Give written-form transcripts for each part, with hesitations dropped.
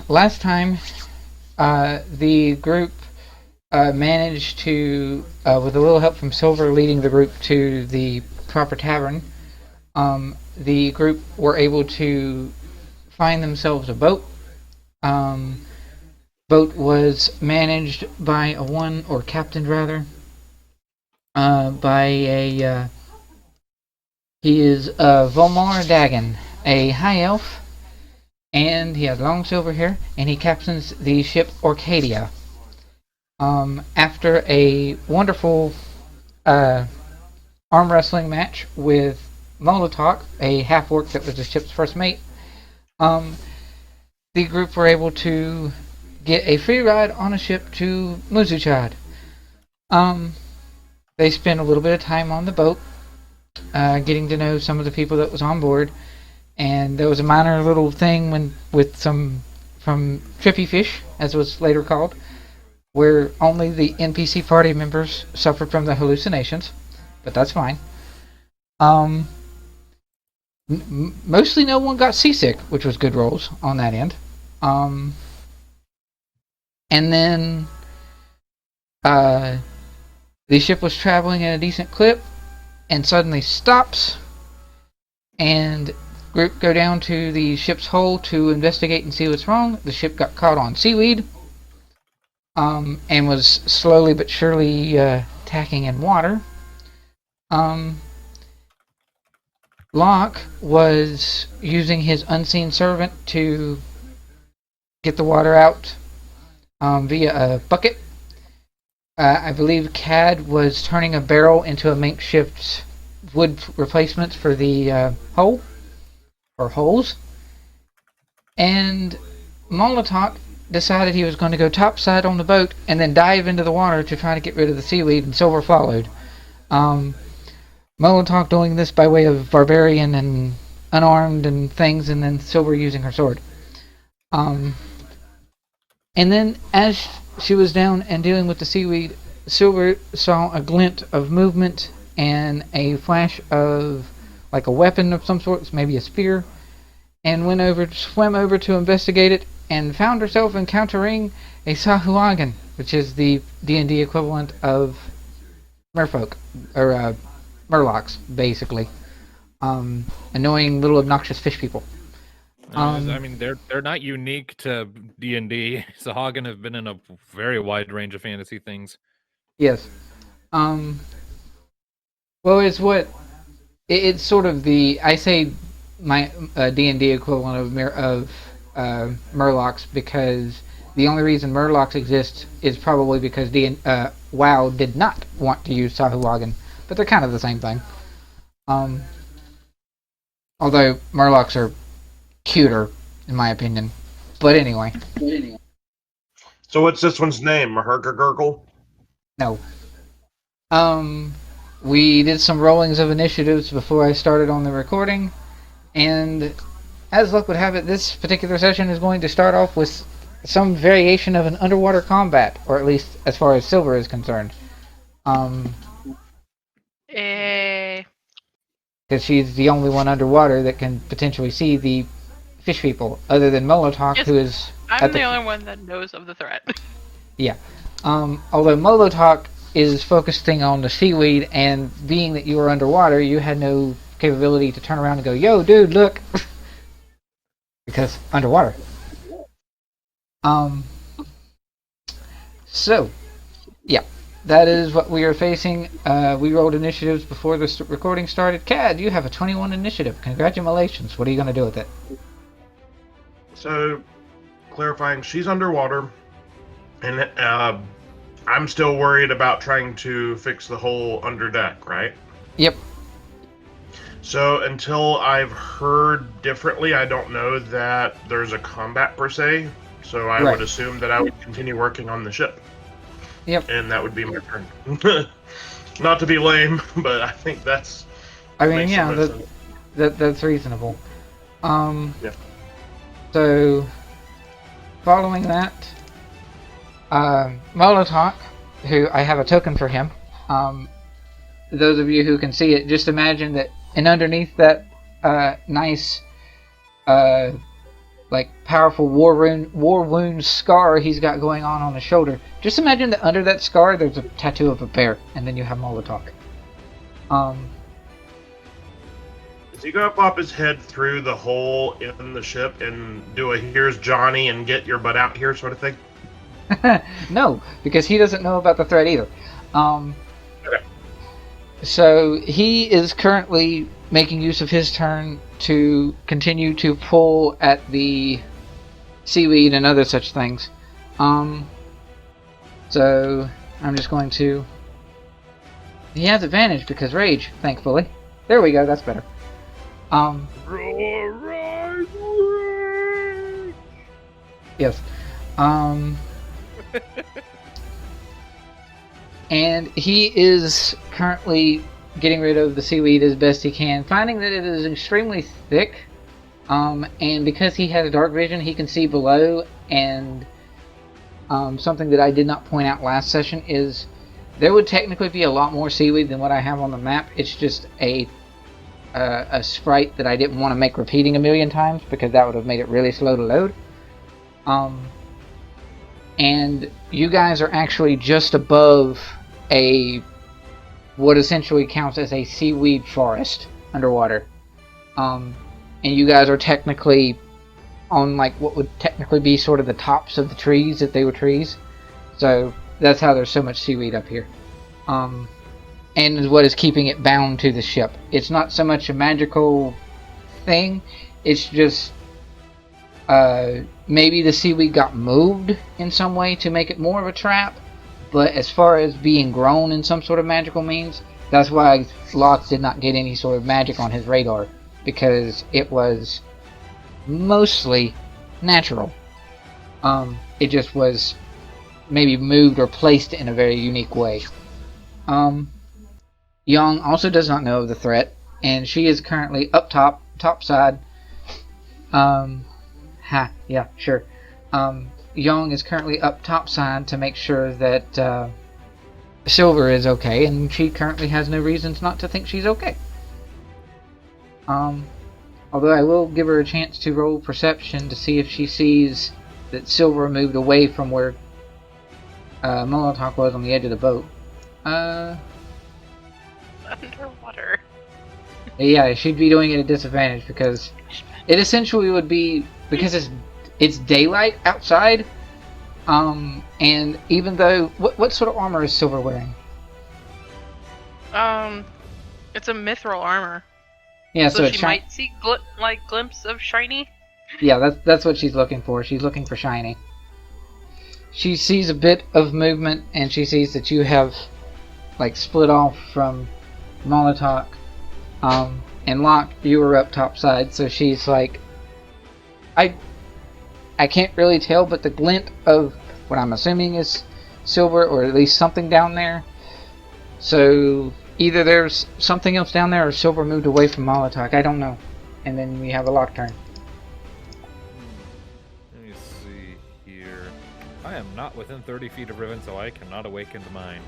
Last time, the group managed to, with a little help from Silver leading the group to the proper tavern, the group were able to find themselves a boat. Boat was managed by a one, or captained rather, by a, he is Volmar Dagon, a high elf, and he has long silver hair, and he captains the ship Orcadia. After a wonderful arm wrestling match with Molotok, a half-orc that was the ship's first mate, the group were able to get a free ride on a ship to Muzuchad. They spent a little bit of time on the boat, getting to know some of the people that was on board, and there was a minor little thing with some from Trippy Fish, as it was later called, where only the NPC party members suffered from the hallucinations, but that's fine. Mostly no one got seasick, which was good rolls on that end. And then the ship was traveling at a decent clip and suddenly stops, and group go down to the ship's hull to investigate and see what's wrong. The ship got caught on seaweed, and was slowly but surely tacking in water. Locke was using his unseen servant to get the water out via a bucket. I believe Cad was turning a barrel into a makeshift wood replacement for the hull, or holes. And Molotok decided he was going to go topside on the boat and then dive into the water to try to get rid of the seaweed, and Silver followed. Molotok doing this by way of barbarian and unarmed and things, and then Silver using her sword. And then as she was down and dealing with the seaweed, Silver saw a glint of movement and a flash of like a weapon of some sort, maybe a spear, and swam over to investigate it, and found herself encountering a Sahuagin, which is the D&D equivalent of merfolk, or murlocs, basically. Annoying little obnoxious fish people. I mean, they're not unique to D&D. Sahuagin have been in a very wide range of fantasy things. Yes. Well, it's sort of the, I say my D&D equivalent of murlocs, because the only reason murlocs exist is probably because WoW did not want to use Sahuagin, but they're kind of the same thing. Although murlocs are cuter, in my opinion. But anyway. So what's this one's name? Mahergurgle? No. We did some rollings of initiatives before I started on the recording, and as luck would have it, this particular session is going to start off with some variation of an underwater combat, or at least as far as Silver is concerned. Because she's the only one underwater that can potentially see the fish people, other than Molotok, yes, who is... I'm the only one that knows of the threat. Yeah. Although Molotok is focusing on the seaweed, and being that you were underwater, you had no capability to turn around and go, "Yo, dude, look!" Because underwater. So, yeah. That is what we are facing. We rolled initiatives before this recording started. Cad, you have a 21 initiative. Congratulations. What are you going to do with it? So, clarifying, she's underwater, and I'm still worried about trying to fix the hole under deck, right? Yep. So, until I've heard differently, I don't know that there's a combat per se, so I would assume that I would continue working on the ship. Yep. And that would be my turn. Not to be lame, but I think that's... I mean, yeah, that's reasonable. Yeah. So, following that, Molotok, who I have a token for him, those of you who can see it, just imagine that, and underneath that nice, like powerful war wound scar he's got going on his shoulder. Just imagine that under that scar there's a tattoo of a bear, and then you have Molotov. Is he gonna pop his head through the hole in the ship and do a "here's Johnny" and get your butt out here sort of thing? No, because he doesn't know about the threat either. Okay. So he is currently making use of his turn to continue to pull at the seaweed and other such things. So I'm just going to... He has advantage because rage, thankfully. There we go, that's better. Yes. And he is currently getting rid of the seaweed as best he can, finding that it is extremely thick, and because he has dark vision, he can see below, and something that I did not point out last session is there would technically be a lot more seaweed than what I have on the map. It's just a sprite that I didn't want to make repeating a million times because that would have made it really slow to load. And you guys are actually just above what essentially counts as a seaweed forest underwater. And you guys are technically on like what would technically be sort of the tops of the trees if they were trees. So that's how there's so much seaweed up here. And is what is keeping it bound to the ship. It's not so much a magical thing, it's just maybe the seaweed got moved in some way to make it more of a trap, but as far as being grown in some sort of magical means, that's why Locke did not get any sort of magic on his radar, because it was mostly natural. It just was maybe moved or placed in a very unique way. Young also does not know of the threat, and she is currently up top side. Yeah, sure. Young is currently up top side to make sure that Silver is okay, and she currently has no reasons not to think she's okay. Although I will give her a chance to roll perception to see if she sees that Silver moved away from where Molotov was on the edge of the boat. Underwater. Yeah, she'd be doing it at disadvantage because it essentially would be because it's daylight outside. And even though what sort of armor is Silver wearing? It's a mithril armor. Yeah, so she might see glimpse of shiny. Yeah, that's what she's looking for. She's looking for shiny. She sees a bit of movement, and she sees that you have like split off from Molotov. And Locke, you were up top side, so she's like, I can't really tell, but the glint of what I'm assuming is Silver, or at least something down there. So either there's something else down there, or Silver moved away from Molotov. I don't know. And then we have a Locke turn. Let me see here. I am not within 30 feet of Riven, so I cannot awaken the mind.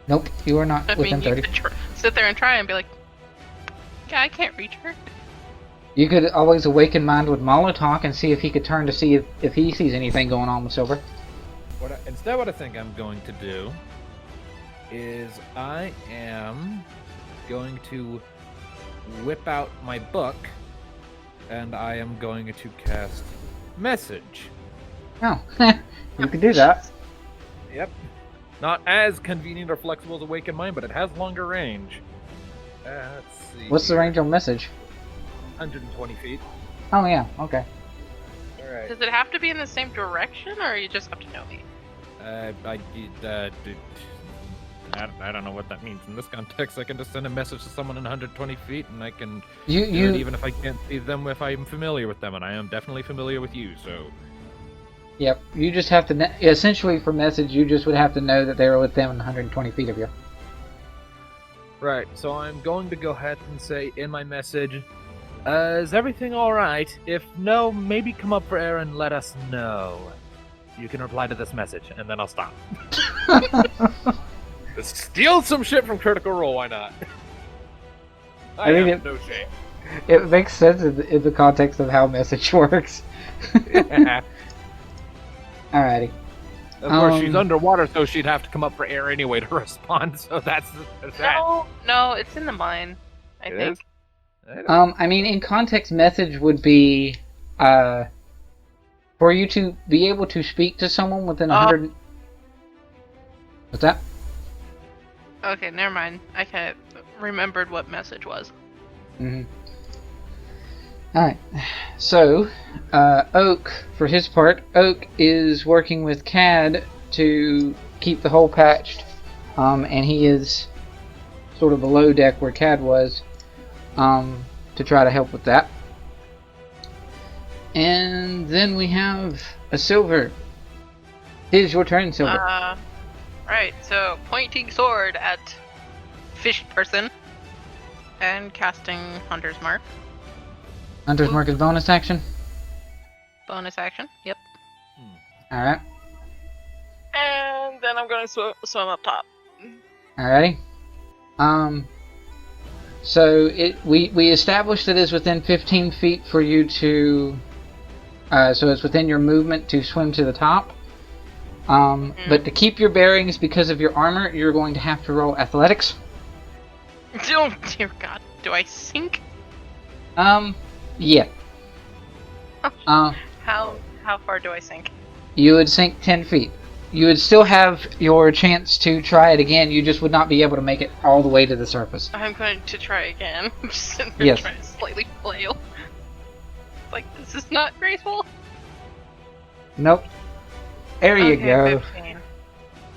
Nope, you are not within 30. You could sit there and try and be like, yeah, I can't reach her. You could always awaken mind with Molotov and see if he could turn to see if he sees anything going on with Silver. Instead, what I think I'm going to do is I am going to whip out my book, and I am going to cast Message. Oh, you could do that. Yep. Not as convenient or flexible as Awaken Mind, but it has longer range. Let's see. What's the range on Message? 120 feet. Oh yeah, okay. Alright. Does it have to be in the same direction, or you just have to know me? I don't know what that means in this context. I can just send a message to someone in 120 feet, and I can do it even if I can't see them, if I'm familiar with them, and I am definitely familiar with you, so... Yep, you just have to... Essentially, for Message, you just would have to know that they were within 120 feet of you. Right, so I'm going to go ahead and say in my message, is everything alright? If no, maybe come up for air and let us know. You can reply to this message, and then I'll stop. Steal some shit from Critical Role, why not? I mean, no shame. It makes sense in the context of how Message works. Yeah. Alrighty. Of course, she's Um, underwater, so she'd have to come up for air anyway to respond. So that's that. No, it's in the mine. I It think. is? I don't- I mean, in context, message would be, for you to be able to speak to someone within 100. What's that? Okay, never mind. I kind of remembered what message was. Mm-hmm. Alright. So, Oak, for his part, Oak is working with Cad to keep the hole patched. And he is sort of below deck where Cad was, to try to help with that. And then we have a Silver. It is your turn, Silver. Right, so pointing sword at fish person and casting Hunter's Mark. Hunter's Mark is bonus action. Bonus action, yep. Alright. And then I'm going to swim up top. Alrighty. So we established that it's within 15 feet for you to, so it's within your movement to swim to the top. But to keep your bearings because of your armor, you're going to have to roll athletics. Oh dear God, do I sink? Yeah. How far do I sink? You would sink 10 feet. You would still have your chance to try it again, you just would not be able to make it all the way to the surface. I'm going to try again. I'm just sitting there Yes. trying to slightly flail. Like, this is not graceful. Nope. There you Okay, go. 15.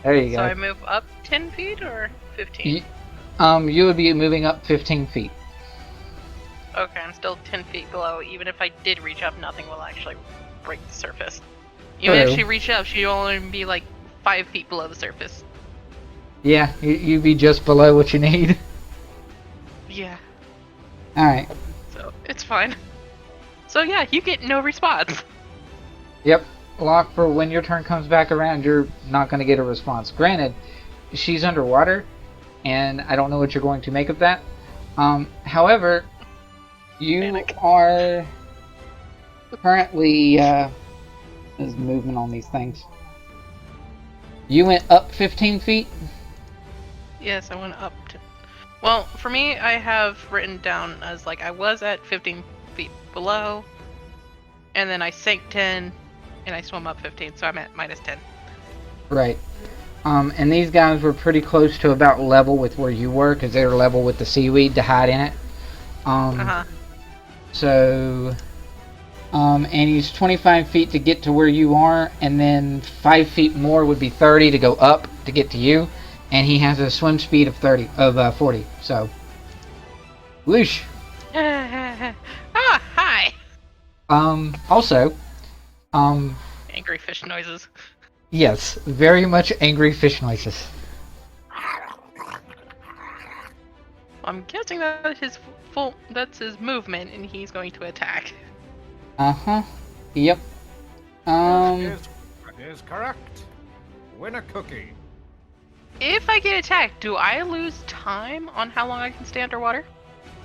There you So go. I move up 10 feet or 15? You would be moving up 15 feet. Okay, I'm still 10 feet below. Even if I did reach up, nothing will actually break the surface. Even if True. she reached up, she'd only be like 5 feet below the surface. Yeah, you'd be just below what you need. Yeah, Alright. so it's fine. So yeah, you get no response. Yep. Locke, for when your turn comes back around, you're not going to get a response. Granted, she's underwater, and I don't know what you're going to make of that. However, you Panic. are currently... there's movement on these things. You went up 15 feet? Yes, I went up to... Well, for me, I have written down as like I was at 15 feet below, and then I sank 10, and I swam up 15, so I'm at minus 10. Right. And these guys were pretty close to about level with where you were, because they were level with the seaweed to hide in it. So... and he's 25 feet to get to where you are, and then 5 feet more would be 30 to go up to get to you. And he has a swim speed of 40. So, whoosh. Hi! Also, Angry fish noises. yes, very much angry fish noises. I'm guessing that that's his movement, and he's going to attack. Uh-huh. Yep. That is correct. Win a cookie. If I get attacked, do I lose time on how long I can stay underwater?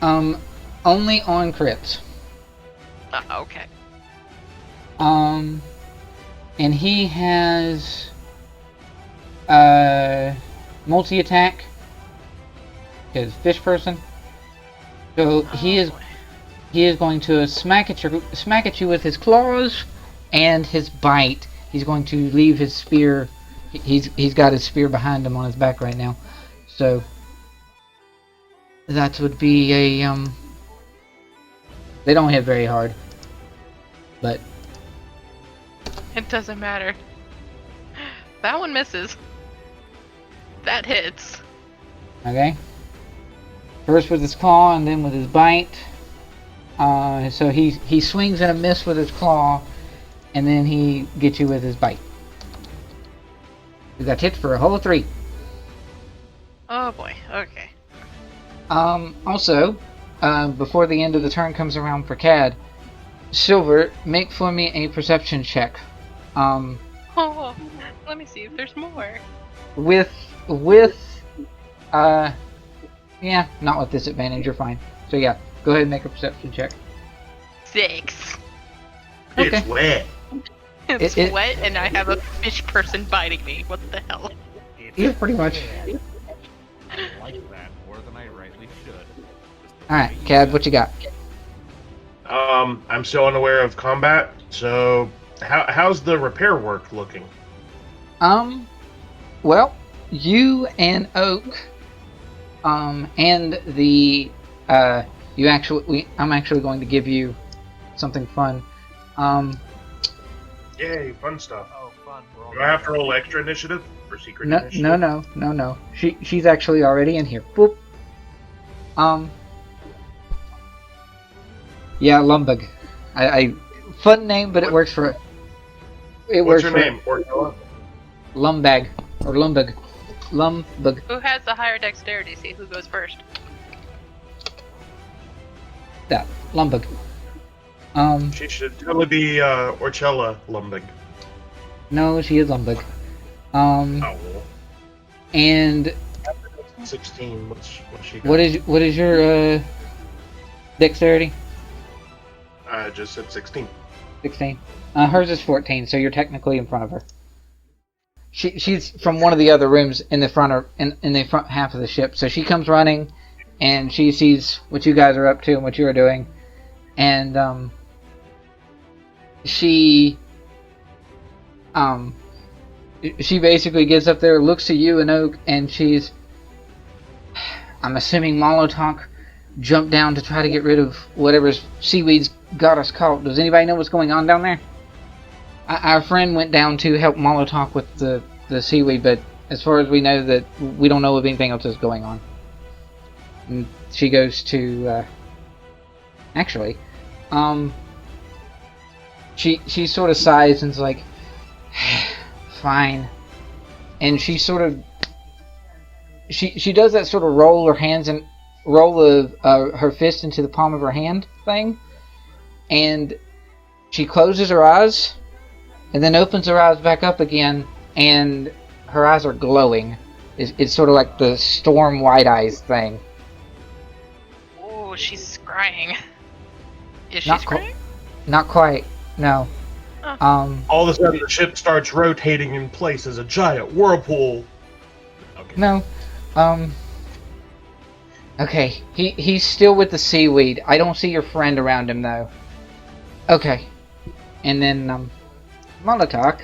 Only on crits. Okay. And he has multi-attack, because fish person. So he is going to smack at you with his claws and his bite. He's going to leave his spear. He's got his spear behind him on his back right now. So that would be a they don't hit very hard, but It doesn't matter. That one misses. That hits. okay. First with his claw and then with his bite. So he swings and a miss with his claw, and then he gets you with his bite. You got hit for a whole 3. Oh boy, okay. Also, before the end of the turn comes around for Cad, Silver, make for me a perception check. Oh, let me see if there's more. Yeah, not with disadvantage, you're fine. So yeah, go ahead and make a perception check. 6. Okay. It's wet. It's It- wet, and I have a fish person biting me. What the hell? Yeah, pretty much. I like that more than I rightly should. Alright, Cad, what you got? I'm still unaware of combat, so how's the repair work looking? Well, you and Oak, and the, I'm actually going to give you something fun. Yay, fun stuff. Oh, fun. We're all Do I have to roll extra initiative or secret No, initiative? no. She's actually already in here. Boop. Yeah, Lumbug. I fun name, but it works for. It What's works your for name? Ortella? Lumbag or Lumbug. Lumbug. Who has the higher dexterity? See who goes first. That Lumbug. She should totally be Orchella Lumbig. No, she is Lumbug. Oh, And 16. What's she got? what is your dexterity? I just said 16. 16. Hers is 14, so you're technically in front of her. She's from one of the other rooms in the front in the front half of the ship. So she comes running, and she sees what you guys are up to and what you are doing, and she basically gets up there, looks at you and Oak, and she's, I'm assuming Molotov jumped down to try to get rid of whatever seaweeds got us caught. Does anybody know what's going on down there? Our friend went down to help Molotov with the seaweed, but as far as we know, that we don't know if anything else is going on. And she goes to, actually, she sort of sighs and's like, fine. And she sort of, she does that sort of roll her hands and roll her fist into the palm of her hand thing, and she closes her eyes and then opens her eyes back up again, and her eyes are glowing. It's sort of like the storm white eyes thing. Oh, she's scrying. Is she Not scrying? Not quite, no. Oh. All of a sudden, the ship starts rotating in place as a giant whirlpool. Okay. No. Okay, he's still with the seaweed. I don't see your friend around him, though. Okay. And then, Molotov.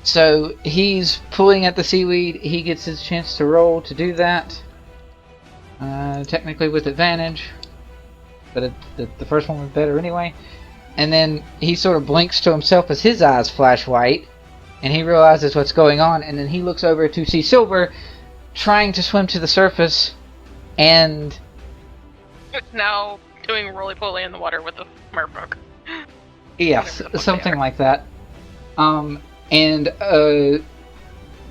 So he's pulling at the seaweed. He gets his chance to roll to do that. Technically with advantage. But the first one was better anyway. And then he sort of blinks to himself as his eyes flash white. And he realizes what's going on. And then he looks over to see Silver trying to swim to the surface. And Now doing roly-poly in the water with the merfolk. yes, Whatever the fuck something they are. like that. And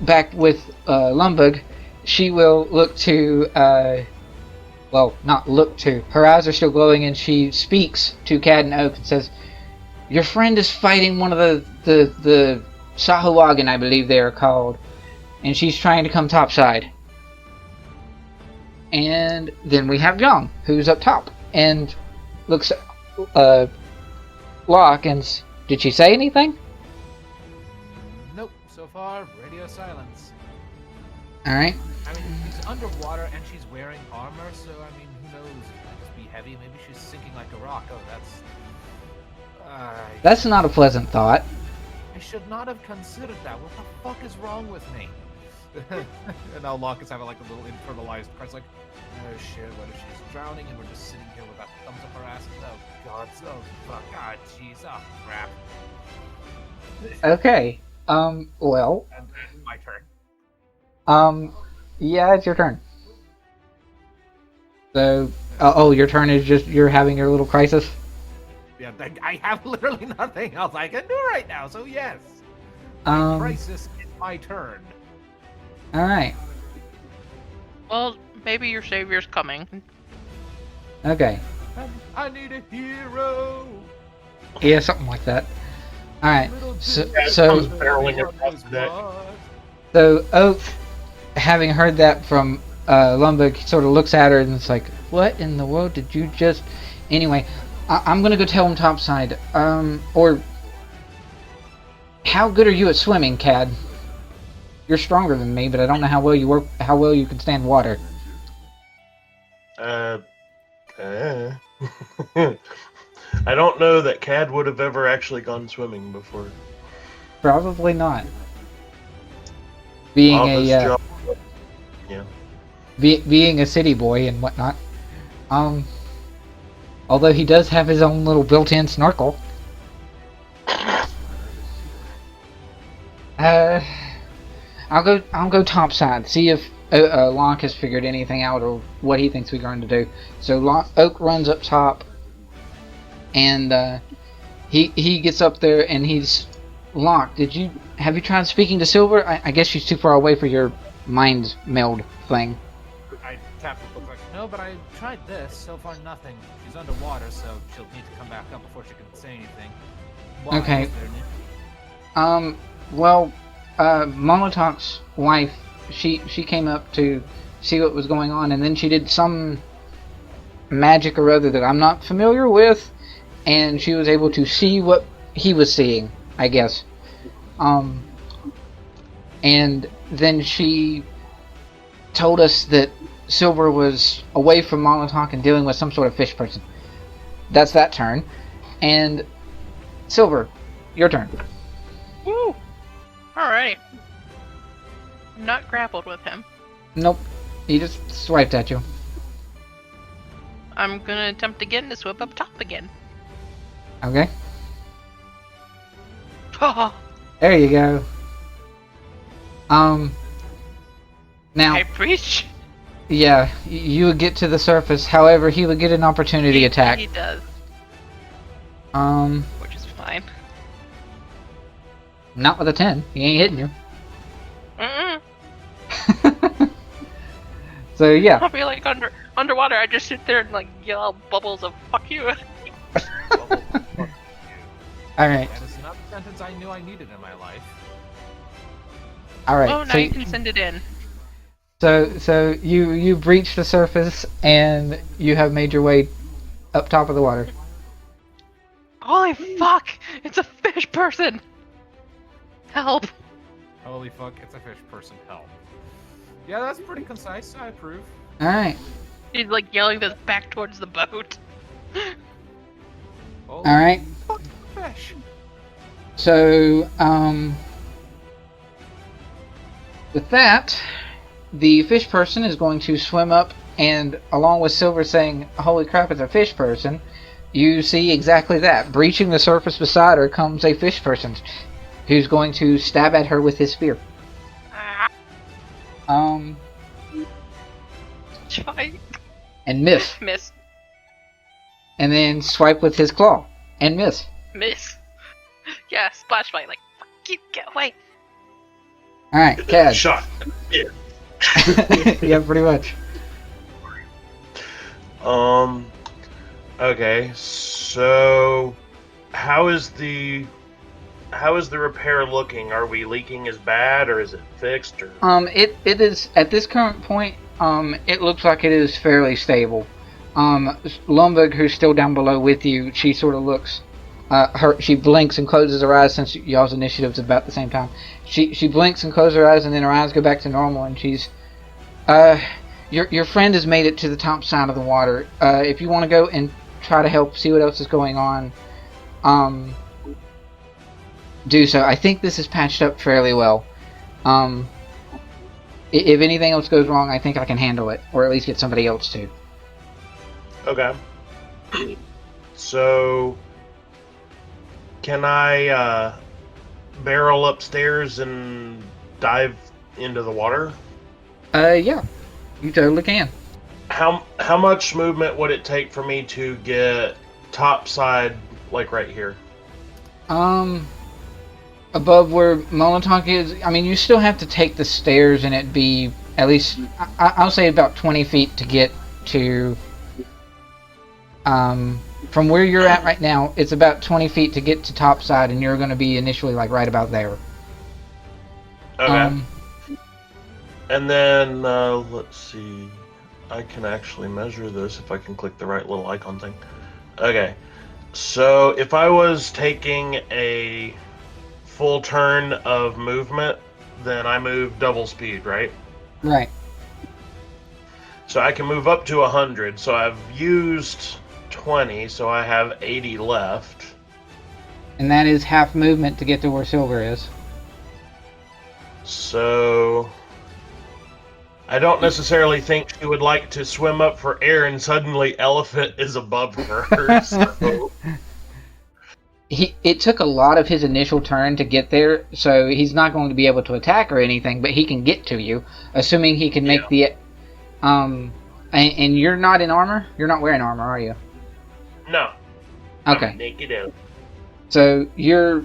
back with Lumbug, she will look to, well, not look to. Her eyes are still glowing, and she speaks to Cad and Oak and says, "Your friend is fighting one of the Sahuagin, I believe they are called, and she's trying to come topside." And then we have John, who's up top, and looks at Locke and did she say anything? Nope, so far, radio silence. Alright. I mean, she's underwater and she's wearing armor, so I mean, who knows? It might just be heavy. Maybe she's sinking like a rock. Oh, That's not a pleasant thought. I should not have considered that. What the fuck is wrong with me? And now Locke is having like a little internalized cry. It's like, oh shit, what if she's drowning and we're just sitting here with our thumbs up our asses? Oh god, oh fuck, god, jeez, oh crap. Okay. Well. And my turn. Yeah, it's your turn. So, oh, your turn is just, you're having your little crisis? Yeah, I have literally nothing else I can do right now, so yes. My crisis is my turn. Alright. Well, maybe your savior's coming. Okay. I need a hero. Yeah, something like that. Alright. So, comes barreling across the deck. so Oak, having heard that from Lumbug, sort of looks at her and it's like, what in the world did you just... Anyway, I'm gonna go tell him topside. Or how good are you at swimming, Cad? You're stronger than me, but I don't know how well you can stand water. I don't know that Cad would have ever actually gone swimming before. Probably not. Being Office a job. Yeah. being a city boy and whatnot. Although he does have his own little built-in snorkel. I'll go topside, see if Locke has figured anything out or what he thinks we're going to do. So Oak runs up top, and he gets up there and he's Locke. Have you tried speaking to Silver? I guess she's too far away for your mind meld thing. I tap the book like, no, but I tried this. So far, nothing. She's underwater, so she'll need to come back up before she can say anything. Why? Okay. Is there any- Well, Molotok's wife, she came up to see what was going on, and then she did some magic or other that I'm not familiar with, and she was able to see what he was seeing, I guess. And then she told us that Silver was away from Molotok and dealing with some sort of fish person. That's that turn. And Silver, your turn. Woo! Alright. I'm not grappled with him. Nope. He just swiped at you. I'm gonna attempt again to swim up top again. Okay. Oh, There you go. Now, I breach. yeah, you would get to the surface. However, he would get an opportunity attack. He does, which is fine. Not with a 10. He ain't hitting you. Mm-mm. So yeah. I'll be like underwater. I just sit there and like yell bubbles of "fuck you." All right. That is not the sentence I knew I needed in my life. All right. Oh, now you can send it in. So you breach the surface and you have made your way up top of the water. Holy fuck! It's a fish person. Help! Holy fuck, it's a fish person. Help. Yeah, that's pretty concise. I approve. All right. He's like yelling this back towards the boat. Holy All right. fucking fish. So with that, the fish person is going to swim up, and along with Silver saying, "Holy crap, it's a fish person," you see exactly that. Breaching the surface beside her comes a fish person, who's going to stab at her with his spear. Try. And miss. Miss. And then swipe with his claw. And miss. Miss. Yeah, splash fight. Like, fuck you, get away. Alright, Cad. Shot. Yeah. Yeah, pretty much. Okay, so how is the repair looking? Are we leaking as bad, or is it fixed, or It is at this current point, it looks like it is fairly stable. Lumberg, who's still down below with you, she sort of looks she blinks and closes her eyes, since y'all's initiative's about the same time. She blinks and closes her eyes, and then her eyes go back to normal, and she's your friend has made it to the top side of the water. If you want to go and try to help see what else is going on, do so. I think this is patched up fairly well. If anything else goes wrong, I think I can handle it, or at least get somebody else to. okay? So can I barrel upstairs and dive into the water? Yeah, you totally can. How much movement would it take for me to get topside, like right here? Above where Molotok is, I mean, you still have to take the stairs, and it'd be at least, I'll say about 20 feet to get to, from where you're at right now, it's about 20 feet to get to topside, and you're going to be initially, like, right about there. Okay. And then, let's see. I can actually measure this if I can click the right little icon thing. Okay. So if I was taking a full turn of movement, then I move double speed, right? Right. So I can move up to 100. So I've used 20, so I have 80 left. And that is half movement to get to where Silver is. So I don't necessarily think she would like to swim up for air and suddenly Elephant is above her. So. It took a lot of his initial turn to get there, so he's not going to be able to attack or anything, but he can get to you, assuming he can make the and you're not in armor? You're not wearing armor, are you? No. Okay. I'm naked out. So you're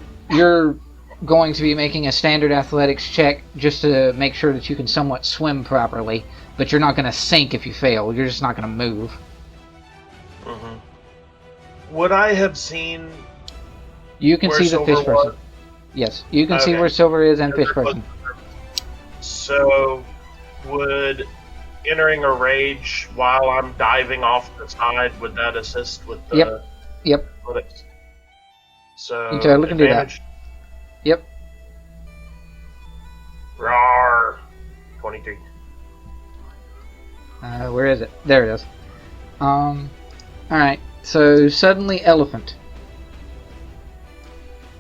going to be making a standard athletics check just to make sure that you can somewhat swim properly, but you're not going to sink if you fail. You're just not going to move. Mm-hmm. Would I have seen? You can see the fish person. Yes, you can see where Silver is and fish person. So, would entering a rage while I'm diving off the side, would that assist with the? Yep. Athletics? So you totally can do that. Yep. Rawr. 23. Where is it? There it is. Alright, so suddenly Elephant.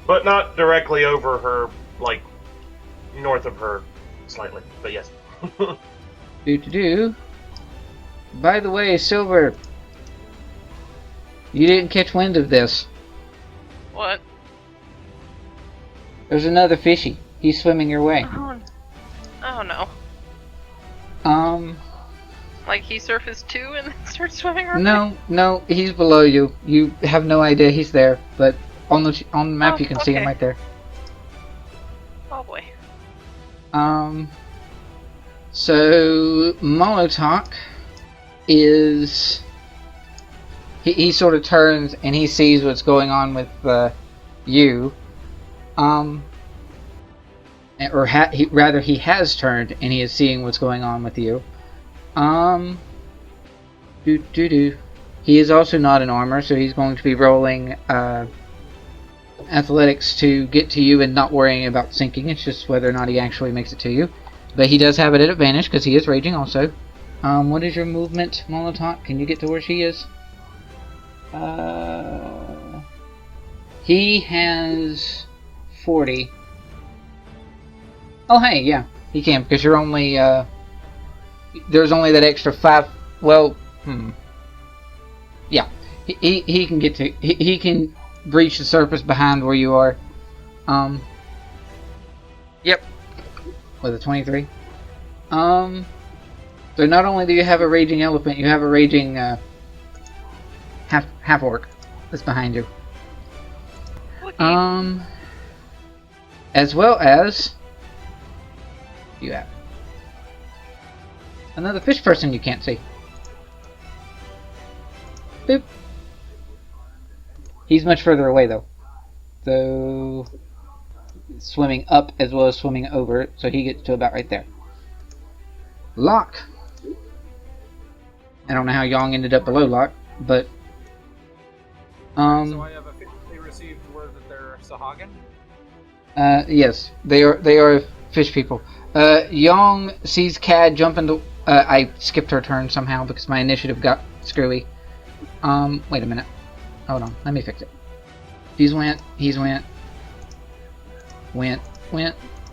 But not directly over her, like, north of her, slightly, but yes. Do. By the way, Silver, you didn't catch wind of this. What? There's another fishy. He's swimming your way. Oh no. Like he surfaced too and then starts swimming around? No, he's below you. You have no idea he's there, but on the map you can see him right there. Oh boy. So Molotok is he sort of turns and he sees what's going on with you. He has turned and he is seeing what's going on with you. He is also not in armor, so he's going to be rolling athletics to get to you and not worrying about sinking. It's just whether or not he actually makes it to you. But he does have it at advantage because he is raging also. What is your movement, Molotov? Can you get to where she is? He has 40. Oh, hey, yeah, he can because you're only there's only that extra 5. Well, yeah, he can get to he can breach the surface behind where you are. Yep, with a 23. So not only do you have a raging elephant, you have a raging half orc that's behind you. As well as you have another fish person you can't see. Boop. He's much further away though. So swimming up as well as swimming over, so he gets to about right there. Locke. I don't know how Yong ended up below Locke, but So I have officially received word that they're Sahuagin? yes, they are fish people. Yong sees Cad jump into. I skipped her turn somehow because my initiative got screwy. Wait a minute. Hold on, let me fix it. He's went.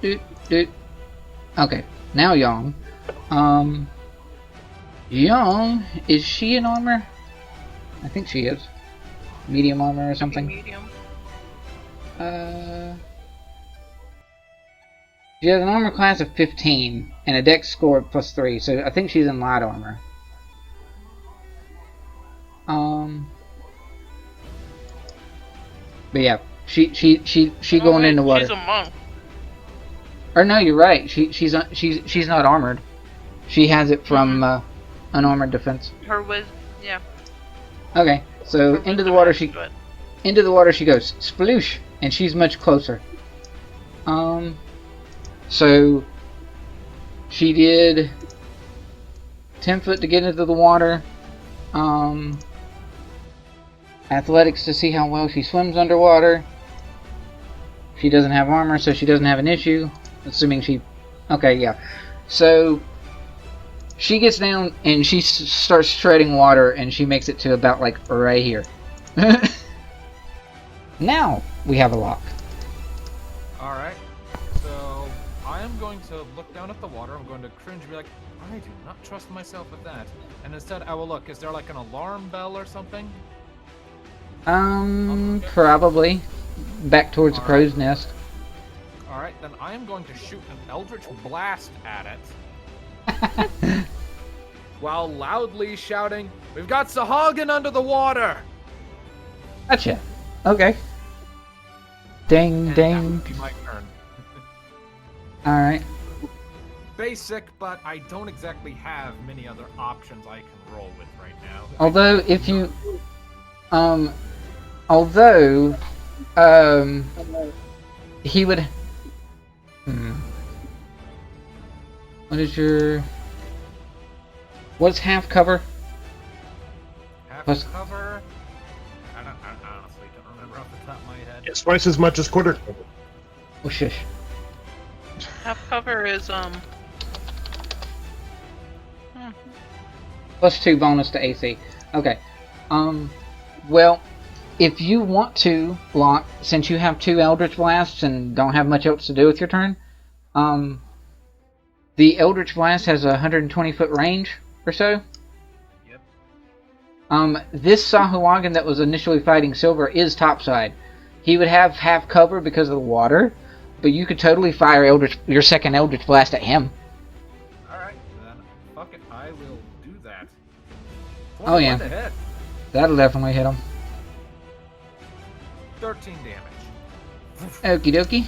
Doot. Okay, now Yong. Yong, is she in armor? I think she is. Medium armor or something. Medium. She has an armor class of 15 and a dex score of +3, so I think she's in light armor. But yeah, she going in the water. She's a monk. Or no, you're right. She's not armored. She has it from unarmored defense. Her yeah. Okay, so into the water she goes. Sploosh, and she's much closer. So she did 10 foot to get into the water. athletics to see how well she swims underwater. She doesn't have armor, so she doesn't have an issue. Assuming she... Okay, yeah. So, she gets down and she starts treading water, and she makes it to about, like, right here. Now, we have a Locke. Alright. So, I am going to look down at the water. I'm going to cringe and be like, I do not trust myself with that. And instead, I will look. Is there, like, an alarm bell or something? Probably. Back towards the crow's nest. Alright, then I am going to shoot an Eldritch Blast at it. While loudly shouting, "We've got Sahuagin under the water!" Gotcha. Okay. Ding, And ding. that would be my turn. Alright. Basic, but I don't exactly have many other options I can roll with right now. Although, if you... he would... What is your... What's half cover? Half Plus- cover? I honestly don't remember off the top of my head. It's twice as much as quarter cover. Oh, shush. Half cover is Plus 2 bonus to AC. Okay. Well, if you want to, Locke, since you have 2 Eldritch Blasts and don't have much else to do with your turn, the Eldritch Blast has a 120-foot range or so. Yep. This Sahuagin that was initially fighting Silver is topside. He would have half cover because of the water, but you could totally fire your second Eldritch Blast at him. Alright, then fuck it, I will do that. Oh, yeah. 21 to hit. That'll definitely hit him. 13 damage. Okie dokie.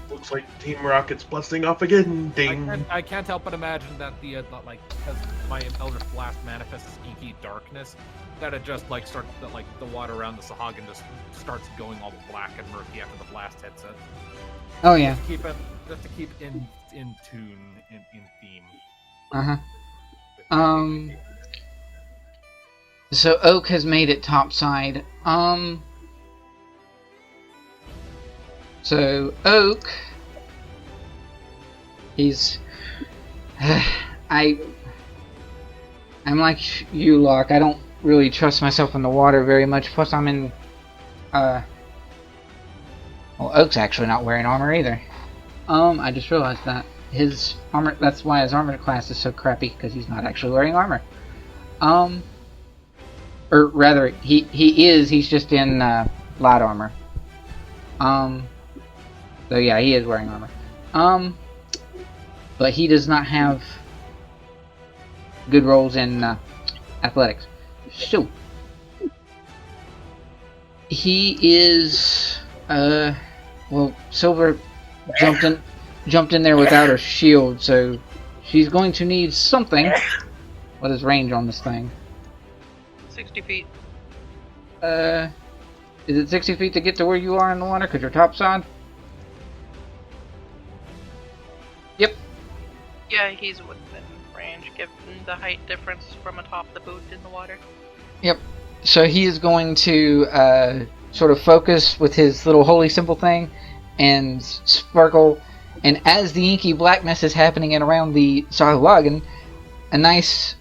Looks like Team Rocket's busting off again. Ding. I can't help but imagine that the like, as my Eldritch Blast manifests as inky darkness, that it just like starts that like the water around the Sahuagin just starts going all black and murky after the blast hits it. Oh, yeah. Just to keep in tune, in theme. Uh-huh. So Oak has made it topside. So Oak, he's, I'm like you, Locke. I don't really trust myself in the water very much. Plus, I'm in, well, Oak's actually not wearing armor either. I just realized that his armor. That's why his armor class is so crappy, because he's not actually wearing armor. Or rather, he is. He's just in light armor. So yeah, he is wearing armor. But he does not have good rolls in athletics. So he is. Well, Silver jumped in there without her shield, so she's going to need something. What is range on this thing? 60 feet. Is it 60 feet to get to where you are in the water? Because you're topside? Yep. Yeah, he's within range, given the height difference from atop the boot in the water. Yep. So he is going to sort of focus with his little holy symbol thing and sparkle. And as the inky blackness is happening and around the Sahuagin, a nice,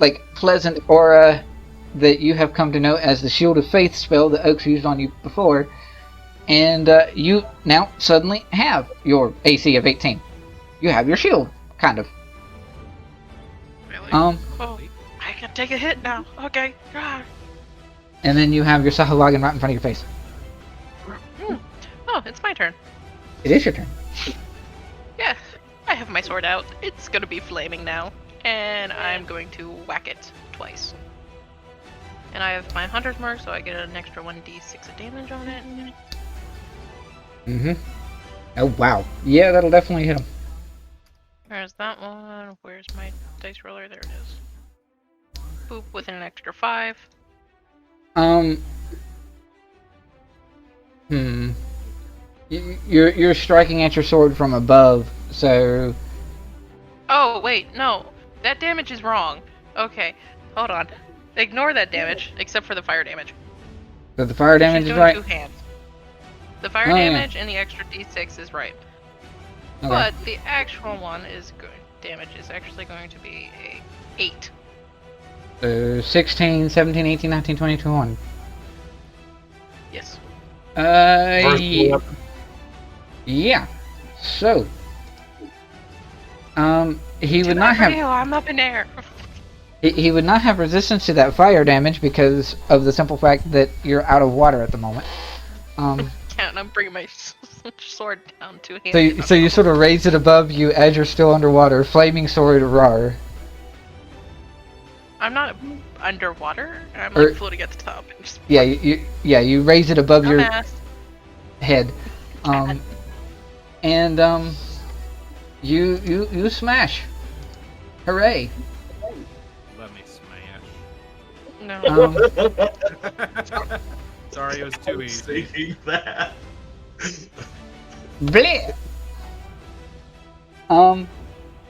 like, pleasant aura that you have come to know as the Shield of Faith spell that Oak's used on you before. And you now suddenly have your AC of 18. You have your shield, kind of. Really? Oh, I can take a hit now. Okay. Ah. and then you have your Sahuagin right in front of your face. Oh, it's my turn. It is your turn. Yeah, I have my sword out. It's gonna be flaming now. And I'm going to whack it twice. And I have my hunter's mark, so I get an extra 1d6 of damage on it. Mm-hmm. Oh, wow. Yeah, that'll definitely hit him. There's that one. Where's my dice roller? There it is. Boop, with an extra 5. You're striking at your sword from above, so... Oh, wait, no. That damage is wrong. Okay, hold on. Ignore that damage, except for the fire damage. So the fire damage She's is doing right? 2 hands. The fire Oh, yeah. damage and the extra d6 is right. Okay. But the actual one is good. Damage is actually going to be a 8. So 16, 17, 18, 19, 20, 21. Yes. First Yeah. weapon. Yeah. So, he Too would bad not for have you, I'm up in air. he would not have resistance to that fire damage because of the simple fact that you're out of water at the moment. Yeah, and I'm bringing my sword down 2 hands. So you sort of raise it above you as you're still underwater, flaming sword rar. I'm not underwater. I'm Or- like floating at the top. And just Yeah, you raise it above your dumbass. head, and you smash. Hooray! Let me smash. No. Sorry, it was too easy. Saying that. Bleh!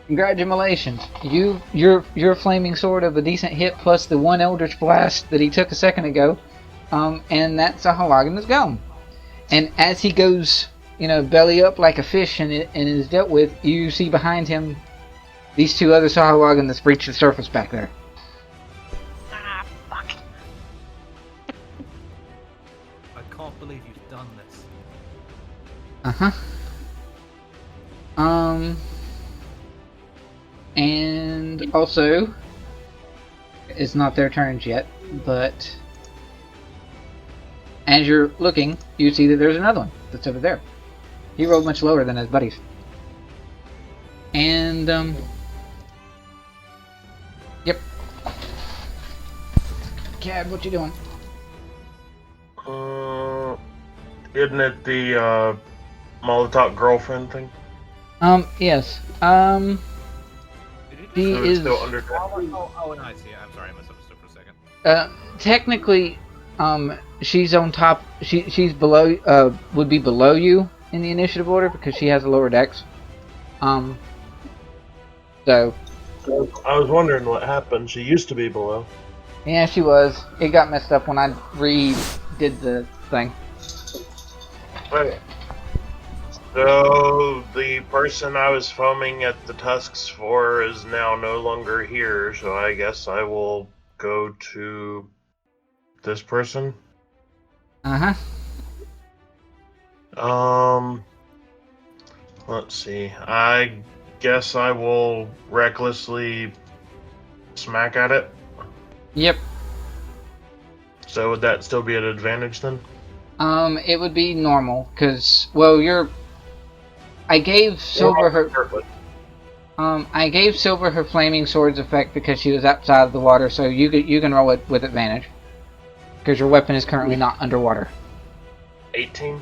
Congratulations. Your flaming sword of a decent hit plus the one Eldritch Blast that he took a second ago, and that Sahuagin is gone. And as he goes, belly up like a fish and is dealt with, you see behind him these 2 other Sahuagin that's breached the surface back there. Ah, fuck. I can't believe you've done this. And also, it's not their turns yet, but as you're looking, you see that there's another one that's over there. He rolled much lower than his buddies. And, yep. Cad, what you doing? Isn't it the Molotov girlfriend thing? Yes. He So it's is, still under. Oh, and I see. I'm sorry, I misunderstood for a second. technically, she's on top, she's below, would be below you in the initiative order because she has a lower dex. So, I was wondering what happened. She used to be below. yeah, she was. It got messed up when I redid the thing. Right. So the person I was foaming at the tusks for is now no longer here. So I guess I will go to this person. Uh-huh. Let's see. I guess I will recklessly smack at it. Yep. So would that still be an advantage then? It would be normal, because, well, I gave Silver her... Perfect. I gave Silver her flaming sword's effect because she was outside of the water, so you can roll it with advantage. Because your weapon is currently not underwater. 18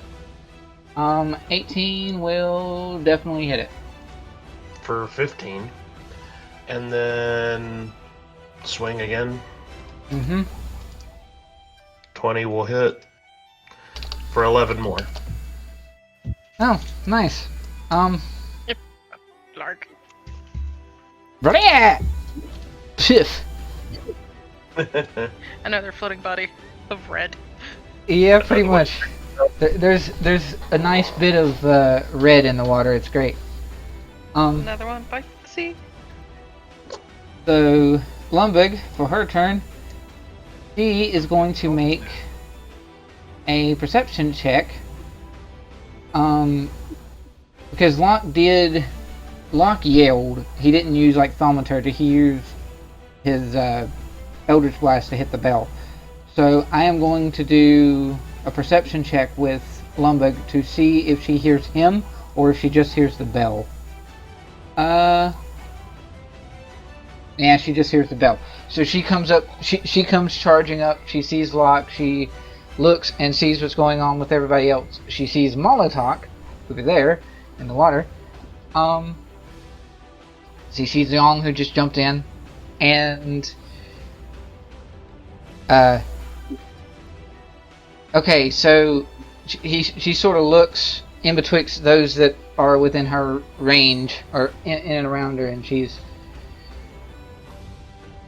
18 will definitely hit it. for 15. And then swing again. Mm-hmm. 20 will hit for 11 more. Oh, nice. Lark. Bleh! Piff. Another floating body of red. Yeah, pretty much. There's a nice bit of red in the water. It's great. Another one by the sea. So Lumbig, for her turn, she is going to make a perception check. Because Locke yelled. He didn't use like thaumaturgy. He used his Eldritch Blast to hit the bell. So I am going to do a perception check with Lumbig to see if she hears him or if she just hears the bell. Yeah, she just hears the bell. So she comes up. She comes charging up. She sees Locke. She looks and sees what's going on with everybody else. She sees Molotov over there in the water. See, she's Young who just jumped in, and okay, so she sort of looks in betwixt those that are within her range or in and around her, and she's.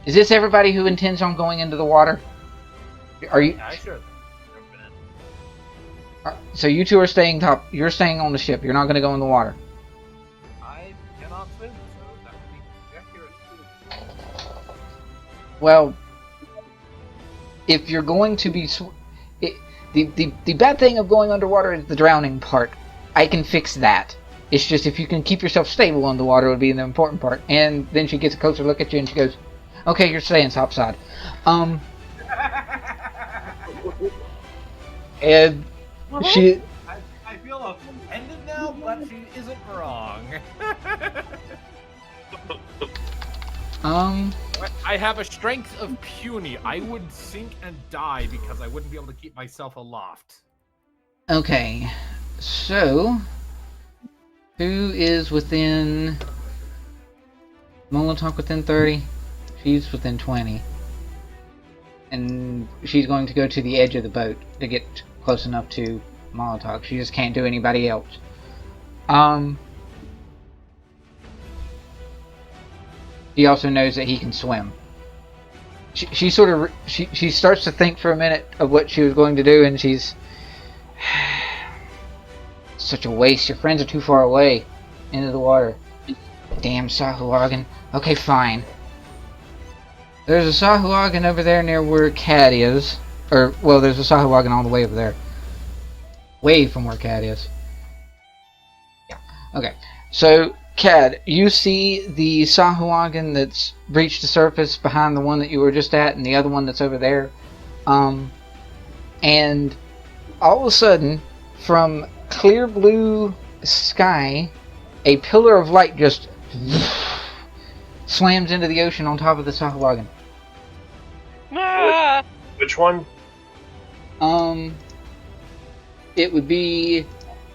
Is this everybody who intends on going into the water? Are you? Yeah, sure. So you two are staying top. You're staying on the ship. You're not going to go in the water. I cannot swim, so that would be accurate. Well, if you're going to be... The bad thing of going underwater is the drowning part. I can fix that. It's just if you can keep yourself stable underwater would be the important part. And then she gets a closer look at you and she goes, okay, you're staying topside. And she... I feel offended now, but she isn't wrong. I have a strength of puny. I would sink and die because I wouldn't be able to keep myself aloft. Okay, so who is within Molotok within 30? She's within 20. And she's going to go to the edge of the boat to get close enough to Molotok. She just can't do anybody else. He also knows that he can swim. She sort of she starts to think for a minute of what she was going to do, and she's such a waste. Your friends are too far away into the water. Damn Sahuagin. Okay, fine. There's a Sahuagin over there near where Cat is. Or, well, there's a Sahuagin all the way over there. Way from where Cat is. Yeah. Okay. So, Cad, you see the Sahuagin that's breached the surface behind the one that you were just at and the other one that's over there. And all of a sudden, from clear blue sky, a pillar of light just slams into the ocean on top of the Sahuagin. Ah! Which one? It would be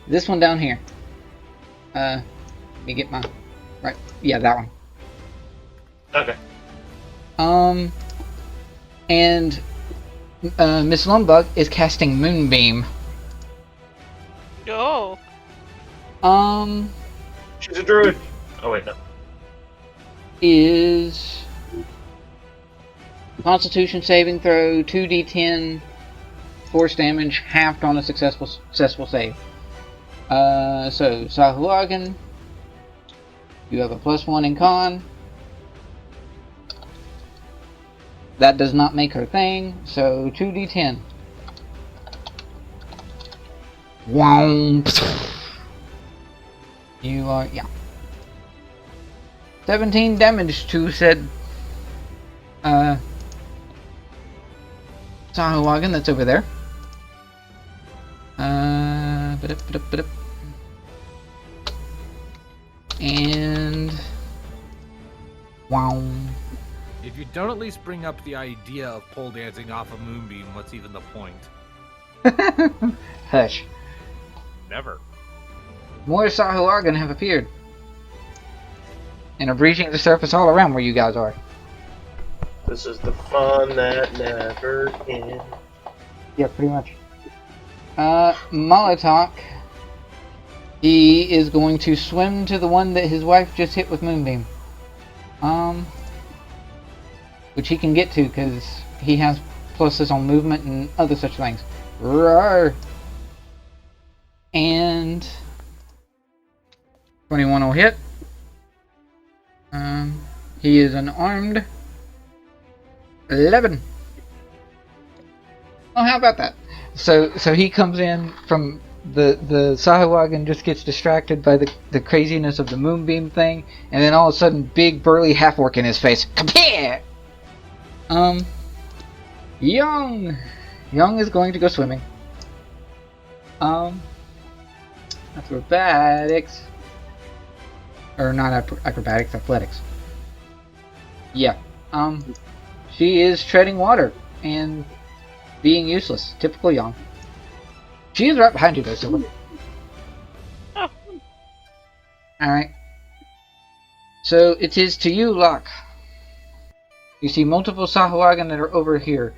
this one down here. Let me get my... Right, yeah, that one. Okay. And Miss Lumbug is casting Moonbeam. Oh. She's a druid. Oh wait, no. Is Constitution saving throw 2d10 force damage halved on a successful save. So Sahuagin, you have a +1 in con. That does not make her thing, so 2d10. Womp. You are, yeah. 17 damage to said Sahuagin that's over there. And wow. If you don't at least bring up the idea of pole dancing off a moonbeam, what's even the point? Hush. Never. More Sahuagin have appeared and are breaching the surface all around where you guys are. This is the fun that never ends. Yeah, pretty much. Molotok, he is going to swim to the one that his wife just hit with Moonbeam. Which he can get to because he has pluses on movement and other such things. Roar! And 21 will hit. He is unarmed. 11. Oh, how about that? So he comes in from the Sahuagin, just gets distracted by the craziness of the Moonbeam thing, and then all of a sudden, big burly half-orc in his face. Come here! Young is going to go swimming. Acrobatics. Or not acrobatics, athletics. Yeah. She is treading water and being useless. Typical Young. She is right behind you though, Silver. Oh. Alright. So it is to you, Locke. You see multiple Sahuagin that are over here.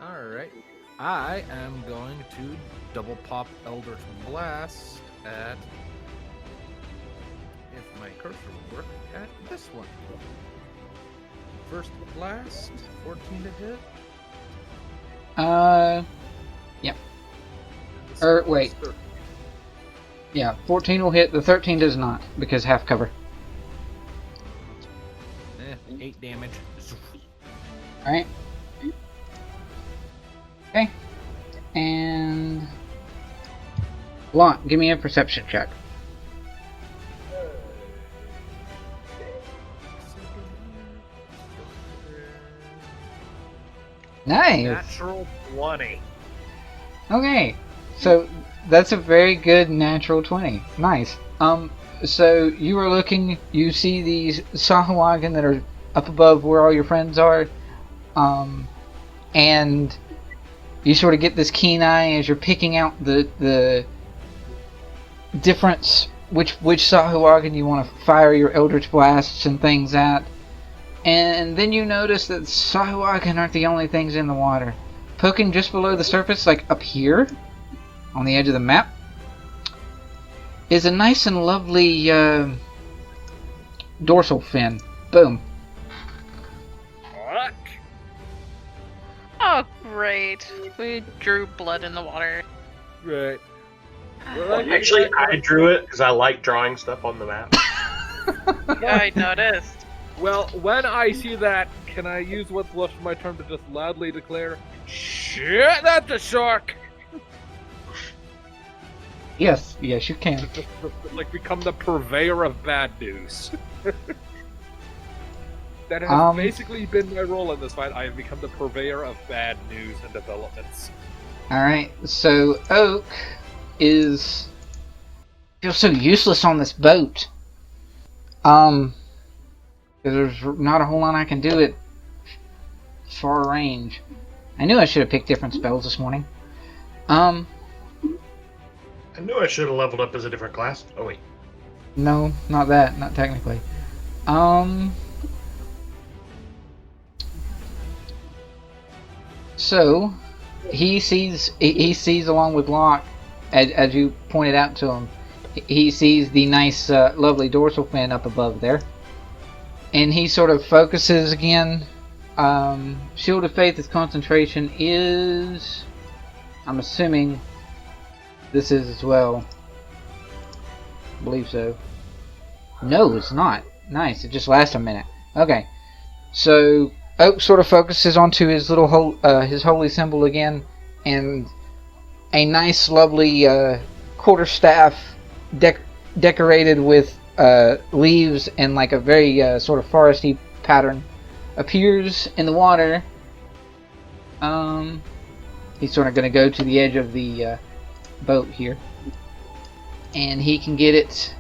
Alright. I am going to double pop Eldritch Blast at... if my cursor will work, at this one. First blast, 14 to hit. Yep. Wait. Yeah, 14 will hit. The 13 does not, because half cover. 8 damage. Alright. Okay. And... Locke, give me a perception check. Nice! Natural 20. Okay, so that's a very good natural 20. Nice. So you are looking, you see these Sahuagin that are up above where all your friends are, and you sort of get this keen eye as you're picking out the difference, which Sahuagin you want to fire your Eldritch Blasts and things at. And then you notice that Sahuagin aren't the only things in the water. Poking just below the surface, like up here, on the edge of the map, is a nice and lovely dorsal fin. Boom. What? Oh, great. We drew blood in the water. Right. Actually, I drew it because I like drawing stuff on the map. Yeah, I noticed. Well, when I see that, can I use what's left of my turn to just loudly declare, "Shit, that's a shark!" Yes, you can. Like, become the purveyor of bad news. That has basically been my role in this fight. I have become the purveyor of bad news and developments. Alright, so Oak feels so useless on this boat. There's not a whole lot I can do at far range. I knew I should have picked different spells this morning. I knew I should have leveled up as a different class. Oh wait. No, not that, not technically. So he sees along with Locke, as you pointed out to him, he sees the nice, lovely dorsal fin up above there. And he sort of focuses again. Shield of Faith, his concentration is... I'm assuming this is as well. I believe so. No, it's not. Nice, it just lasts a minute. Okay. So, Oak sort of focuses onto his little his holy symbol again. And a nice, lovely quarterstaff decorated with leaves and like a very sort of foresty pattern appears in the water. He's sort of going to go to the edge of the boat here, and he can get it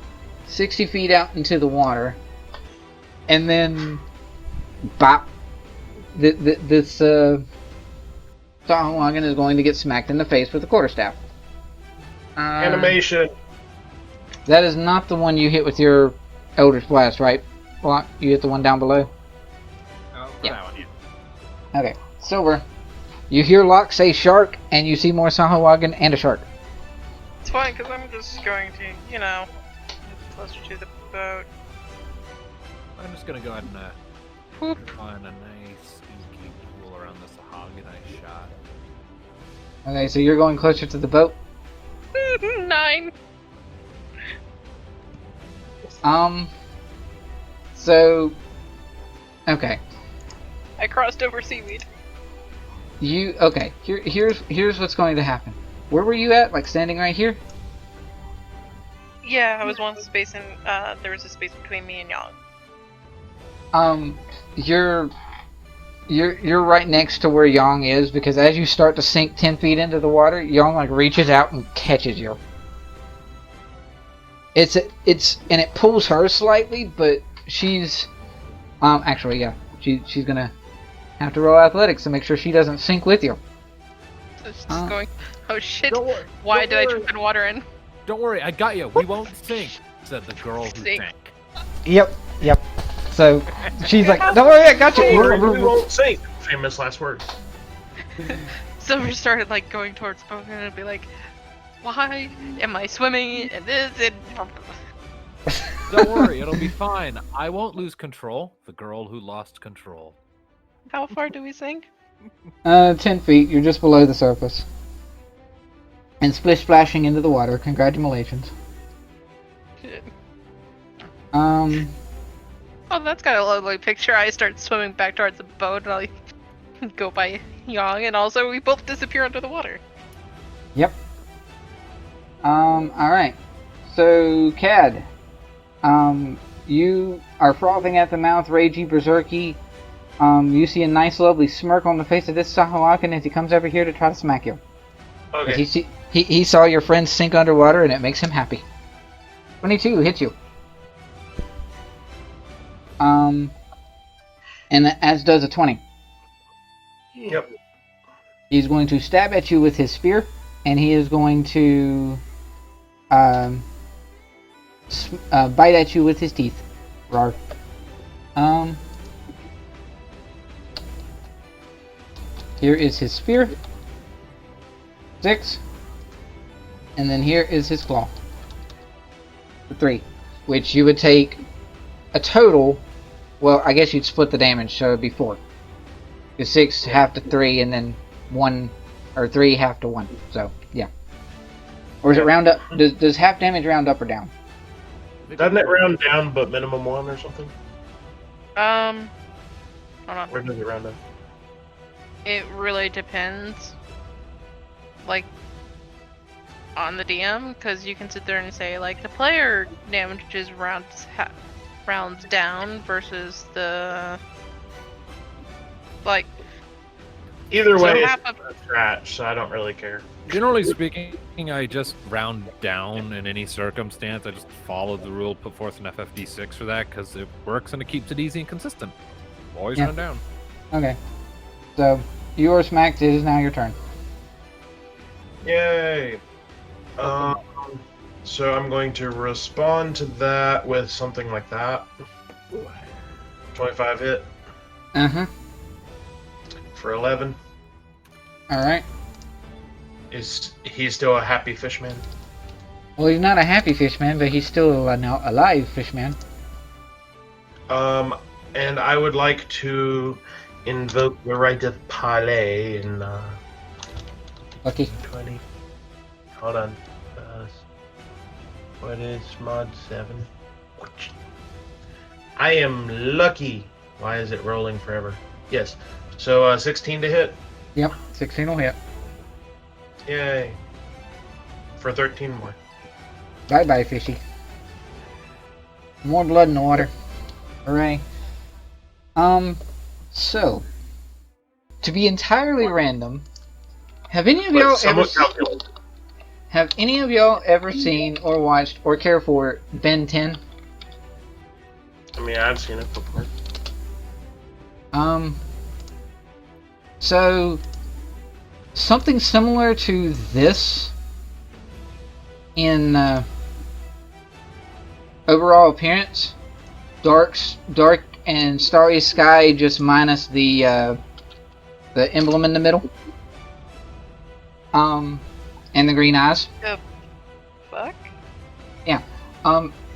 60 feet out into the water, and then bop, this Sahuagin is going to get smacked in the face with the quarterstaff. Animation. That is not the one you hit with your Eldritch Blast, right? Locke, you hit the one down below? For that one, yeah. Okay, Silver. You hear Locke say shark, and you see more Sahuagin and a shark. It's fine, because I'm just going to, you know, get closer to the boat. I'm just gonna go ahead and Whoop. find a nice inky pool around the Sahuagin I shot. Okay, so you're going closer to the boat? 9. So... Okay. I crossed over seaweed. Okay, here's what's going to happen. Where were you at? Like standing right here? Yeah, I was one space and there was a space between me and Yang. You're right next to where Yang is, because as you start to sink 10 feet into the water, Yang like reaches out and catches you. And it pulls her slightly, but she's actually, yeah, she's gonna have to roll athletics to make sure she doesn't sink with you. So it's just going, oh shit, Don't worry. why Don't did I worry. jump in water in? Don't worry, I got you. We won't sink, said the girl who Sink. sank. Yep. So she's like, don't worry, I got you. We won't sink. Famous last words. Silver started like going towards the boat and it'd be like, why am I swimming in this? And Don't worry, it'll be fine. I won't lose control. The girl who lost control. how far do we sink? 10 feet. You're just below the surface. and splish splashing into the water. Congratulations. Oh, that's got a lovely picture. I start swimming back towards the boat, and I go by Yang, and also we both disappear under the water. Yep. Alright. So, Cad, you are frothing at the mouth, ragey, berserky. You see a nice, lovely smirk on the face of this Sahuagin as he comes over here to try to smack you. Okay. He saw your friend sink underwater, and it makes him happy. 22 hits you. And as does a 20. Yep. He's going to stab at you with his spear, and he is going to bite at you with his teeth. Rawr. Here is his spear. 6. And then here is his claw. 3. Which you would take a total. Well, I guess you'd split the damage, so it'd be 4. 6 half to 3, and then 1 or 3 half to 1. So yeah. Or is it round up? Does half damage round up or down? Doesn't it round down, but minimum 1 or something? Hold on. Where does it round up? It really depends, like, on the DM, because you can sit there and say, like, the player damages rounds down versus the, like, Either so way, it's half of- a scratch, so I don't really care. Generally speaking, I just round down in any circumstance. I just follow the rule, put forth an FFD6 for that, because it works and it keeps it easy and consistent. Always Yeah. round down. Okay. So you are smacked. It is now your turn. Yay! So I'm going to respond to that with something like that. 25 hit for 11. Alright. Is he still a happy fishman? Well, he's not a happy fishman, but he's still an alive fishman. And I would like to invoke the right of parley in Lucky. 20. Hold on. What is mod 7? I am lucky. Why is it rolling forever? Yes. So 16 to hit. Yep, 16 will hit. Yay. For 13 more. Bye bye, fishy. More blood in the water. Hooray. So, to be entirely random, have any of But y'all ever somewhat calculated. have any of y'all ever seen or watched or care for Ben 10? I mean, I've seen it before. So something similar to this in overall appearance, dark and starry sky, just minus the emblem in the middle, and the green eyes. Fuck?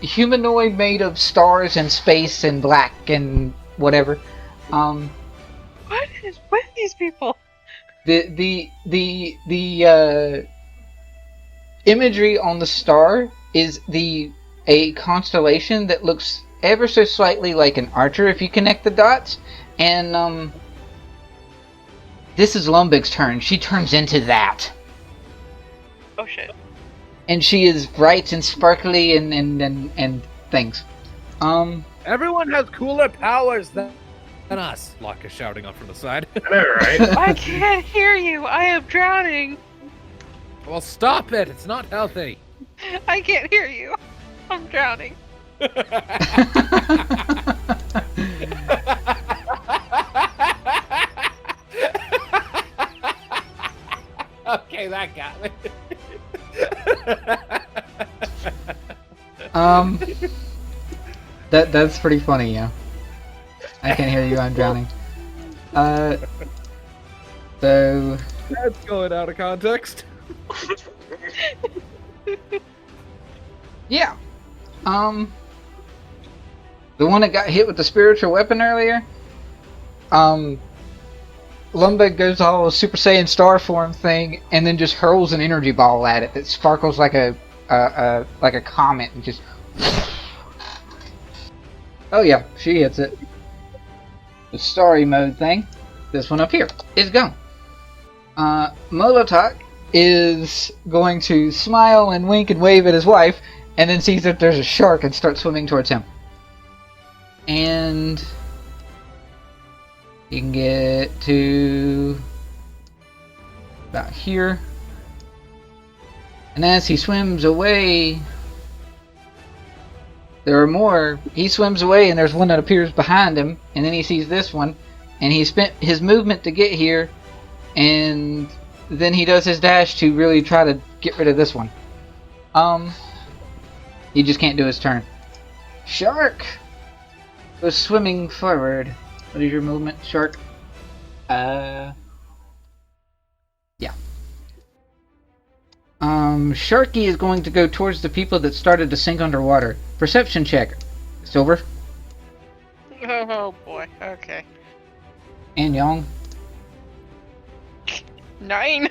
Humanoid made of stars and space and black and whatever. What is with these people? The imagery on the star is a constellation that looks ever so slightly like an archer if you connect the dots, and this is Lumbig's turn. She turns into that, Oh shit. and she is bright and sparkly and things. Everyone has cooler powers than us. Locke is shouting up from the side. I know, right? I can't hear you. I am drowning. Well, stop it. It's not healthy. I can't hear you. I'm drowning. Okay, that got me. That's pretty funny, yeah. I can't hear you, I'm drowning. So That's going out of context. yeah. The one that got hit with the spiritual weapon earlier, Lumba goes all Super Saiyan Star form thing, and then just hurls an energy ball at it that sparkles like a comet, and just. Oh yeah, she hits it. The story mode thing. This one up here is gone. Molotok is going to smile and wink and wave at his wife, and then sees that there's a shark and starts swimming towards him. And you can get to about here. And as he swims away, there are more. He swims away and there's one that appears behind him, and then he sees this one, and he spent his movement to get here, and then he does his dash to really try to get rid of this one. He just can't do his turn. Shark goes swimming forward. What is your movement, Shark? Yeah. Sharky is going to go towards the people that started to sink underwater. Perception check. Silver. Oh boy, okay. And Young. 9.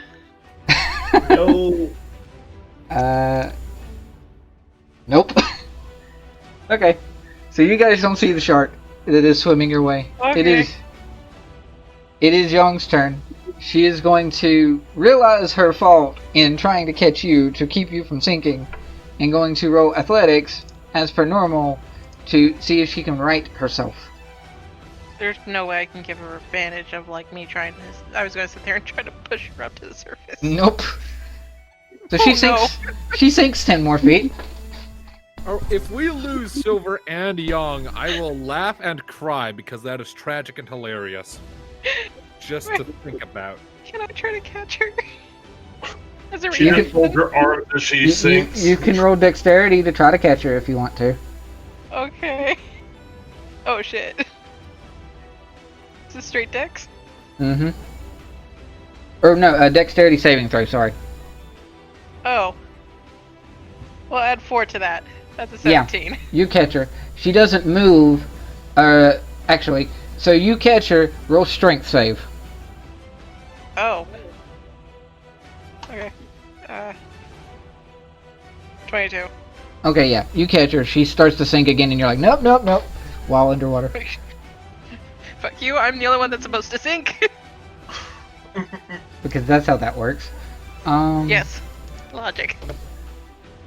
No. Nope. Okay. So you guys don't see the shark that is swimming your way. Okay. It is Young's turn. She is going to realize her fault in trying to catch you to keep you from sinking, and going to roll athletics as per normal to see if she can right herself. There's no way I can give her advantage of like me trying to. I was gonna sit there and try to push her up to the surface. Nope. So she sinks. No. She sinks 10 more feet. Oh, if we lose Silver and Young, I will laugh and cry because that is tragic and hilarious. Just to think about. Can I try to catch her? As a She You can can- fold her arms as she sinks. You can roll dexterity to try to catch her if you want to. Okay. Oh shit. Is this straight dex? Mm-hmm. Or no, dexterity saving throw. Sorry. Oh. Well, add 4 to that. That's a Yeah. 17. You catch her. She doesn't move. Actually, so you catch her. Roll strength save. Oh. Okay. 22. Okay, yeah. You catch her. She starts to sink again, and you're like, nope, nope, nope. While underwater. Fuck you, I'm the only one that's supposed to sink. Because that's how that works. Yes. Logic.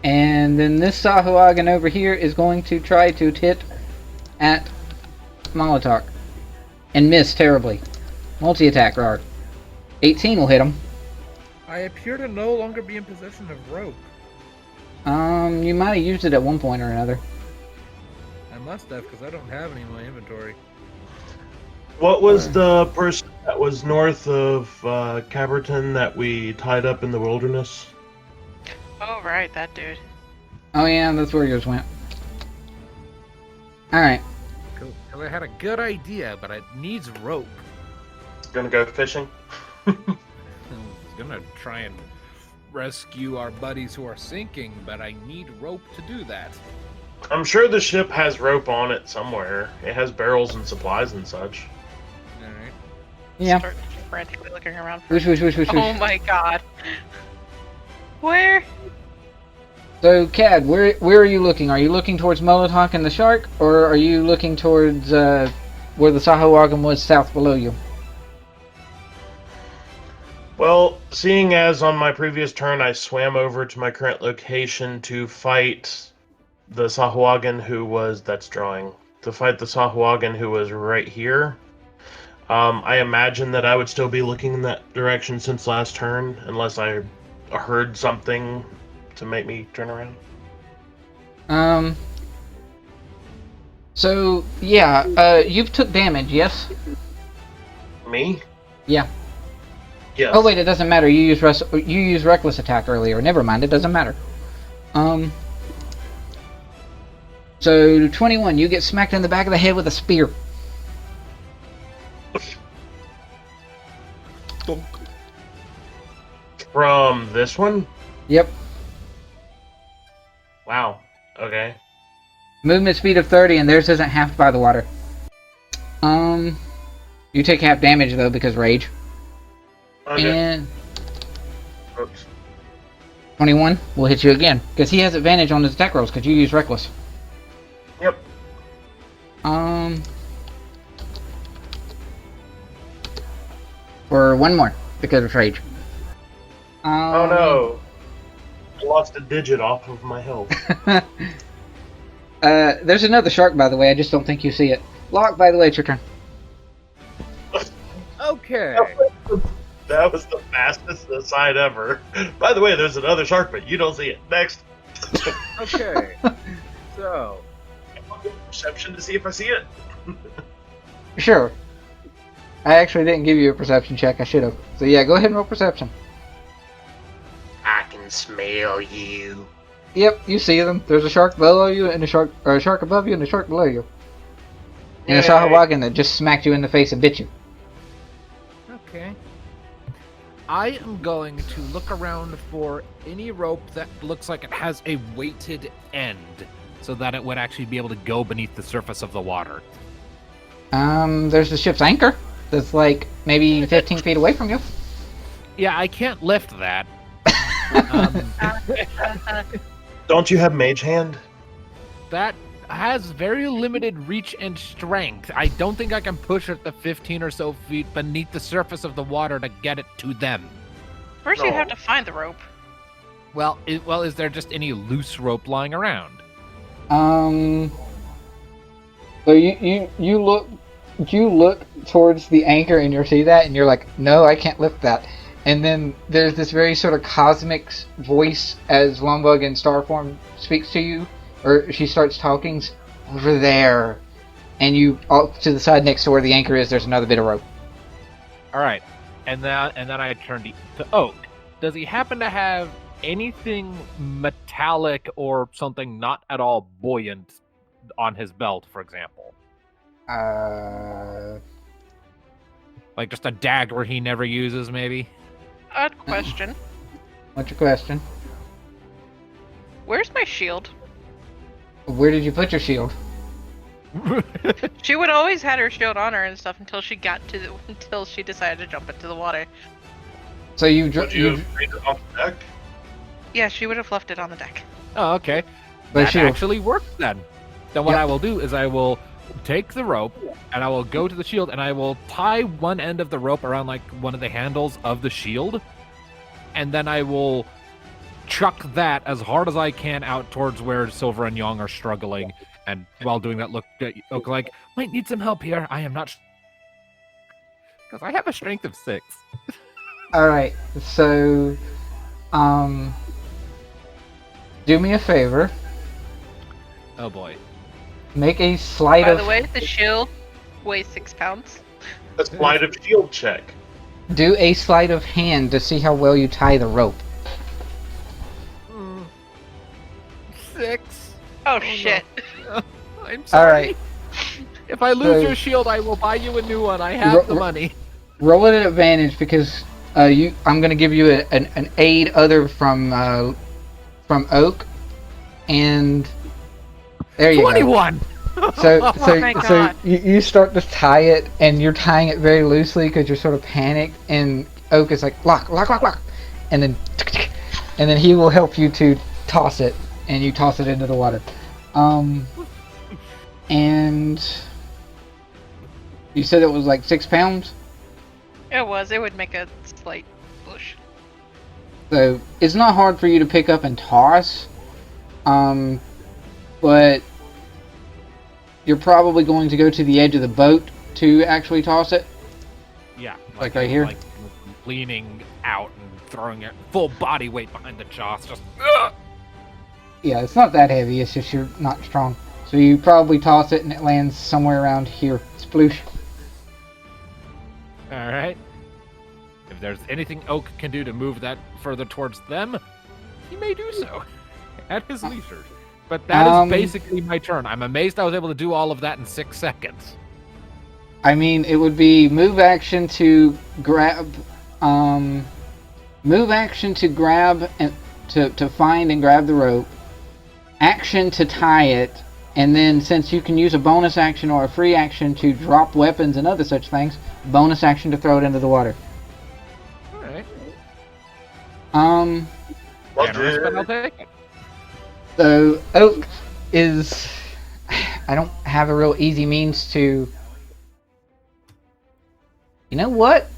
And then this Sahuagin over here is going to try to hit at Molotok. And miss terribly. Multi-attack, Rar. 18 will hit him. I appear to no longer be in possession of rope. You might have used it at one point or another. I must have, because I don't have any in my inventory. What was the person that was north of Caberton that we tied up in the wilderness? Oh, right, that dude. Oh yeah, that's where yours went. Alright. Cool. 'Cause I had a good idea, but it needs rope. Gonna go fishing? I was gonna try and rescue our buddies who are sinking, but I need rope to do that. I'm sure the ship has rope on it somewhere. It has barrels and supplies and such. Alright. Yeah. Start frantically looking around for. Whoosh, whoosh, whoosh, whoosh, Oh whoosh. my god. Where? So, Cad, where are you looking? Are you looking towards Molotok and the shark, or are you looking towards where the Sahuagin was south below you? Well, seeing as on my previous turn I swam over to my current location to fight the Sahuagin to fight the Sahuagin who was right here, I imagine that I would still be looking in that direction since last turn, unless I heard something to make me turn around. So, yeah, you took damage, yes? Me? Yeah. Yes. Oh wait, it doesn't matter. You used reckless attack earlier. Never mind, it doesn't matter. So 21, you get smacked in the back of the head with a spear. From this one? Yep. Wow. Okay. Movement speed of 30, and theirs isn't halved by the water. You take half damage though because rage. Okay. And Oops. 21 will hit you again because he has advantage on his attack rolls because you use reckless. Yep. For one more because of rage. Oh no. I lost a digit off of my health. There's another shark, by the way. I just don't think you see it. Locke, by the way, it's your turn. Okay. That was the fastest aside ever. By the way, there's another shark, but you don't see it. Next. Okay. So, Perception to see if I see it. Sure. I actually didn't give you a perception check. I should have. So yeah, go ahead and roll perception. I can smell you. Yep, you see them. There's a shark below you, and a shark above you, and a shark below you. And a Yay. Sahuagin that just smacked you in the face and bit you. okay. I am going to look around for any rope that looks like it has a weighted end so that it would actually be able to go beneath the surface of the water. There's the ship's anchor. That's like maybe 15 feet away from you. Yeah, I can't lift that. Don't you have Mage Hand? That has very limited reach and strength. I don't think I can push it the 15 or so feet beneath the surface of the water to get it to them. First, you No. have to find the rope. Well, is there just any loose rope lying around? So you look towards the anchor and you see that and you're like, no, I can't lift that. And then there's this very sort of cosmic voice as Lombug in star form speaks to you, or she starts talking over there, and you off to the side next to where the anchor is. There's another bit of rope. All right, and then I turn to Oak. Does he happen to have anything metallic or something not at all buoyant on his belt, for example? Like just a dagger he never uses, maybe? Odd question. What's your question? Where's my shield? Where did you put your shield? She would always had her shield on her and stuff until she decided to jump into the water. So you Would you have made it off the deck? Yeah, she would have left it on the deck. Oh, okay. But That shield. actually works then. Then what Yep. I will do is I will take the rope and I will go to the shield and I will tie one end of the rope around like one of the handles of the shield, and then I will chuck that as hard as I can out towards where Silver and Young are struggling. And while doing that, look like might need some help here. I am not because I have a strength of 6. All right. So, do me a favor. Oh boy. Make a sleight By of the way, the shield weighs 6 pounds. A sleight of shield check. do a sleight of hand to see how well you tie the rope. 6. Oh shit. No. I'm sorry. All right. If I lose So- your shield, I will buy you a new one. I have the money. Roll it at advantage because I'm going to give you an aid other from Oak, and there you 21. go. So my so God. you start to tie it, and you're tying it very loosely because you're sort of panicked. And Oak is like lock, and then he will help you to toss it, and you toss it into the water. And you said it was like 6 pounds. It would make a slight push. So it's not hard for you to pick up and toss, but you're probably going to go to the edge of the boat to actually toss it. Yeah. Like right here? Like leaning out and throwing it full body weight behind the jaws. Just. Yeah, it's not that heavy. It's just you're not strong. So you probably toss it and it lands somewhere around here. Sploosh. All right. If there's anything Oak can do to move that further towards them, he may do so at his leisure. But that is basically my turn. I'm amazed I was able to do all of that in 6 seconds. I mean, it would be move action to grab, and to find and grab the rope. Action to tie it, and then since you can use a bonus action or a free action to drop weapons and other such things, bonus action to throw it into the water. Well, Generous, but I'll take it. So Oak is. I don't have a real easy means to. You know what?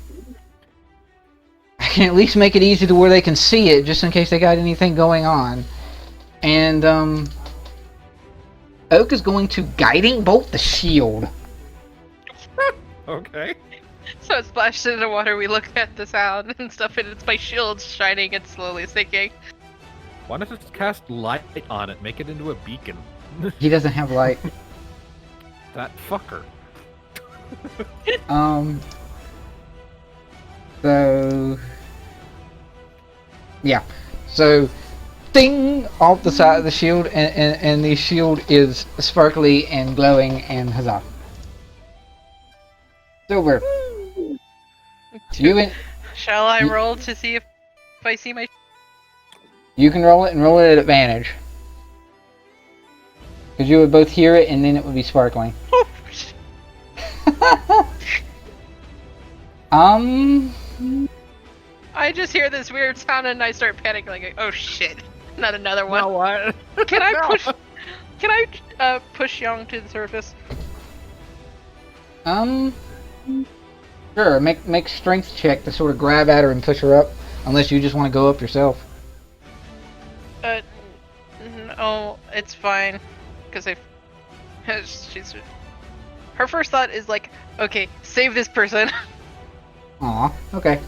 I can at least make it easy to where they can see it, just in case they got anything going on. And Oak is going to guiding bolt the shield. Okay. So it splashed into the water, we look at the sound and stuff, and it's my shield shining and slowly sinking. Why not just cast light on it, make it into a beacon? He doesn't have light. That fucker. So yeah. So ding off the side of the shield, and the shield is sparkly and glowing and huzzah. Silver. Shall I roll to see if I see my... You can roll it and roll it at advantage. Because you would both hear it and then it would be sparkling. I just hear this weird sound and I start panicking like, oh shit, not another one. Now what? Can I push... Can I push Young to the surface? Sure, make strength check to sort of grab at her and push her up. Unless you just want to go up yourself. No, it's fine. Because she's... Her first thought is like, okay, save this person. Aw, okay.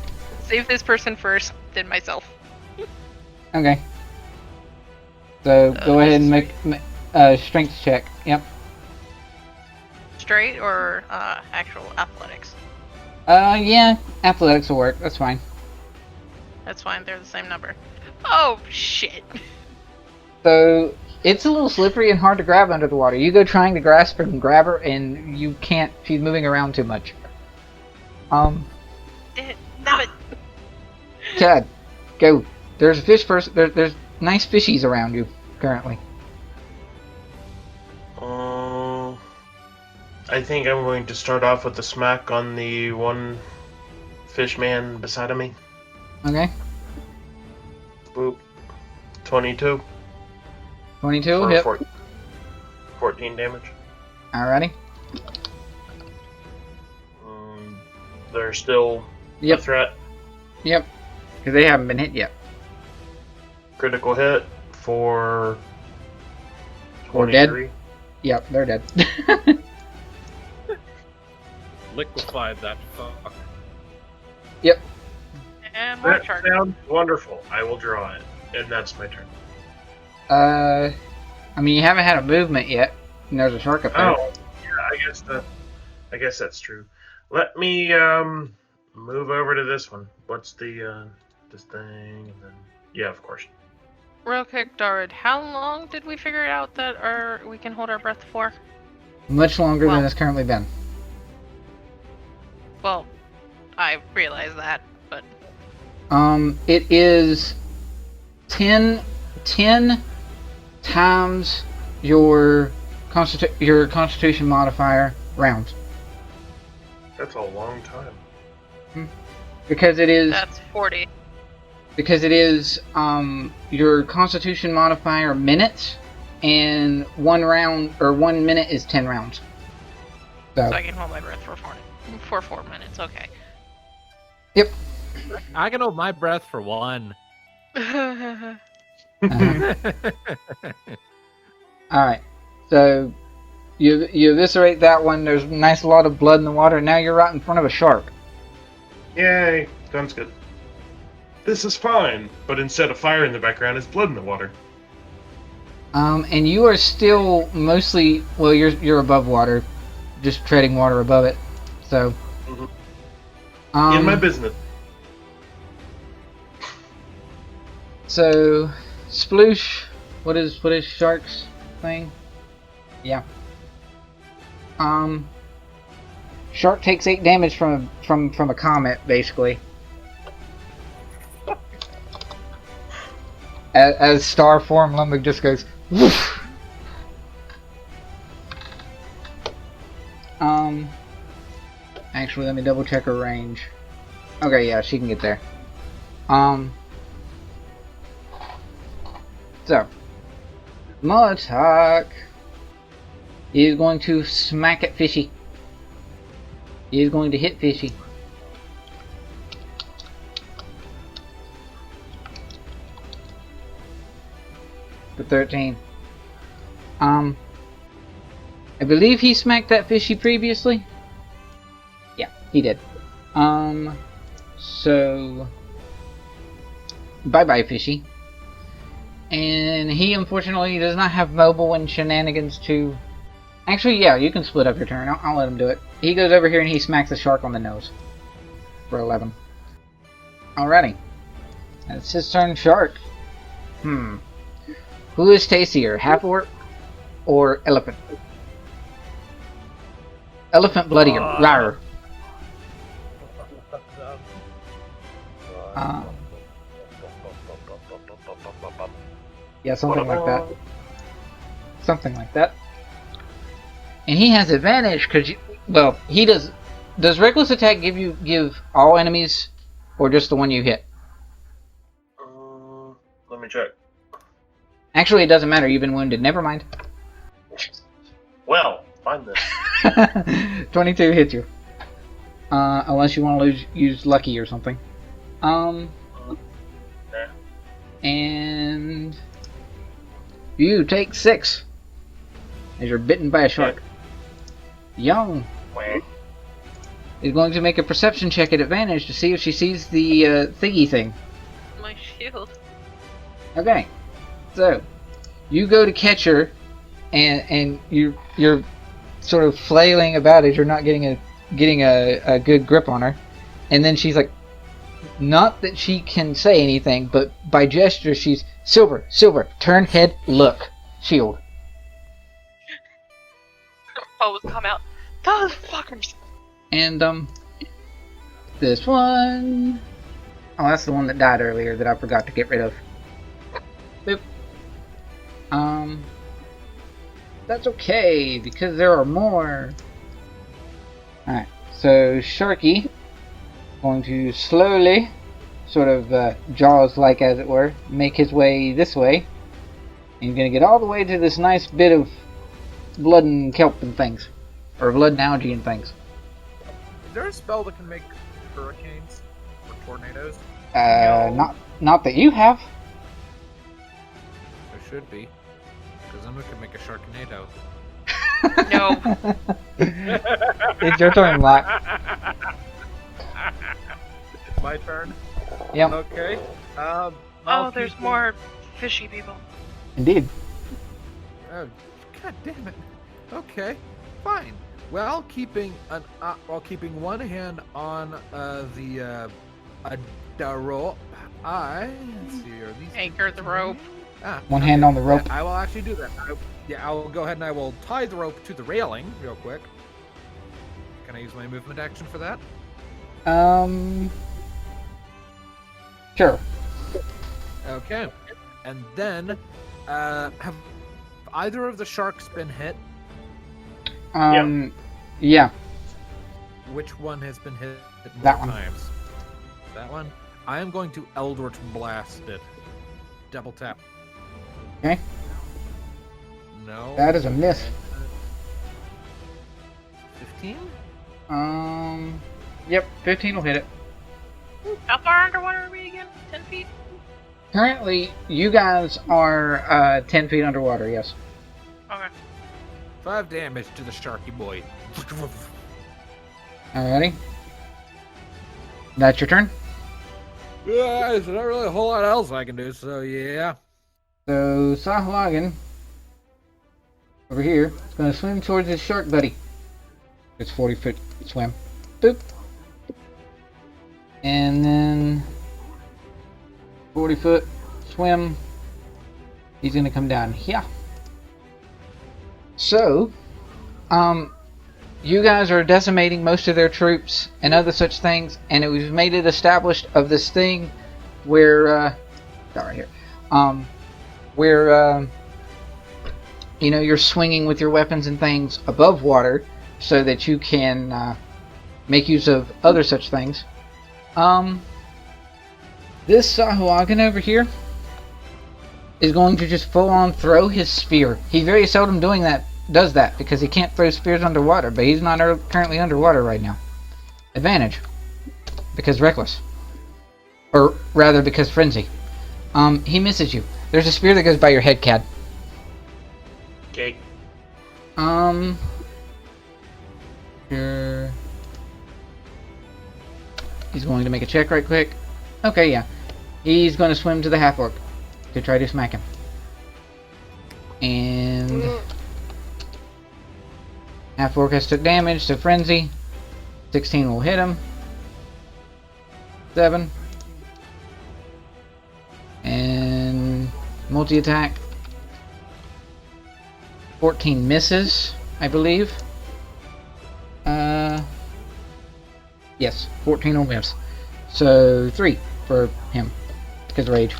Save this person first, then myself. Okay. So, go ahead and make strength check. Yep. Straight or actual athletics? Yeah, athletics will work. That's fine. That's fine, they're the same number. Oh, shit. So, it's a little slippery and hard to grab under the water. You go trying to grasp her and grab her, and you can't. She's moving around too much. Damn it. Chad, go. There's a fish person. There's nice fishies around you currently. I think I'm going to start off with a smack on the one fish man beside of me. Okay. Boop. 22. 22 For hit. 14 damage. Alrighty. They're still Yep. a threat. Yep. Because they haven't been hit yet. Critical hit for Or dead. 23. Yep, they're dead. Liquefied that fuck. Yep. And my That turn. sounds wonderful. I will draw it. And that's my turn. I mean, you haven't had a movement yet. And there's a shark up there. Oh, yeah, I guess that's true. Let me move over to this one. What's the this thing? And then yeah, of course. Real quick, Dorid, how long did we figure out that we can hold our breath for? Much longer Well- than it's currently been. Well, I realize that, but... It is 10 times your constitution modifier rounds. That's a long time. Because it is... That's 40. Because it is your constitution modifier minutes, and 1 round or 1 minute is 10 rounds. So So I can hold my breath for 4 minutes, okay. yep. I can hold my breath for 1. Uh-huh. All right. So you eviscerate that one. There's a nice lot of blood in the water. Now you're right in front of a shark. Yay, sounds good. This is fine, but instead of fire in the background, it's blood in the water. And you are still mostly you're above water, just treading water above it. So Mhm. In my business. So sploosh. What is shark's thing? Yeah. Shark takes 8 damage from a comet, basically. As star form Lumberg just goes woof. Actually, let me double check her range. Okay, yeah, she can get there. So, Molotok is going to smack at Fishy. He is going to hit Fishy. For 13. I believe he smacked that Fishy previously. Yeah, he did. So bye-bye, Fishy. And he unfortunately does not have mobile and shenanigans to... Actually, yeah, you can split up your turn. I'll let him do it. He goes over here and he smacks the shark on the nose. For 11. Alrighty. That's his turn, Shark. Who is tastier, half-orc or elephant? Elephant bloodier. Rawr. Yeah, something like that. Something like that. And he has advantage because well, he does. Does reckless attack give all enemies, or just the one you hit? Let me check. Actually, it doesn't matter. You've been wounded. Never mind. Well, find this. 22 hits you. Unless you want to use lucky or something. And you take 6 as you're bitten by a shark. Young is going to make a perception check at advantage to see if she sees the thingy thing. My shield. Okay, so you go to catch her, and you're sort of flailing about as you're not getting a good grip on her, and then she's like, not that she can say anything, but by gesture she's silver, turn head, look, shield. Foes come out. Those fuckers. And this one, oh, that's the one that died earlier that I forgot to get rid of. Boop. That's okay because there are more. Alright, so Sharky going to slowly, sort of Jaws-like as it were, make his way this way. And he's going to get all the way to this nice bit of blood and kelp and things. Or blood and algae and things. Is there a spell that can make hurricanes or tornadoes? Not that you have. There should be. Because then we could make a Sharknado. No. It's your turn, Locke. It's my turn? Yep. Okay. Oh, there's more fishy people. Indeed. Oh, God damn it. Okay, fine. While keeping one hand on the rope, let's see, are these Anchor the rope. One hand on the rope. I will actually do that. I will go ahead and I will tie the rope to the railing real quick. Can I use my movement action for that? Sure. Okay. And then, have either of the sharks been hit? Yeah. Which one has been hit more That one. times? That one? I am going to Eldritch Blast it. Double tap. Okay. No. That is a miss. 15? Yep, 15 will hit it. How far underwater are we again? 10 feet? Currently, you guys are 10 feet underwater, yes. Okay. 5 damage to the Sharky boy. Alrighty. That's your turn. Yeah, there's not really a whole lot else I can do, so yeah. So, Sahuagin, over here, is going to swim towards his shark buddy. It's 40-foot swim. Boop. And then 40-foot swim. He's going to come down here. So, you guys are decimating most of their troops and other such things, and we've made it established of this thing where, right here, where, you know, you're swinging with your weapons and things above water so that you can make use of other such things. This Sahuagin over here is going to just full on throw his spear. He very seldom does that because he can't throw spears underwater, but he's not currently underwater right now. Advantage. Because reckless. Or rather, because frenzy. He misses you. There's a spear that goes by your head, Cad. Okay. Sure. He's going to make a check right quick. Okay, yeah. He's going to swim to the half-orc to try to smack him. And half-orc has took damage, so frenzy. 16 will hit him. 7. And multi-attack. 14 misses, I believe. Yes, 14 will miss. So 3 for him because of rage.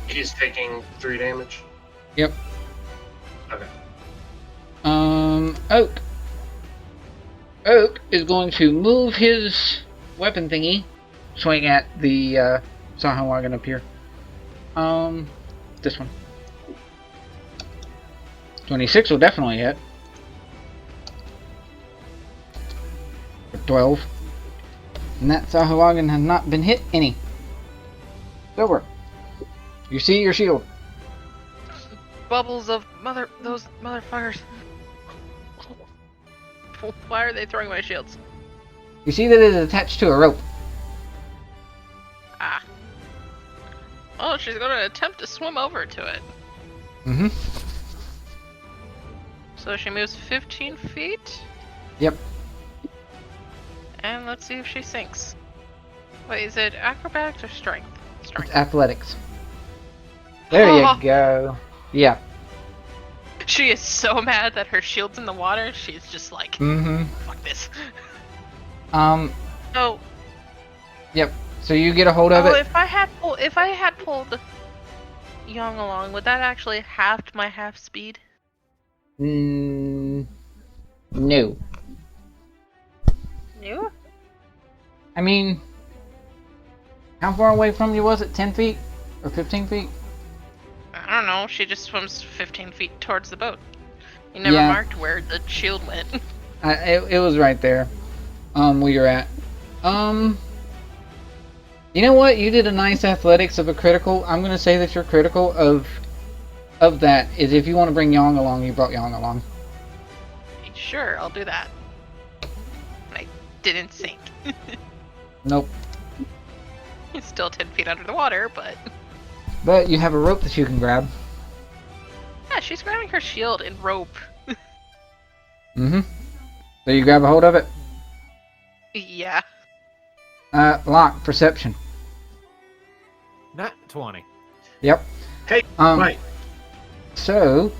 He's taking 3 damage. Yep. Okay. Oak. Oak is going to move his weapon thingy, swing at the Sahuagin up here. This one. 26 will definitely hit. 12. And that Sahuagin has not been hit any. Silver. You see your shield. Bubbles of those motherfuckers. Why are they throwing my shields? You see that it is attached to a rope. Ah. Oh, she's gonna attempt to swim over to it. Mm-hmm. So she moves 15 feet. Yep. And let's see if she sinks. Wait, is it acrobatics or strength? Strength. It's athletics. There Oh. you go. Yeah. She is so mad that her shield's in the water. She's just like, Mm-hmm. fuck this. Oh. Yep. So you get a hold of it. If I had pulled Young along, would that actually halved my half speed? No. You? I mean, how far away from you was it? 10 feet? Or 15 feet? I don't know. She just swims 15 feet towards the boat. You never Yeah. marked where the shield went. It was right there. Where you're at. You know what? You did a nice athletics of a critical. I'm gonna say that your critical of that is if you want to bring Yang along, you brought Yang along. Sure, I'll do that. I didn't sink. Nope. He's still 10 feet under the water, but... But you have a rope that you can grab. Yeah, she's grabbing her shield and rope. Mm-hmm. So you grab a hold of it. Yeah. Locke, perception. Nat 20. Yep. Hey, Right. So,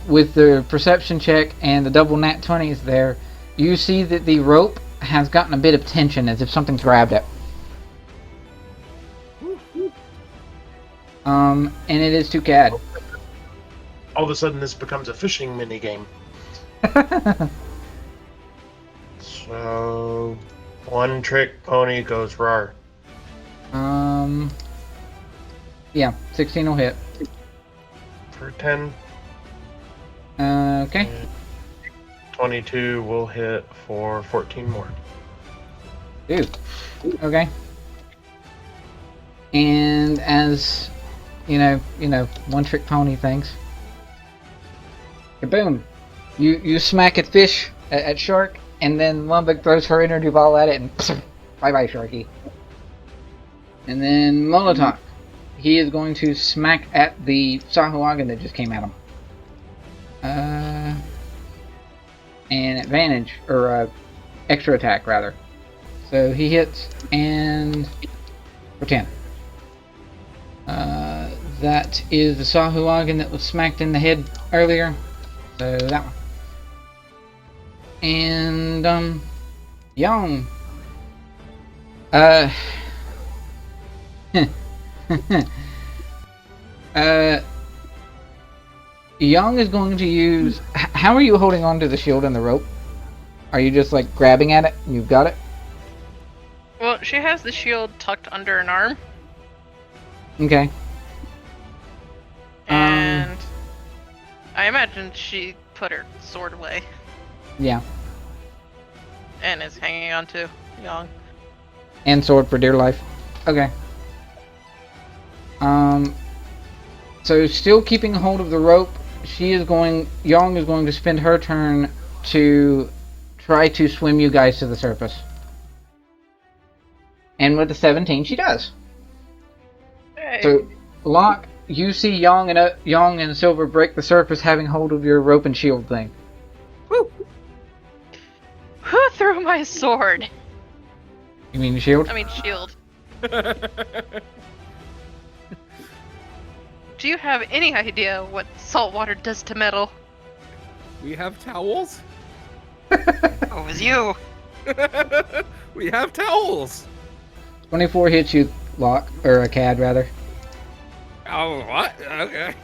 with the perception check and the double nat 20s there, you see that the rope has gotten a bit of tension as if something's grabbed it. And it is to Cad. all of a sudden this becomes a fishing minigame. So, one trick pony goes rar. Yeah, 16 will hit. For 10. Okay. 22 will hit for 14 more. Dude. Okay. And as you know, one trick pony things. Kaboom! You smack at fish, at shark, and then Lumbuk throws her energy ball at it, and bye bye Sharky. And then Molotok, he is going to smack at the Sahuagin that just came at him. And advantage, or extra attack rather. So he hits and for 10. That is the Sahuagin that was smacked in the head earlier. So that one. And Young. Young is going to use. How are you holding on to the shield and the rope? Are you just like grabbing at it and you've got it? Well, she has the shield tucked under an arm. Okay. I imagine she put her sword away Yeah. and is hanging on to Young. And sword for dear life. Okay. So still keeping hold of the rope, Young is going to spend her turn to try to swim you guys to the surface. And with the 17, she does. Hey. So, Locke, you see Young and Silver break the surface, having hold of your rope and shield thing. Woo! Who threw my sword? You mean shield? I mean shield. Do you have any idea what salt water does to metal? We have towels. Oh, it was you. We have towels. 24 hits you, Locke, or a Cad rather. Oh, what? Okay.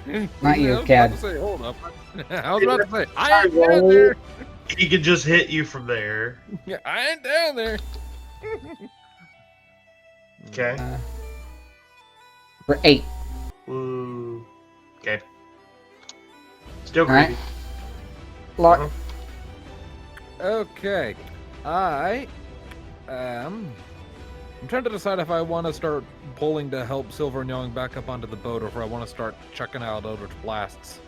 Not you, I was Cad. about to say, hold up. I was about to say, I ain't down there. He could just hit you from there. Yeah, I ain't down there. Okay. For 8. Ooh. Okay. Still Alright. creepy. Locke, Okay. I'm trying to decide if I want to start pulling to help Silver and Young back up onto the boat or if I want to start chucking out Eldritch Blasts.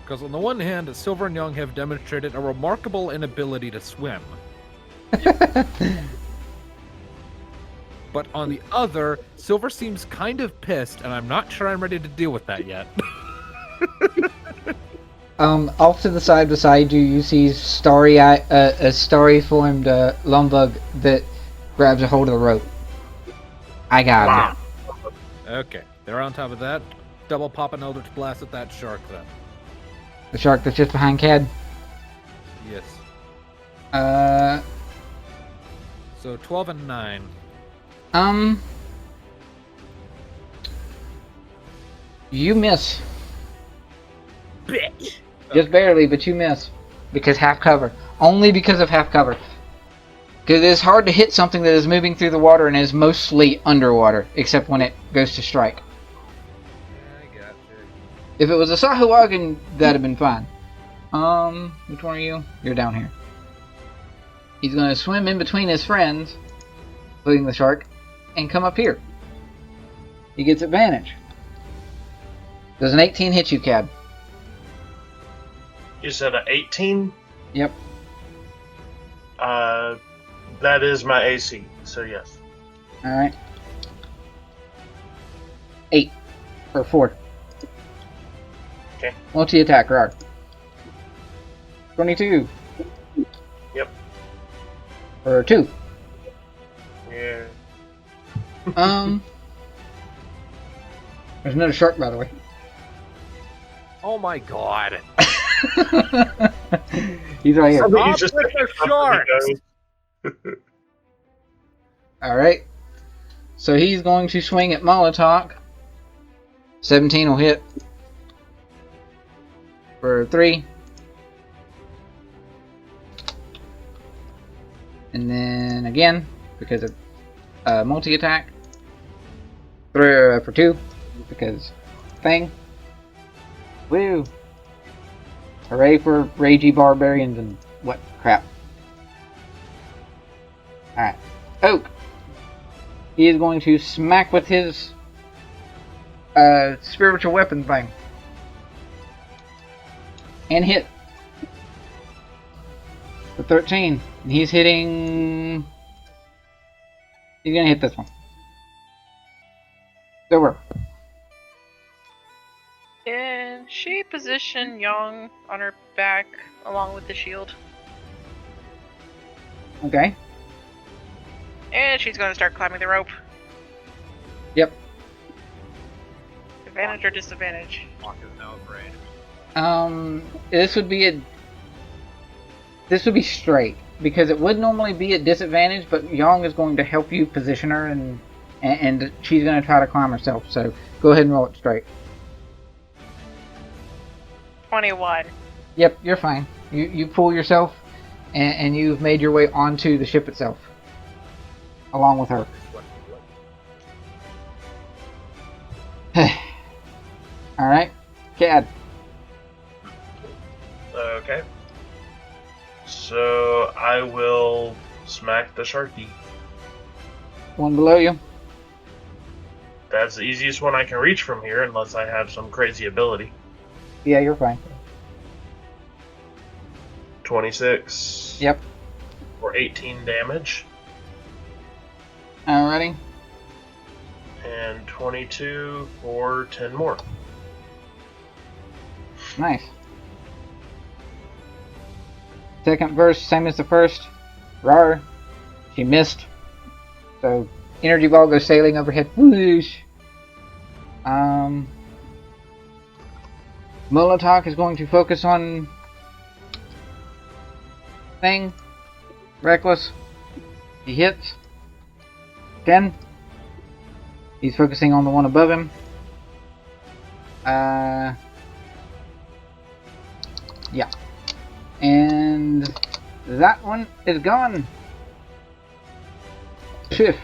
Because on the one hand, Silver and Young have demonstrated a remarkable inability to swim. But on the other, Silver seems kind of pissed, and I'm not sure I'm ready to deal with that yet. off to the side beside you, you see a starry-formed lumbug that grabs a hold of the rope. I got Wow. it. Okay, they're on top of that. Double pop an Eldritch Blast at that shark then. The shark that's just behind Cad. Yes. Uh, So 12 and 9. You miss. Bitch! Just barely, but you miss. Because half cover. Only because of half cover. Because it's hard to hit something that is moving through the water and is mostly underwater, except when it goes to strike. I gotcha. If it was a Sahuagin, that'd have been fine. Which one are you? You're down here. He's gonna swim in between his friends, including the shark, and come up here. He gets advantage. Does an 18 hit you, Cad? You said an 18? Yep. That is my AC, so yes. Alright. 8. Or 4. Okay. Multi-attack, roar. 22. Yep. Or 2. Yeah. There's another shark, by the way. Oh my god. He's right here. Somebody Stop just with the sharks! Alright. So he's going to swing at Molotov. 17 will hit. For 3. And then again, because of multi-attack. For 2. Because thing. Woo! Hooray for ragey barbarians and what crap. Alright. Oak! He is going to smack with his spiritual weapon thing. And hit. For 13. And he's hitting... He's gonna hit this one. Over. Can she position Young on her back along with the shield? Okay. And she's going to start climbing the rope. Yep. Advantage or disadvantage? Locke is now afraid. This would be straight. Because it would normally be at disadvantage, but Young is going to help you position her and she's going to try to climb herself. So go ahead and roll it straight. 21. Yep, you're fine. You pull yourself and you've made your way onto the ship itself. Along with her. Alright, Cad. Okay. So I will smack the Sharky. One below you. That's the easiest one I can reach from here, unless I have some crazy ability. Yeah, you're fine. 26. Yep. For 18 damage. Alrighty. And 22 for 10 more. Nice. Second verse, same as the first. Rar. She missed. So, energy ball goes sailing overhead. Whoosh. Molotok is going to focus on Thing. Reckless. He hits. 10. He's focusing on the one above him. Yeah. And that one is gone. Schiff.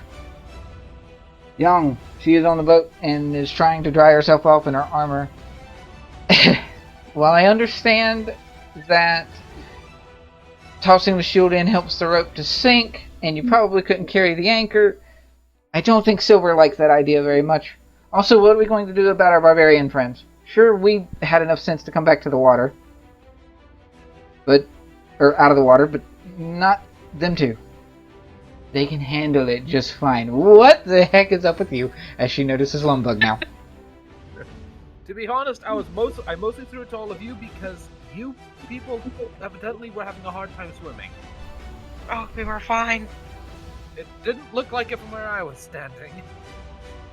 Young. She is on the boat and is trying to dry herself off in her armor. While I understand that tossing the shield in helps the rope to sink, and you probably couldn't carry the anchor, I don't think Silver likes that idea very much. Also, what are we going to do about our barbarian friends? Sure, we had enough sense to come back to the water. Or out of the water, but not them two. They can handle it just fine. What the heck is up with you? As she notices Lumbug now. To be honest, I mostly threw it to all of you because you people evidently were having a hard time swimming. Oh, we were fine. It didn't look like it from where I was standing.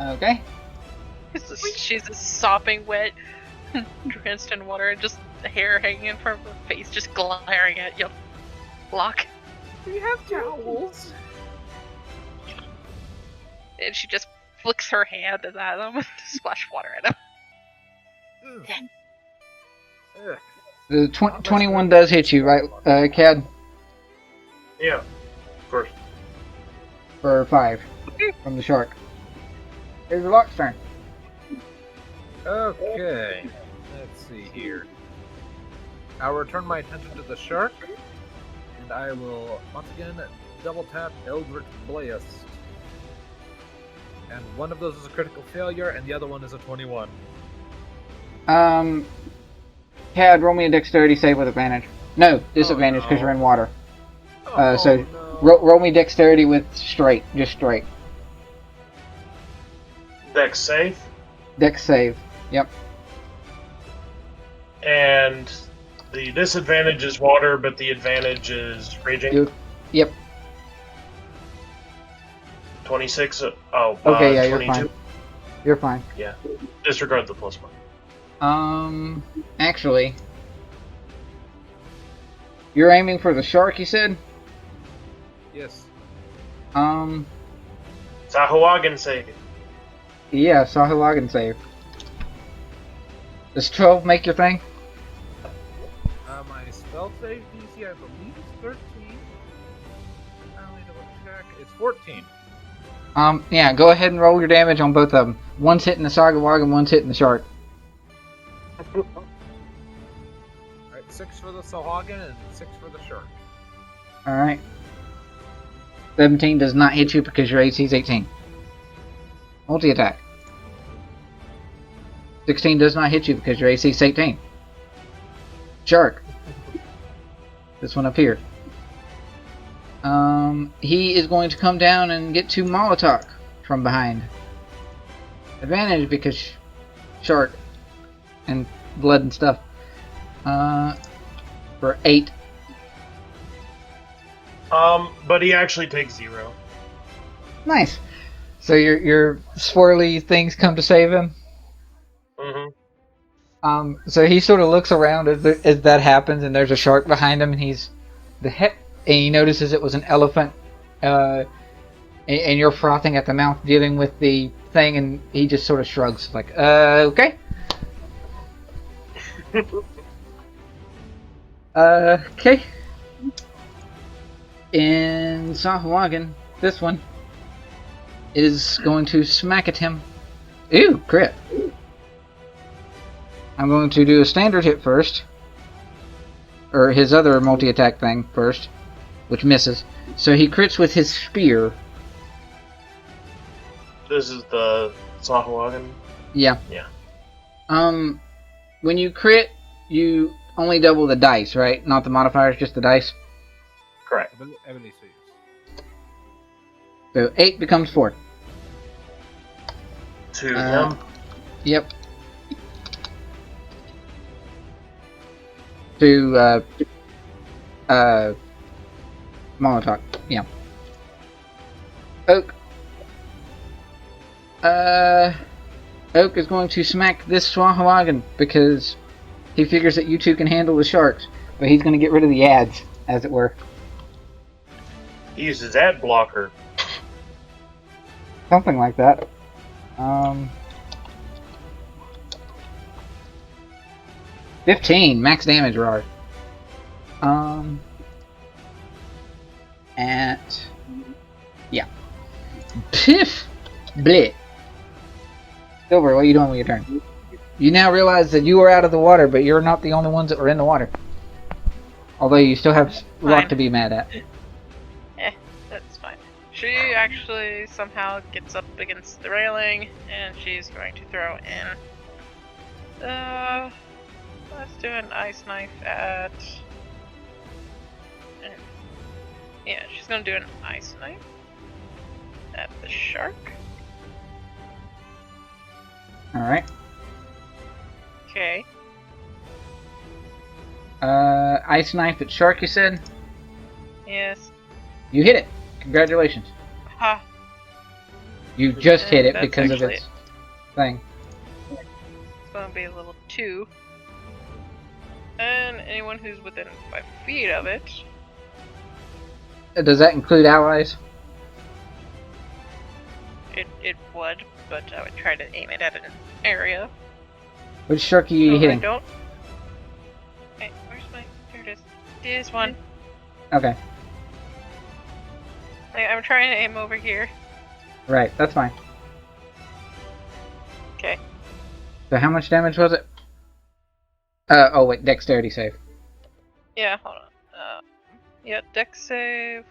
Okay. She's just sopping wet, drenched in water, and just hair hanging from her face, just glaring at you. Locke. We have towels. And she just flicks her hand at them to splash water at him. Ugh. The 21 does hit you, right, Cad? Yeah, of course. For 5 from the shark. Here's the Locke's turn. Okay, let's see here. I'll return my attention to the shark, and I will once again double tap Eldritch Blast. And one of those is a critical failure, and the other one is a 21. Cad, roll me a dexterity save with advantage. No, disadvantage because you're in water. So No. roll me dexterity with straight, just straight. Dex save. Dex save. Yep. And the disadvantage is water, but the advantage is raging. Yep. 26. Okay, yeah, you're 22. fine. You're fine. Yeah. Disregard the +1. Actually, you're aiming for the shark, you said? Yes. Sahuagin save. Yeah, Sahuagin save. Does 12 make your thing? My spell save DC, I believe, is 13. I'll need to check. It's 14. Yeah, go ahead and roll your damage on both of them. One's hitting the Sahuagin, one's hitting the shark. Alright, 6 for the Sahuagin and 6 for the shark. Alright. 17 does not hit you because your AC is 18. Multi-attack. 16 does not hit you because your AC is 18. Shark. This one up here. He is going to come down and get to Molotok from behind. Advantage because shark and blood and stuff. For 8. But he actually takes 0. Nice. So your swirly things come to save him. Mm-hmm. So he sort of looks around as that happens, and there's a shark behind him, and and he notices it was an elephant, and you're frothing at the mouth dealing with the thing, and he just sort of shrugs, like, okay. Okay. In Sahuagin, this one is going to smack at him. Ooh, crit. I'm going to do a standard hit first. or his other multi-attack thing first, which misses. So he crits with his spear. This is the Sahuagin. Yeah. Yeah. When you crit, you only double the dice, right? Not the modifiers, just the dice. Correct. I believe so, yes. So 8 becomes 4. To him. Yep. To Molotov. Yeah. Oak. Oak is going to smack this Sahuagin because he figures that you two can handle the sharks, but he's going to get rid of the ads, as it were. He uses ad blocker. Something like that. 15 max damage, Rard. Yeah. Piff! Bleh. Silver, what are you doing with your turn? You now realize that you are out of the water, but you're not the only ones that were in the water. Although you still have Locke Fine. to be mad at. That's fine. She actually somehow gets up against the railing, and she's going to throw in. Let's do an ice knife at. Yeah, she's gonna do an ice knife at the shark. Alright. Okay. Ice knife at shark, you said? Yes. You hit it. Congratulations. Ha. You just hit it That's because of actually- its thing. It's gonna be a level 2. And anyone who's within 5 feet of it. Does that include allies? It would, but I would try to aim it at an area. Which shark are you No, hitting? I don't. Hey, where's my? Here it is. This one. Okay. I'm trying to aim over here. Right, that's fine. Okay. So how much damage was it? Oh wait, dexterity save. Yeah, hold on. Yeah, dex save.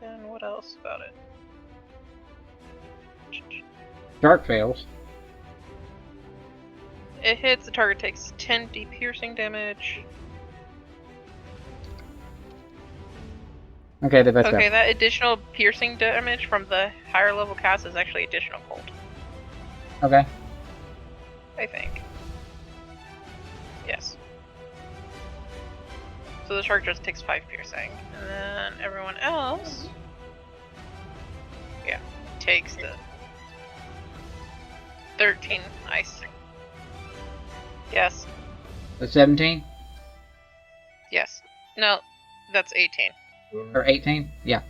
And what else about it? Shark fails. It hits, the target takes 10d piercing damage. Okay, they both Okay, go. that additional piercing damage from the higher level cast is actually additional gold, Okay. I think. Yes. So the shark just takes 5 piercing. And then everyone else... Yeah, takes the 13 ice. Yes. The 17? Yes. No, that's 18. Or 18? Yeah.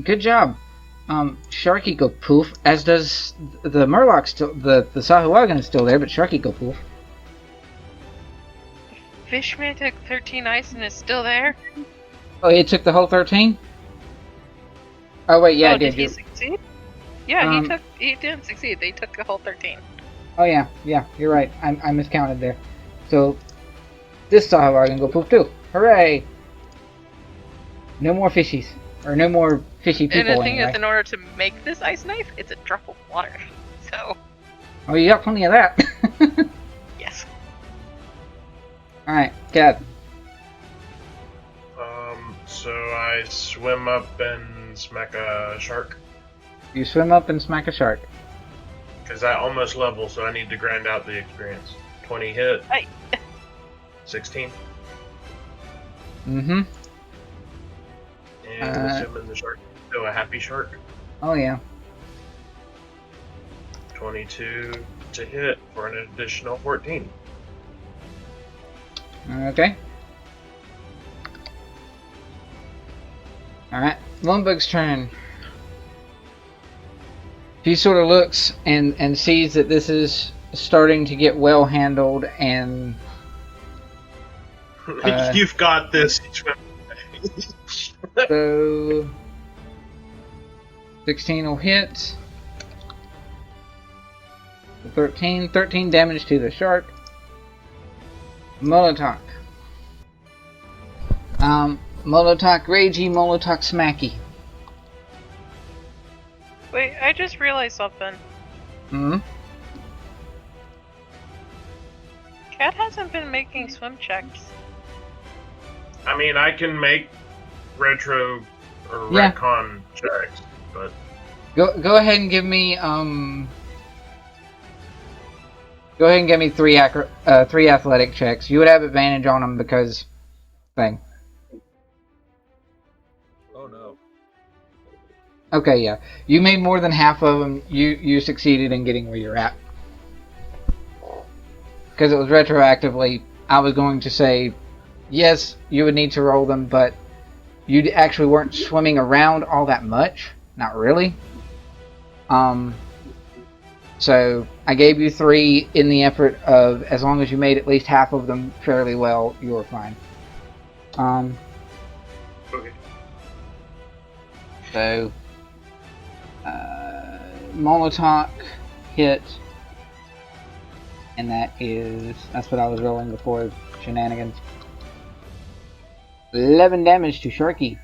Good job. Sharky go poof, as does the Murloc still, the Sahuagin is still there, but Sharky go poof. Fishman took 13 ice and is still there? Oh, he took the whole 13? Oh wait, yeah, oh, I did. did he succeed? Yeah, Um, he didn't succeed. They took the whole 13. Oh yeah, you're right. I miscounted there. So, this Sahuagin go poof too. Hooray! No more fishies. Or no more fishy people And the thing anyway. is, in order to make this ice knife, it's a drop of water. So, Oh, you got plenty of that. yes. Alright, Cat. So I swim up and smack a shark. You swim up and smack a shark. Because I almost level, so I need to grind out the experience. 20 hit. Hey. 16. Mm-hmm. And assuming the shark is still a happy shark. Oh yeah. 22 to hit for an additional 14. Okay. Alright, Lumbug's turn. He sort of looks and sees that this is starting to get well handled and... You've got this. So... 16 will hit. 13 damage to the shark. Molotov. Molotok Ragey, Molotok Smacky. Wait, I just realized something. Hmm? Cat hasn't been making swim checks. I mean, I can make retro or Yeah. retcon checks, but Go ahead and give me Go ahead and give me three athletic checks. You would have advantage on them because thing. Oh no. Okay, yeah. You made more than half of them. You succeeded in getting where you're at. Because it was retroactively, I was going to say, yes, you would need to roll them, but you actually weren't swimming around all that much. Not really. So I gave you 3 in the effort of, as long as you made at least half of them fairly well, you were fine. okay. So, Molotok hit, and that's what I was rolling before shenanigans. 11 damage to Sharky.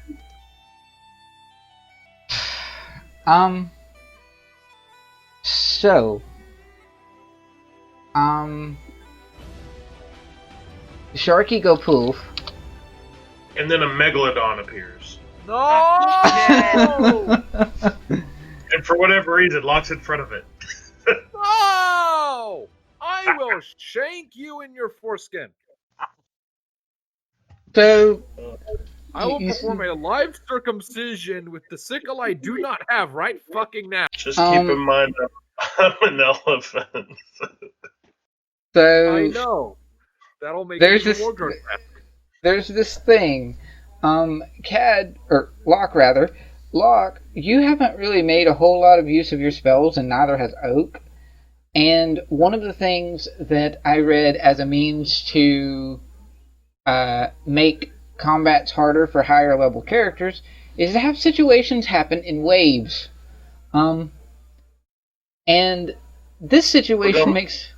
So, Sharky go poof. And then a megalodon appears, No! and for whatever reason, Locke's in front of it. No! I will shank you in your foreskin. So, I will You- perform a live circumcision with the sickle I do not have right fucking now. Just keep in mind, I'm an elephant. so I know. That'll make There's it even this- more grotesque. there's this thing, Locke, you haven't really made a whole lot of use of your spells, and neither has Oak. And one of the things that I read as a means to make combats harder for higher level characters is to have situations happen in waves. And this situation makes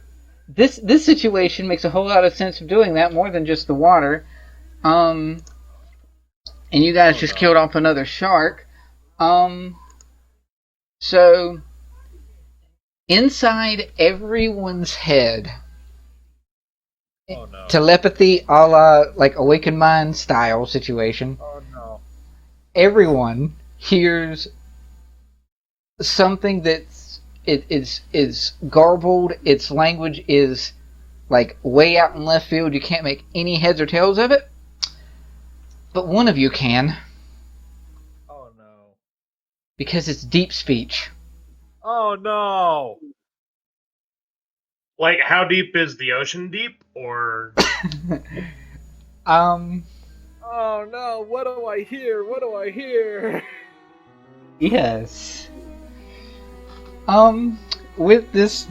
this situation makes a whole lot of sense of doing that more than just the water. And you guys just killed off another shark. So inside everyone's head, Oh no. telepathy a la like Awakened Mind style situation, Oh no. everyone hears something that's is garbled. Its language is like way out in left field. You can't make any heads or tails of it, but one of you can, Oh no. because it's deep speech. Oh no. Like, how deep is the ocean deep? Or um Oh no. What do I hear? What do I hear? Yes. With this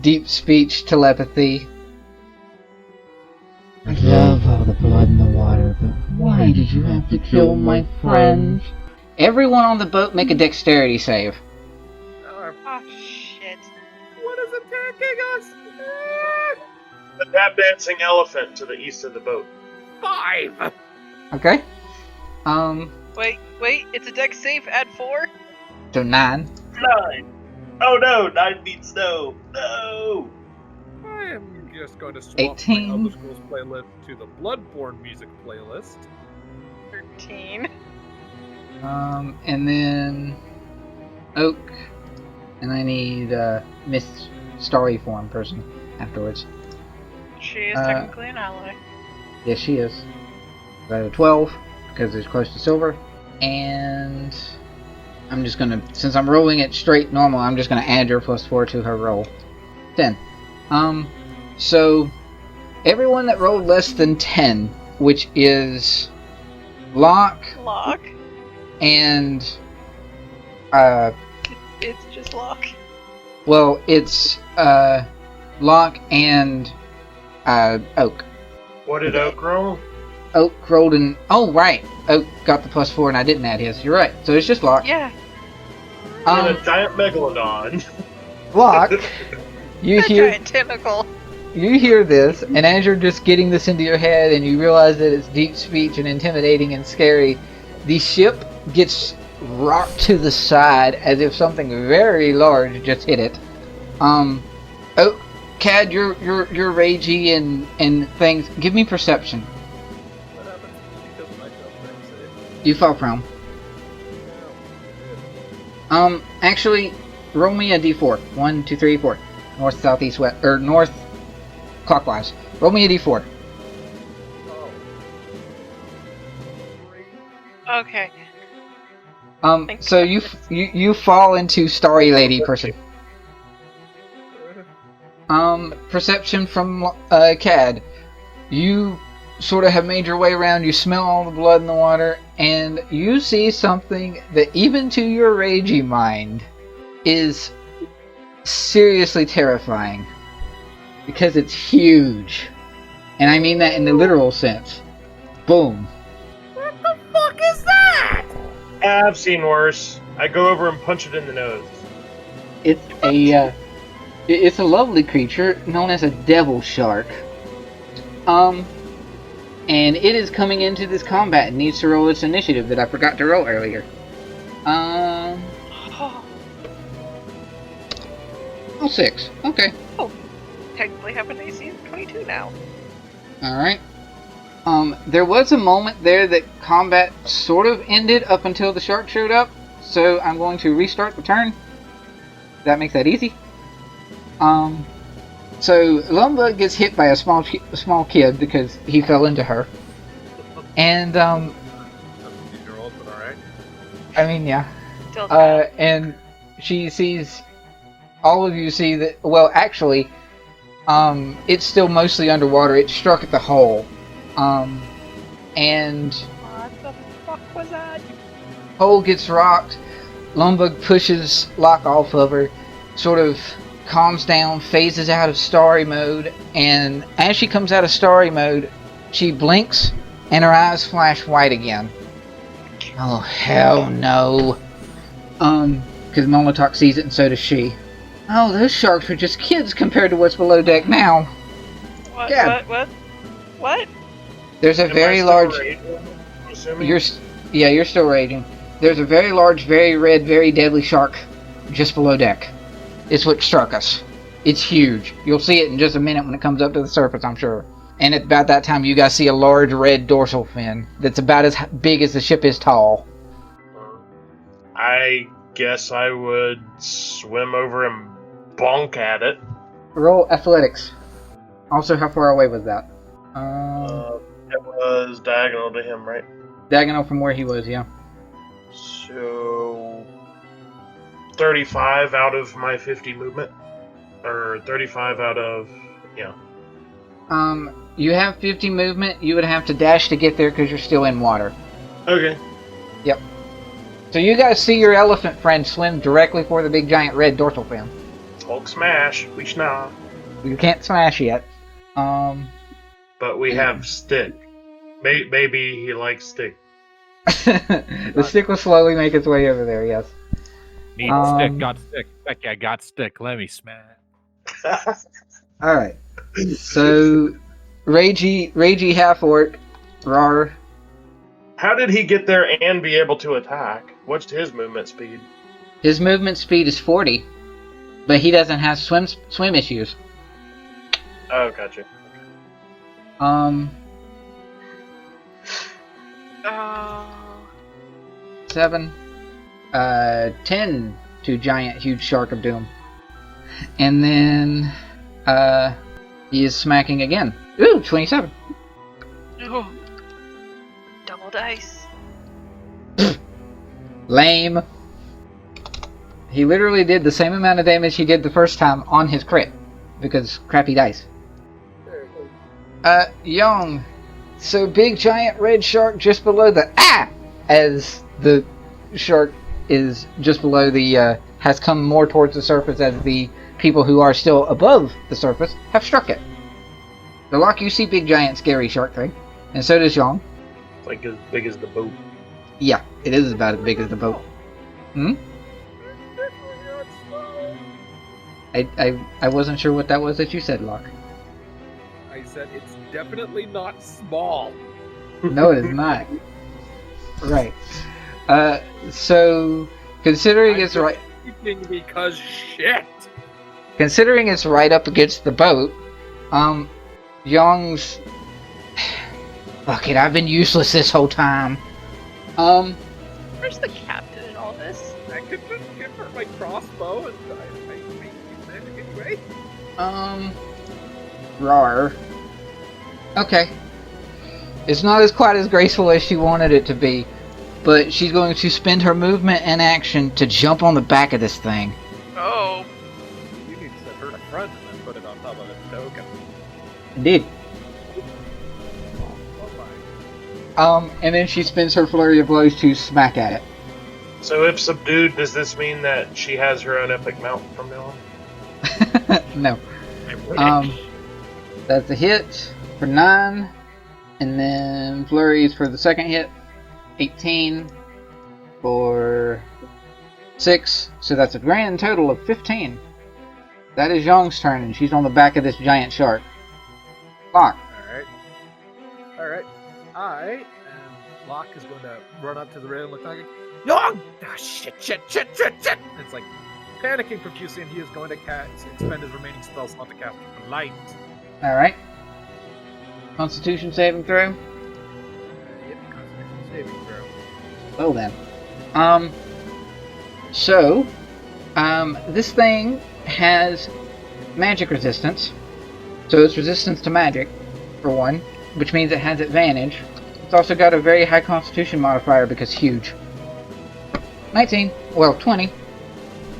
deep speech telepathy. I love all the blood in the water, but why did you have to kill my friends? Everyone on the boat make a dexterity save. Oh shit. What is attacking us? the tap dancing elephant to the east of the boat. 5. Okay. Wait, it's a dex save at 4? So 9. 9. Oh no, 9 beats no. No. I am just going to swap 18. my Elder Scrolls playlist to the Bloodborne music playlist. 13. And then Oak, and I need Miss Starry Form person afterwards. She is technically an ally. Yes, she is. So 12 because it's close to silver, and I'm just gonna, since I'm rolling it straight normal, I'm just gonna add your +4 to her roll. 10. So everyone that rolled less than 10, which is Locke Locke. and It's just Locke. well, it's Locke and Oak. What did Oak roll? Oak rolled an, oh right, Oak got the +4 and I didn't add his. You're right. So it's just Locke. Yeah. And a giant megalodon. Locke, you A hear giant tentacle. you hear this, and as you're just getting this into your head and you realize that it's deep speech and intimidating and scary, the ship gets rocked to the side as if something very large just hit it. Oh, Cad, you're ragey and things. Give me perception. What happens because my jump save? You fall prone. Actually, roll me a d4. 1, 2, 3, 4. North, south, east, west, or north, clockwise. Roll me a d4. Oh. Okay. So you fall into Starry Lady person. Perception from Cad. You sort of have made your way around, you smell all the blood in the water, and you see something that even to your ragey mind is seriously terrifying. Because it's huge. And I mean that in the literal sense. Boom. What the fuck is that? I've seen worse. I go over and punch it in the nose. It's a lovely creature known as a devil shark. And it is coming into this combat and needs to roll its initiative that I forgot to roll earlier. Oh, 6. Okay. Technically have an AC of 22 now. Alright. There was a moment there that combat sort of ended up until the shark showed up, so I'm going to restart the turn. That makes that easy. So Lumba gets hit by a small kid because he fell into her. And, That's a year-old, but alright. I mean, yeah. Still And she sees, all of you see that, well, actually, it's still mostly underwater. It struck at the hull. And What the fuck was that? hull gets rocked. Lumba pushes Locke off of her, sort of calms down, phases out of starry mode, and as she comes out of starry mode, she blinks and her eyes flash white again. Oh, hell no. Because Molotok sees it and so does she. Oh, those sharks are just kids compared to what's below deck now. What? Yeah. What? There's a Am I very still large... raging, I'm assuming? You're still raging. There's a very large, very red, very deadly shark just below deck. It's what struck us. It's huge. You'll see it in just a minute when it comes up to the surface, I'm sure. And at about that time, you guys see a large red dorsal fin that's about as big as the ship is tall. I guess I would swim over and bonk at it. Roll athletics. Also, how far away was that? It was diagonal to him, right? Diagonal from where he was, yeah. So 35 out of my 50 movement, or 35 out of You have 50 movement. You would have to dash to get there because you're still in water. Okay. Yep. So you guys see your elephant friend swim directly for the big giant red dorsal fin. Hulk smash. We schna. You can't smash yet. But we have stick. Maybe he likes stick. The stick will slowly make its way over there. Yes. Need stick, got stick. Becky, I got stick. Let me smash. All right. So, Ragey half orc, Rar. How did he get there and be able to attack? What's his movement speed? His movement speed is 40, but he doesn't have swim issues. Oh, gotcha. Oh. 7, 10 to giant huge shark of doom, and then he is smacking again. Ooh, 27. Ooh. Double dice. Lame. He literally did the same amount of damage he did the first time on his crit, because crappy dice. Young. So big giant red shark just below the as the shark is just below the has come more towards the surface as the people who are still above the surface have struck it. The Locke, you see big giant scary shark thing, and so does Young. It's like as big as the boat. Yeah, it is about as big as the boat. Definitely not slow. I wasn't sure what that was that you said, Locke. I said it's definitely not small. No, it is not. Right. So considering it's right, Because shit. considering it's right up against the boat, Young's. Fuck it, I've been useless this whole time. Where's the captain in all this? I could just give her my crossbow and I anyway. Rar. Okay. It's not as quite as graceful as she wanted it to be, but she's going to spend her movement and action to jump on the back of this thing. Oh. You need to set her to front and then put it on top of a token. Indeed. Oh my. And then she spends her flurry of blows to smack at it. So if subdued, does this mean that she has her own epic mount from now on? No. I wish. That's a hit for 9, and then flurries for the second hit, 18 for 6, so that's a grand total of 15. That is Young's turn, and she's on the back of this giant shark. Locke. Alright. And Locke is going to run up to the rail and look like it. Young! Ah, shit! It's like panicking profusely, and he is going to expend his remaining spell slot to cast Light. Alright. Constitution saving throw. Yep, Constitution saving throw. Well then. This thing has magic resistance. So it's resistance to magic, for one, which means it has advantage. It's also got a very high constitution modifier because huge. 19. Well, 20.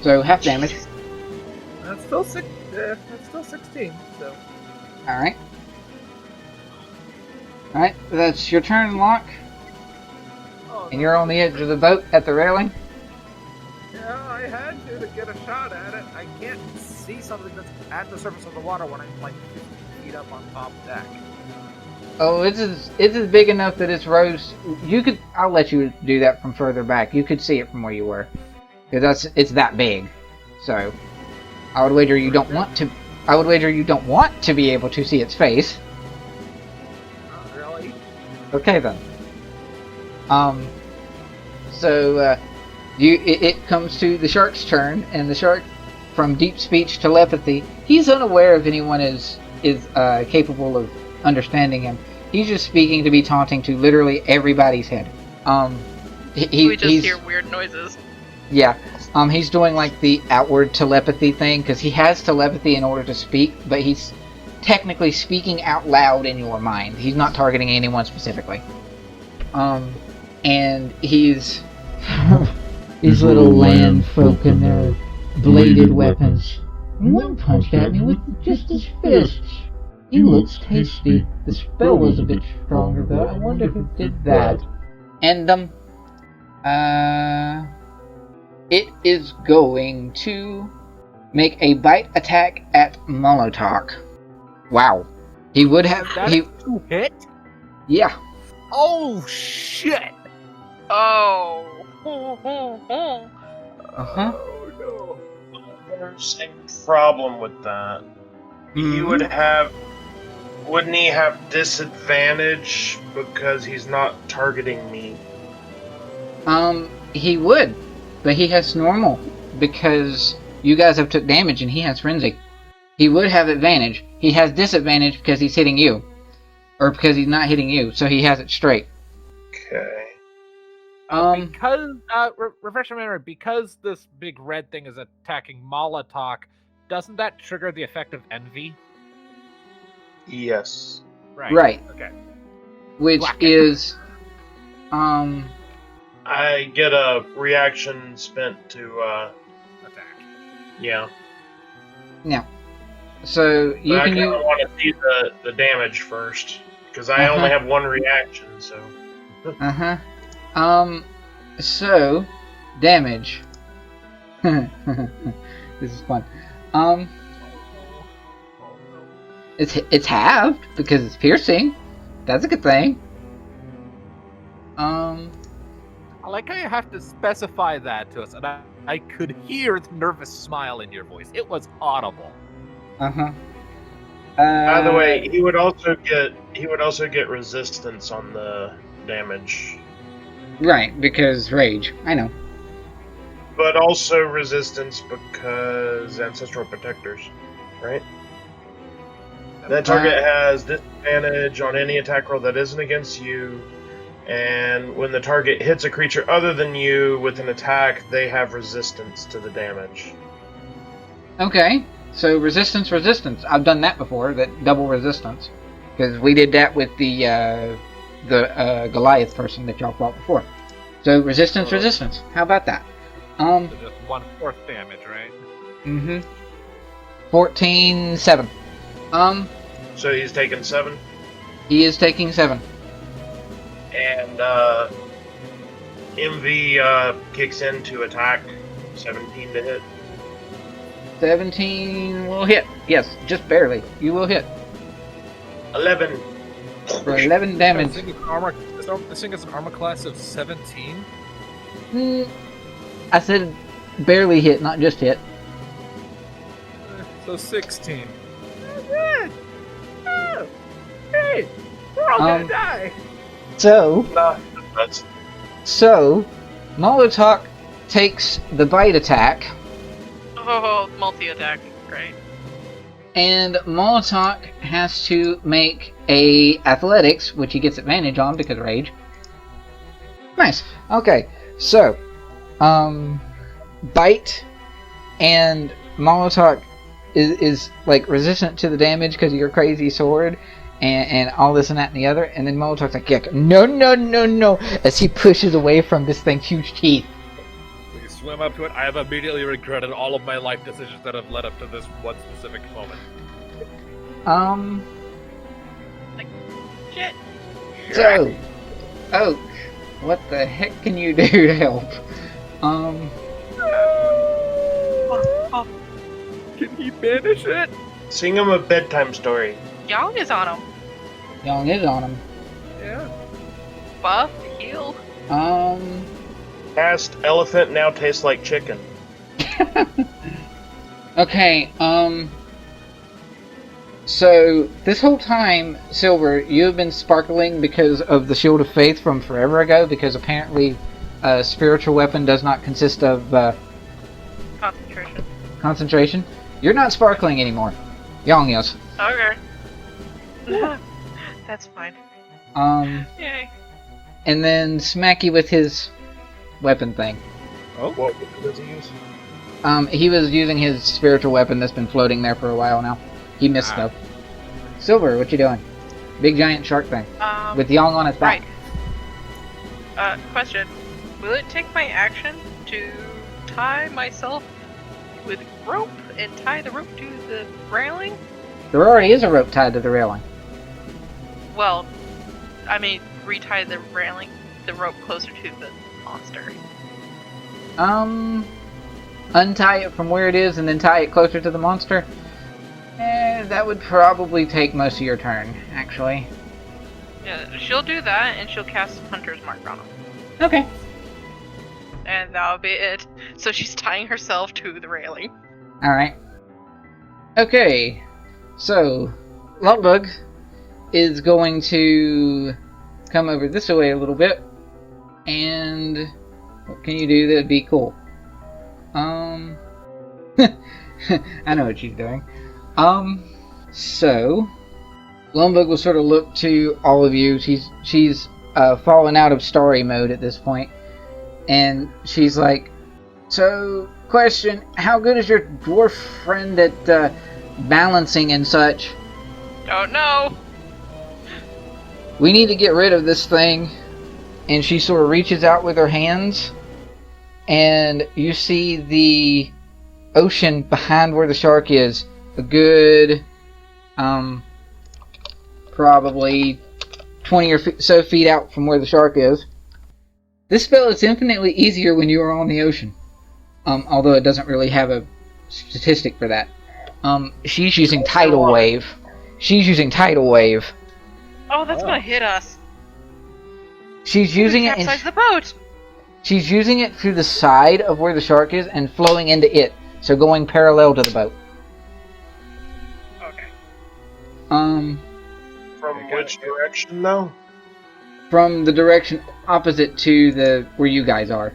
So half damage. That's still 16. So. Alright. Alright, that's your turn, Locke. Oh, And you're on the edge of the boat at the railing. Yeah, I had to get a shot at it. I can't see something that's at the surface of the water when I'm like 50 feet up on top deck. Oh, it's as big enough that it's rose. I'll let you do that from further back. You could see it from where you were. Because it's that big. So, I would wager you don't want to. I would wager you don't want to be able to see its face. Not really. Okay then. It comes to the shark's turn, and the shark, from deep speech telepathy, he's unaware if anyone is capable of understanding him. He's just speaking to be taunting to literally everybody's head. We just hear weird noises. Yeah. He's doing like the outward telepathy thing, because he has telepathy in order to speak, but he's technically speaking out loud in your mind. He's not targeting anyone specifically. And these little land folk and their bladed weapons. One punched at me with just his fists. He looks tasty. The spell was a bit stronger though. I wonder who did that. And it is going to make a bite attack at Molotok. Wow. He would have Two hit? Yeah. Oh shit! Oh. Uh-huh. Oh no. There's a problem with that. He would have... Wouldn't he have disadvantage because he's not targeting me? He would, but he has normal because you guys have took damage and he has frenzy. He would have advantage. He has disadvantage because he's hitting you, or because he's not hitting you, so he has it straight. Okay. Because refresh my memory. Because this big red thing is attacking Molotok, doesn't that trigger the effect of envy? Yes. Right. Okay. Which Black. is, I get a reaction spent to, Attack. yeah. yeah. So you But I can kind use. of want to see the damage first, because I only have one reaction, so... So damage. This is fun. It's halved because it's piercing. That's a good thing. I like how you have to specify that to us, and I could hear the nervous smile in your voice. It was audible. By the way, he would also get resistance on the damage, Right, because rage. I know. but also resistance because ancestral protectors, right? That target has disadvantage on any attack roll that isn't against you, and when the target hits a creature other than you with an attack, they have resistance to the damage. Okay, so resistance. I've done that before, that double resistance. Because we did that with the Goliath person that y'all fought before. So resistance. How about that? So just 1/4 damage, right? Mm-hmm. 14-7. So he's taking 7, He is taking 7. and MV kicks in to attack. 17 to hit. 17 will hit. Yes, just barely. You will hit. 11. For 11 damage. This thing is an armor class of 17. I said barely hit, not just hit. So 16. Oh, hey, we're all gonna die. So, Nah, that's Molotov takes the bite attack, Oh, multi-attack. Great. and Molotov has to make a athletics, which he gets advantage on because of rage. Nice. Okay, so, bite and Molotov is like resistant to the damage because of your crazy sword and all this and that and the other, and then Molotov's like, yeah, no, as he pushes away from this thing's huge teeth. We swim up to it. I have immediately regretted all of my life decisions that have led up to this one specific moment. Shit. So, Oak, what the heck can you do to help? Can he banish it? Sing him a bedtime story. Young is on him. Young is on him. Yeah. Buff, heal. Cast elephant now tastes like chicken. Okay, so this whole time, Silver, you have been sparkling because of the Shield of Faith from forever ago, because apparently a spiritual weapon does not consist of concentration. You're not sparkling anymore. Young is. Okay. That's fine. Yay. And then Smacky with his weapon thing. Oh. What does he use? He was using his spiritual weapon that's been floating there for a while now. He missed stuff. Silver, what you doing? Big giant shark thing. With Young on its back. Right. Question. Will it take my action to tie myself with rope and tie the rope to the railing? There already is a rope tied to the railing. Well, I mean, retie the railing, the rope closer to the monster. Untie it from where it is and then tie it closer to the monster. That would probably take most of your turn, actually. Yeah, she'll do that, and she'll cast Hunter's Mark on him. Okay. And that'll be it. So she's tying herself to the railing. Alright. Okay. So, Lumpbug is going to come over this way a little bit. And what can you do that'd be cool? I know what she's doing. So Lumpbug will sort of look to all of you. She's fallen out of starry mode at this point. And she's like, so, question, how good is your dwarf friend at balancing and such? Don't know. We need to get rid of this thing. And she sort of reaches out with her hands. And you see the ocean behind where the shark is. A good, probably 20 or so feet out from where the shark is. This spell is infinitely easier when you are on the ocean. Although it doesn't really have a statistic for that. She's using Tidal Wave. Oh, that's gonna hit us. She's using it. Capsize the boat. She's using it through the side of where the shark is and flowing into it, so going parallel to the boat. Okay. From which direction, though? From the direction opposite to where you guys are.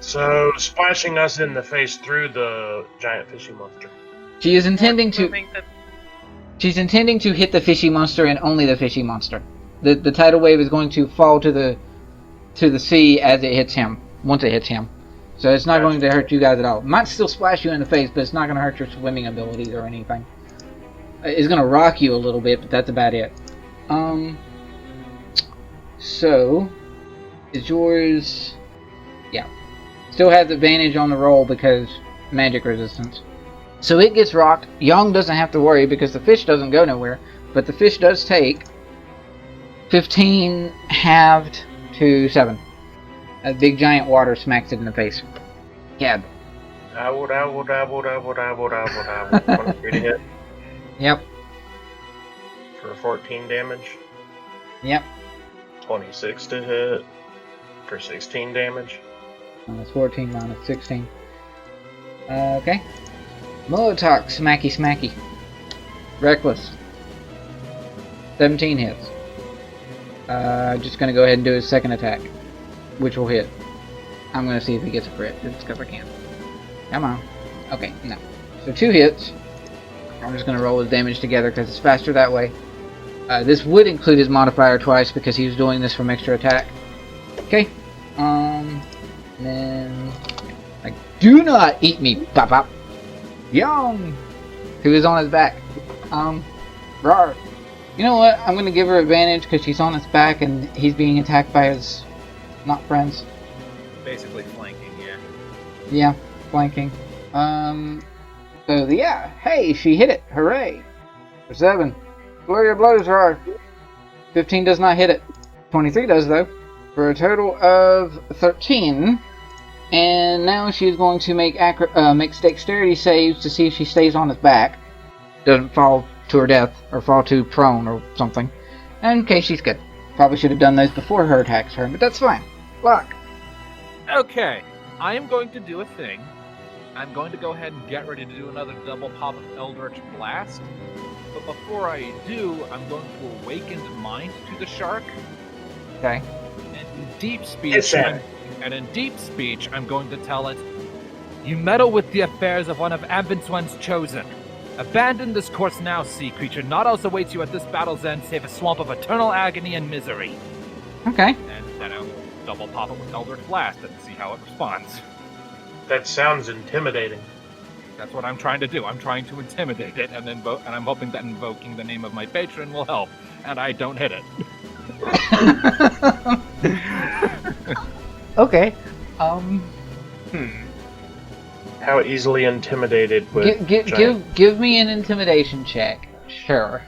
So, splashing us in the face through the giant fishy monster. She is intending to. Moving the- She's intending to hit the fishy monster and only the fishy monster. The tidal wave is going to fall to the sea as it hits him. Once it hits him. So it's not going to hurt you guys at all. It might still splash you in the face, but it's not going to hurt your swimming abilities or anything. It's going to rock you a little bit, but that's about it. So, is yours... Yeah. Still has advantage on the roll because magic resistance. So it gets rocked. Young doesn't have to worry because the fish doesn't go nowhere, but the fish does take 15 halved to 7. A big giant water smacks it in the face. Yeah. Dabble. 23 to hit Yep. for 14 damage. Yep. 26 to hit for 16 damage. Minus 14, minus 16. Okay. Molotok, smacky smacky. Reckless. 17 hits. Just gonna go ahead and do his second attack, which will hit. I'm gonna see if he gets a crit, just because I can. Come on. Okay, no. So 2 hits. I'm just gonna roll his damage together because it's faster that way. This would include his modifier twice because he was doing this from extra attack. Okay. Then... Like, do not eat me, pop pop. Young! Who is on his back. Rawr. You know what? I'm gonna give her advantage because she's on his back and he's being attacked by his... not friends. Basically flanking, yeah. Yeah, flanking. So, yeah. Hey, she hit it. Hooray. For 7. Flurry of blows, Rawr. 15 does not hit it. 23 does, though. For a total of 13. And now she's going to make dexterity saves to see if she stays on his back. Doesn't fall to her death, or fall to prone, or something. And okay, she's good. Probably should have done those before her attack's turn, but that's fine. Locke. Okay, I am going to do a thing. I'm going to go ahead and get ready to do another double pop of Eldritch Blast. But before I do, I'm going to awaken mind to the shark. Okay. And in deep speech, I'm going to tell it, you meddle with the affairs of one of Abintswen's chosen. Abandon this course now, sea creature. Naught else awaits you at this battle's end save a swamp of eternal agony and misery. Okay. And then I'll double pop it with Eldritch Blast and see how it responds. That sounds intimidating. That's what I'm trying to do. I'm trying to intimidate it, and I'm hoping that invoking the name of my patron will help. And I don't hit it. Okay. How easily intimidated with Give me an intimidation check. Sure.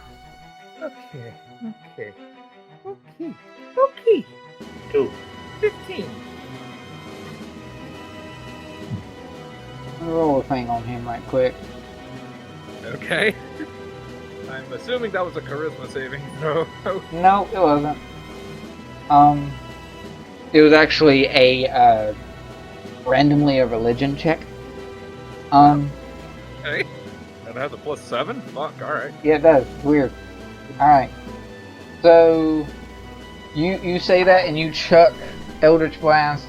Okay. Ooh. 15. Roll a thing on him right quick. Okay. I'm assuming that was a charisma saving throw. No, it wasn't. It was actually a randomly a religion check. Okay. And it has a +7? Fuck, alright. Yeah, it does. Weird. Alright. So, you say that and you chuck Eldritch Blast.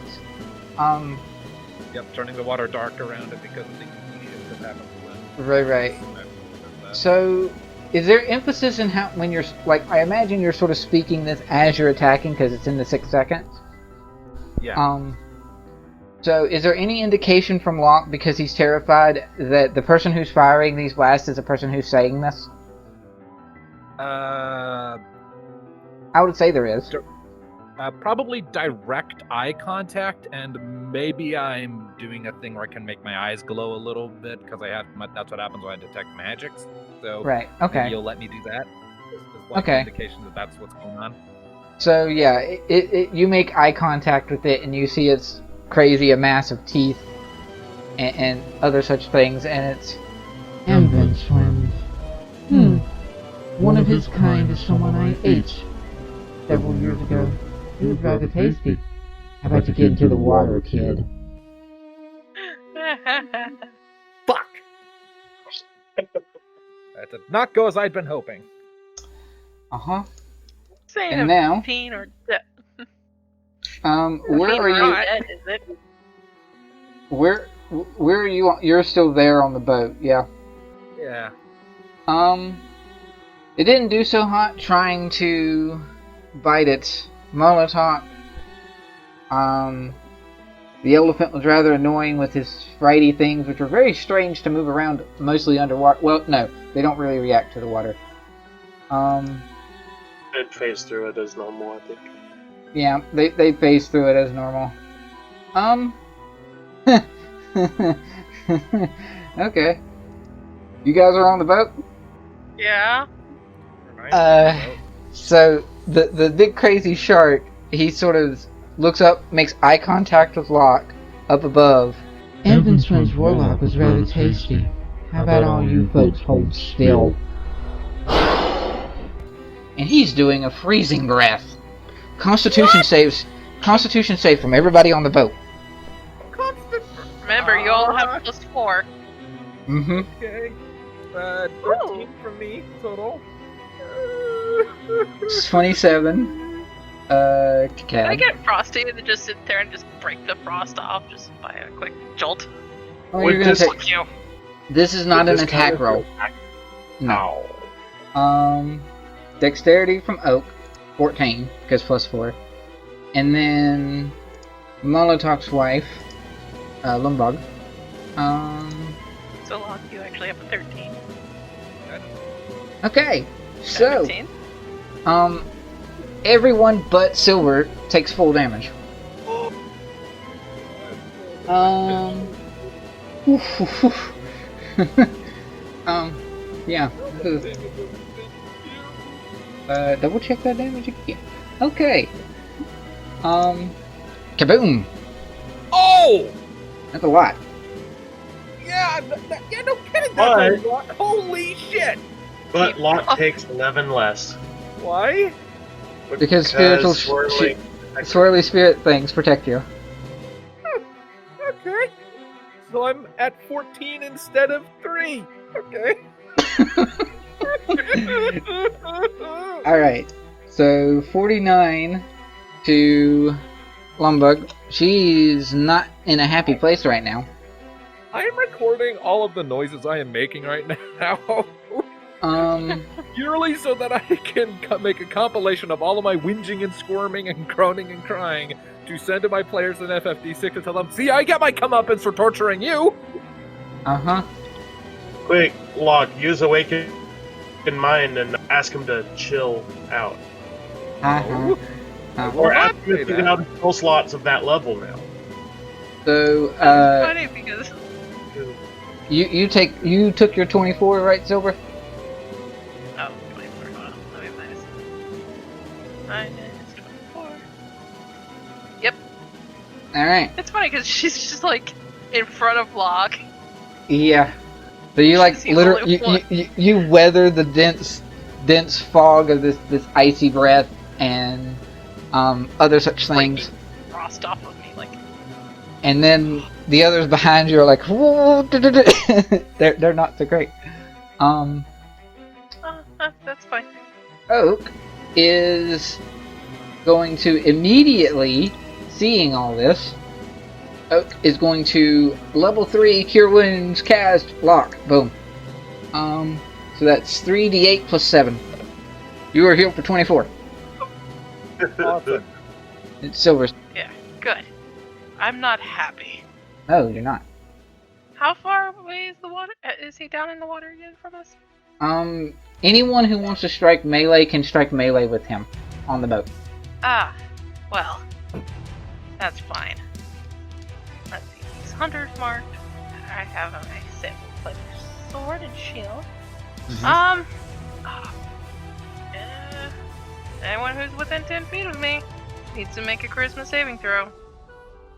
Yep, turning the water dark around it because of the shit that happens when... Right. So, is there emphasis in how, when you're, like, I imagine you're sort of speaking this as you're attacking because it's in the 6 seconds? Yeah. So, is there any indication from Locke, because he's terrified, that the person who's firing these blasts is the person who's saying this? I would say there is. Probably direct eye contact, and maybe I'm doing a thing where I can make my eyes glow a little bit, because that's what happens when I detect magics. So, right, okay. Maybe you'll let me do that. It's like okay. An indication that that's what's going on. So, yeah, you make eye contact with it, and you see its crazy amass of teeth and other such things, and it's Vindsvept. One of his kind is someone I ate several years ago. He was rather tasty. How about you get into the water, kid? Fuck! That did not go as I'd been hoping. Uh-huh. Saying And a now, fiend or dead. where Fiend are or you? dead, is it? Where are you? You're still there on the boat, yeah. Yeah. It didn't do so hot trying to bite it. Molotov. The elephant was rather annoying with his frighty things, which were very strange to move around, mostly underwater. Well, no, they don't really react to the water. It phased through it as normal, I think. Yeah, they phase through it as normal. Okay. You guys are on the boat? Yeah. So the big crazy shark, he sort of looks up, makes eye contact with Locke up above. Vindsvept's warlock was rather tasty. How about all you folks hold still? And he's doing a freezing breath. Constitution saves. Constitution save from everybody on the boat. Remember, you all have +4. Mm-hmm. Okay. 13 from me total. It's 27. Can I Cad. get Frosty to just sit there and just break the frost off just by a quick jolt? Oh, you're gonna With this- take. Fuck you. This is not an This kind attack of roll. attack- No. Dexterity from Oak, 14, because +4. And then Molotov's wife, Lumbug. So, Locke, you actually have a 13. Okay, so 17. everyone but Silver takes full damage. Yeah. Double check that damage again. Okay. Kaboom! Oh! That's a lot. Yeah, yeah, no kidding. But- That's a lot. Holy shit! But Locke takes 11 less. Why? Because spiritual swirling- swirly spirit things protect you. Okay. So I'm at 14 instead of 3. Okay. Alright, so 49 to Lumbug. She's not in a happy place right now. I am recording all of the noises I am making right now. Purely so that I can make a compilation of all of my whinging and squirming and groaning and crying to send to my players in FFD6 to tell them, see, I get my comeuppance for torturing you! Uh-huh. Quick, Locke, use Awaken in mind and ask him to chill out. Uh-huh. Or ask not him say if you can that. have full slots of that level now. So, Funny because you took your 24, right, Silver? 24. Hold on, let me minus 24. Yep. Alright. It's funny because she's just like in front of Locke. Yeah. So you like She's the literally only you weather the dense fog of this icy breath and other such things, Breaking frost off of me, like. and then the others behind you are like, "Whoa, they're not so great. That's fine. Oak is going to immediately, seeing all this, Oak is going to level 3 Cure Wounds cast Locke. Boom. So that's 3d8 plus 7. You are healed for 24. Awesome. It's Silver's. Good. I'm not happy. Oh, you're not. How far away is the water? Is he down in the water again from us? Anyone who wants to strike melee can strike melee with him on the boat. Ah, well, that's fine. Let's see, he's hunter's marked. I have a nice like sword and shield. Anyone who's within 10 feet of me needs to make a charisma saving throw.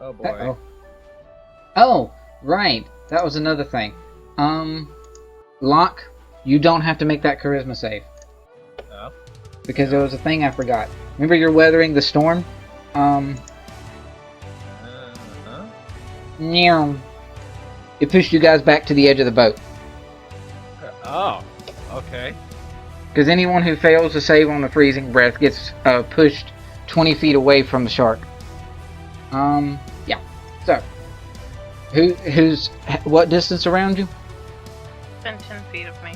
Oh boy. Uh-oh. Oh, right. That was another thing. Locke, you don't have to make that charisma save. Oh. Because there was a thing I forgot. Remember you're weathering the storm? Meow. It pushed you guys back to the edge of the boat. Oh, okay. Because anyone who fails to save on the freezing breath gets pushed 20 feet away from the shark. Yeah. So, who's what distance around you? Within 10 feet of me.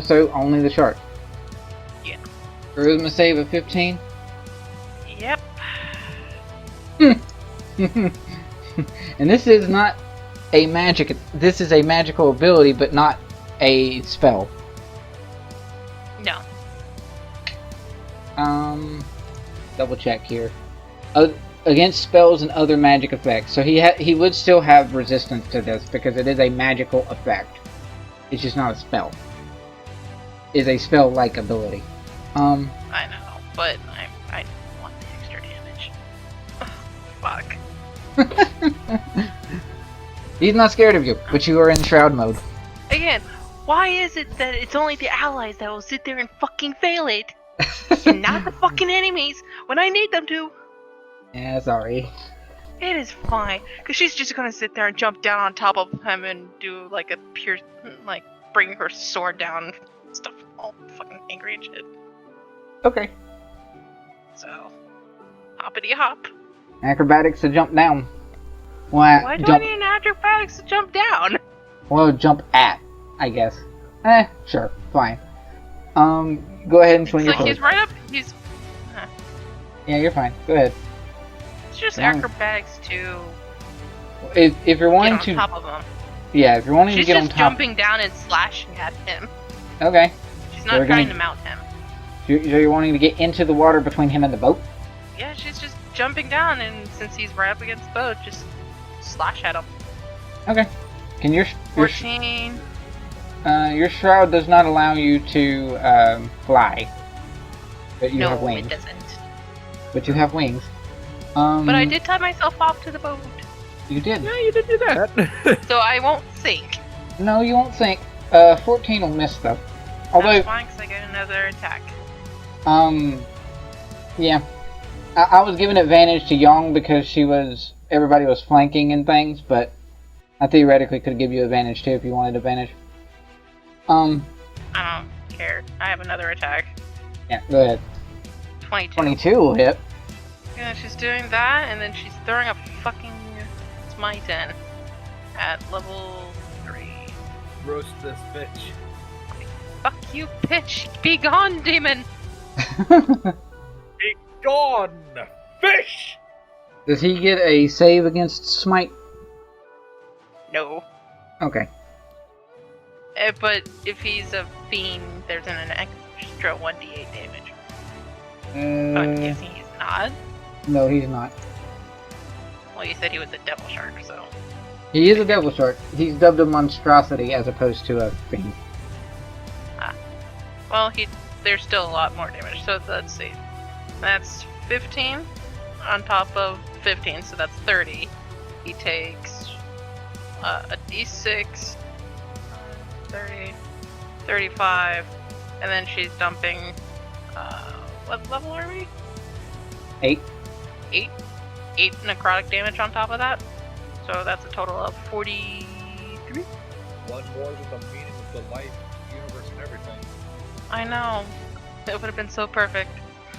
So only the shark. Yeah. Charisma save of 15. Yep. And this is not a magic. This is a magical ability, but not a spell. No. Double check here. Against spells and other magic effects. So he would still have resistance to this because it is a magical effect. It's just not a spell. It's a spell-like ability. I know, but I want the extra damage. Fuck. He's not scared of you, but you are in shroud mode. Again, why is it that it's only the allies that will sit there and fucking fail it, and not the fucking enemies when I need them to? Yeah, sorry. It is fine, cause she's just gonna sit there and jump down on top of him and do like a pierce, like bring her sword down, and stuff, all fucking angry and shit. Okay. So, hoppity hop. Acrobatics to jump down. Well, Why do jump, I need an acrobatics to jump down? well, jump at, I guess. Sure, fine. Go ahead and It's swing your like sword. he's right up. He's. Yeah, you're fine. Go ahead. It's just Yeah. acrobatics to If you're get wanting on to, top of him. yeah, if you're wanting She's to get on just top. jumping down and slashing at him. Okay. She's So not we're trying gonna- to mount him. So you're wanting to get into the water between him and the boat. Yeah, she's just jumping down, and since he's right up against the boat, just slash at him. Okay. Can your 14. your shroud does not allow you to fly, but you No, have it wings. doesn't. But you have wings. But I did tie myself off to the boat, You did. Yeah, you did do that. so I won't sink. No, you won't sink. 14 will miss though. Although, That's fine, because I get another attack. yeah. I was giving advantage to Young because everybody was flanking and things, but I theoretically could give you advantage too if you wanted advantage. I don't care. I have another attack. Yeah, go ahead. 22. 22 will hit. Yeah, she's doing that, and then she's throwing a fucking smite in at level 3. Roast this bitch. Fuck you, bitch! Be gone, demon! Be gone, fish! Does he get a save against smite? No. Okay. But if he's a fiend, there's an extra 1d8 damage. But I'm guessing he's not. No, he's not. Well, you said he was a devil shark, so. He is a devil shark. He's dubbed a monstrosity as opposed to a fiend. Well, there's still a lot more damage, so let's see. That's 15 on top of 15, so that's 30. He takes a d6, 30, 35, and then she's dumping, what level are we? 8. 8 necrotic damage on top of that. So that's a total of 43. One more than the meaning of the life, universe, and everything. I know. It would have been so perfect.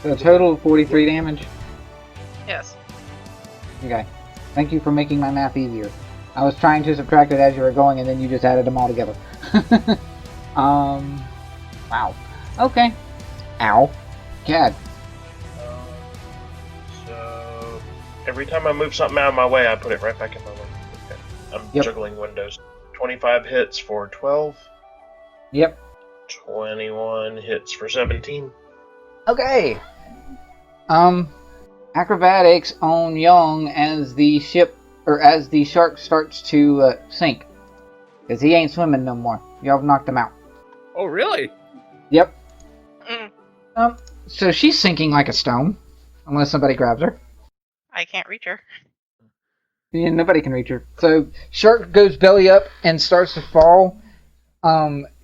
So a total of 43 damage. Yes. Okay. Thank you for making my math easier. I was trying to subtract it as you were going, and then you just added them all together. Wow. Okay. Ow. Gad. So every time I move something out of my way, I put it right back in my way. Okay. I'm Yep. juggling windows. 25 hits for 12. Yep. 21 hits for 17. Okay. Acrobatics on Young as the ship, or as the shark starts to sink. Because he ain't swimming no more. Y'all have knocked him out. Oh, really? Yep. Mm, So she's sinking like a stone. Unless somebody grabs her. I can't reach her. Yeah, nobody can reach her. So shark goes belly up and starts to fall.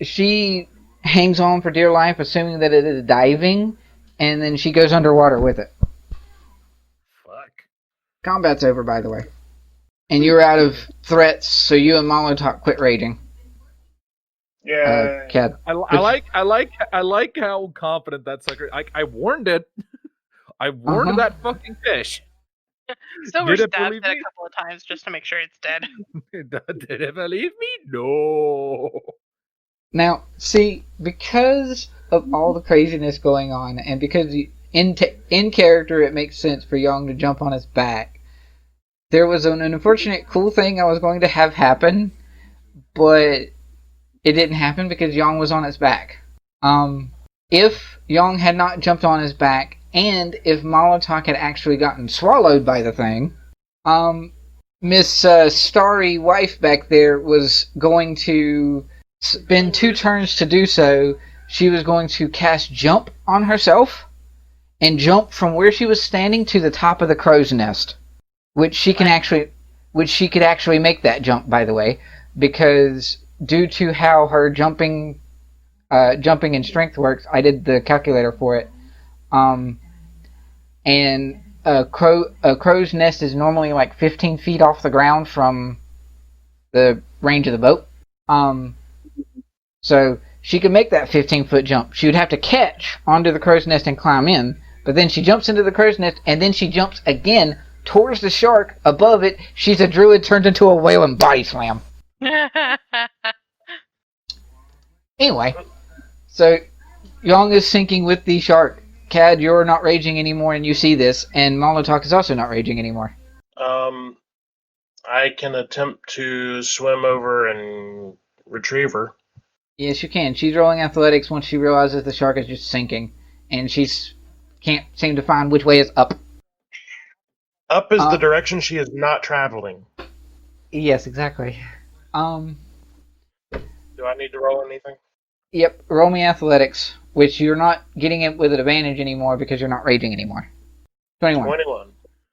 She hangs on for dear life, assuming that it is diving, and then she goes underwater with it. Fuck. Combat's over, by the way. And you're out of threats, so you and Molotov quit raging. Yeah. Cad. I like how confident that sucker. I warned it. I warned that fucking fish. Silver Did it stabs believe it a me? couple of times just to make sure it's dead. Did it believe me? No. Now, see, because of all the craziness going on, and because in character it makes sense for Young to jump on his back, there was an unfortunate cool thing I was going to have happen, but it didn't happen because Young was on his back. If Young had not jumped on his back, and if Molotov had actually gotten swallowed by the thing, Miss Starry Wife back there was going to spend 2 turns to do so. She was going to cast Jump on herself and jump from where she was standing to the top of the crow's nest, which she could actually make that jump, by the way, because due to how her jumping and strength works, I did the calculator for it. And a crow's nest is normally like 15 feet off the ground from the range of the boat. So she could make that 15-foot jump. She would have to catch onto the crow's nest and climb in, but then she jumps into the crow's nest, and then she jumps again towards the shark above it. She's a druid turned into a whale and body slam. Anyway, so Young is sinking with the shark. Cad, you're not raging anymore, and you see this, and Molotov is also not raging anymore. I can attempt to swim over and retrieve her. Yes, you can. She's rolling athletics once she realizes the shark is just sinking, and she's can't seem to find which way is up. Up is the direction she is not traveling. Yes, exactly. Do I need to roll anything? Yep, roll me athletics, which you're not getting it with an advantage anymore because you're not raging anymore. 21. 21.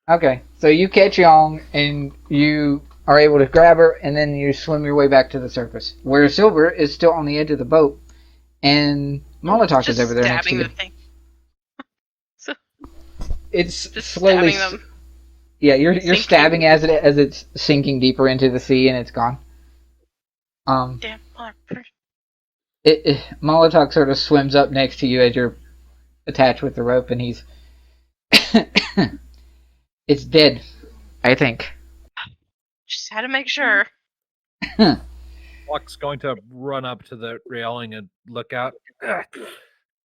Okay, so you catch Young, and you are able to grab her, and then you swim your way back to the surface, where Silver is still on the edge of the boat, and Molotov is over there next to you. Stabbing the thing. It's Just slowly. stabbing them. Yeah, you're Sinking. stabbing as it's sinking deeper into the sea, and it's gone. Damn motherfucker. Molotov sort of swims up next to you as you're attached with the rope, and he's. It's dead, I think. Just had to make sure. Locke's going to run up to the railing and look out.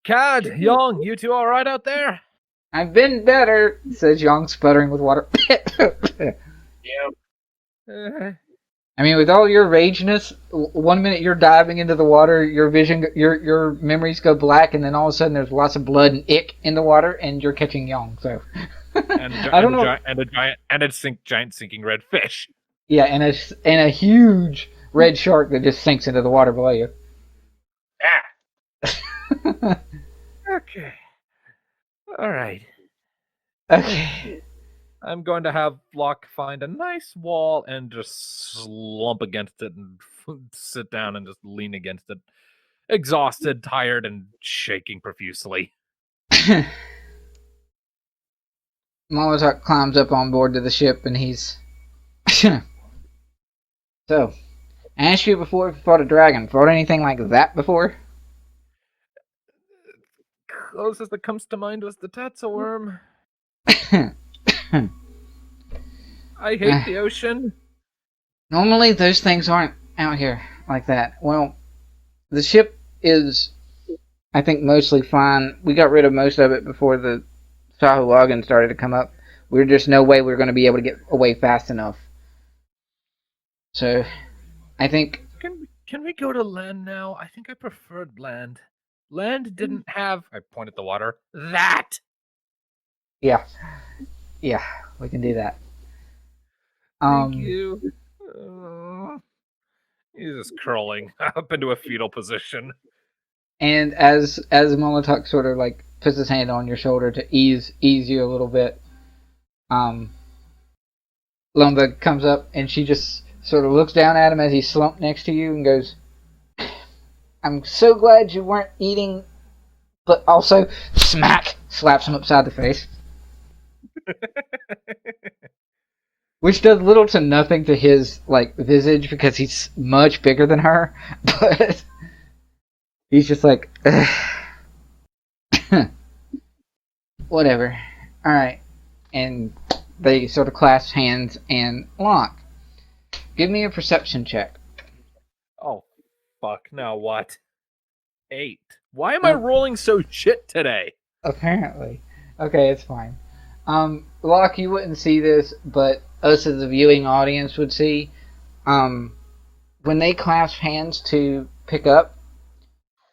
Cad, Young, you two all right out there? I've been better, says Young, sputtering with water. Yeah. I mean, with all your rageness, 1 minute you're diving into the water, your vision, your memories go black, and then all of a sudden there's lots of blood and ick in the water, and you're catching Young. So I don't know. Giant sinking red fish. Yeah, and a huge red shark that just sinks into the water below you. Ah. Okay. All right. Okay. I'm going to have Locke find a nice wall and just slump against it and sit down and just lean against it. Exhausted, tired, and shaking profusely. Molotov climbs up on board to the ship, and he's... So, I asked you before if you fought a dragon. Fought anything like that before? Closest that comes to mind was the Tatsa worm. I hate the ocean. Normally, those things aren't out here like that. Well, the ship is, I think, mostly fine. We got rid of most of it before the Sahuagin started to come up. We're just no way we're going to be able to get away fast enough. So, I think... Can we go to land now? I think I preferred land. Land didn't have... I point at the water. That! Yeah. Yeah, we can do that. Thank you. He's just curling up into a fetal position. And as Molotov sort of like puts his hand on your shoulder to ease you a little bit, Lumba comes up and she just sort of looks down at him as he's slumped next to you and goes, "I'm so glad you weren't eating," but also smack slaps him upside the face. Which does little to nothing to his like visage because he's much bigger than her, but He's just like, whatever. Alright. And they sort of clasp hands and Locke. Give me a perception check. Oh, fuck. Now what? 8. Why am I rolling so shit today? Apparently. Okay, it's fine. Locke, you wouldn't see this, but us as a viewing audience would see. When they clasp hands to pick up,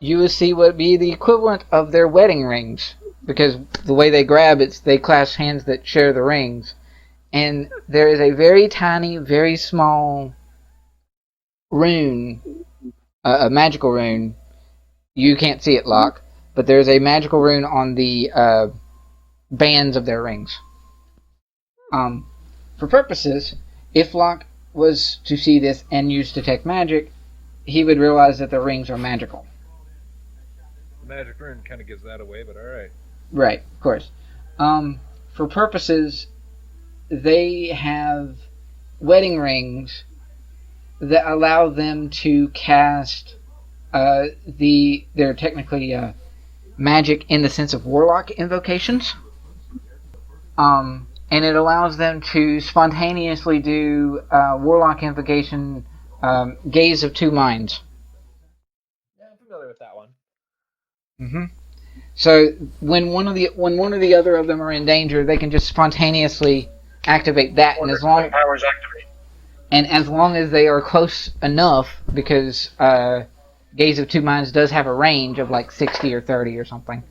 you would see what would be the equivalent of their wedding rings. Because the way they grab, they clasp hands that share the rings. And there is a very tiny, very small rune, a magical rune. You can't see it, Locke, but there's a magical rune on the bands of their rings. For purposes, if Locke was to see this and use detect magic, he would realize that the rings are magical. The magic rune kind of gives that away, but alright. Right, of course. For purposes, they have wedding rings that allow them to cast they're technically magic in the sense of warlock invocations. And it allows them to spontaneously do warlock invocation, Gaze of Two Minds. Yeah, I'm familiar with that one. Mm-hmm. So when one or the other of them are in danger, they can just spontaneously activate that, and as long as they are close enough, because Gaze of Two Minds does have a range of like 60 or 30 or something.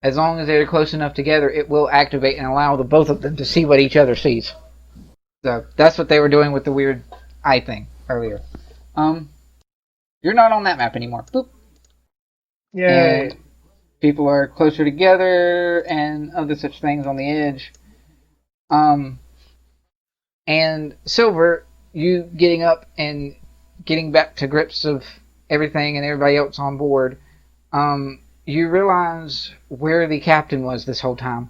As long as they're close enough together, it will activate and allow the both of them to see what each other sees. So that's what they were doing with the weird eye thing earlier. You're not on that map anymore. Boop. Yay! And people are closer together and other such things on the edge. And Silver, you getting up and getting back to grips of everything and everybody else on board, you realize where the captain was this whole time.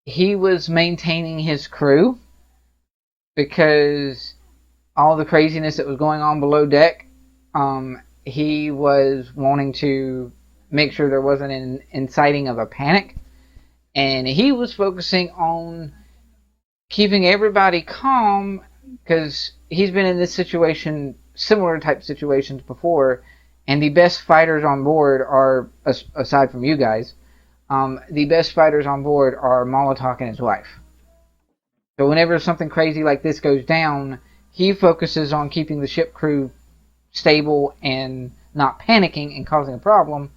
He was maintaining his crew because all the craziness that was going on below deck, he was wanting to make sure there wasn't an inciting of a panic, and he was focusing on keeping everybody calm because he's been in this situation, similar type situations before, and the best fighters on board are, aside from you guys, the best fighters on board are Molotov and his wife. So whenever something crazy like this goes down, he focuses on keeping the ship crew stable and not panicking and causing a problem,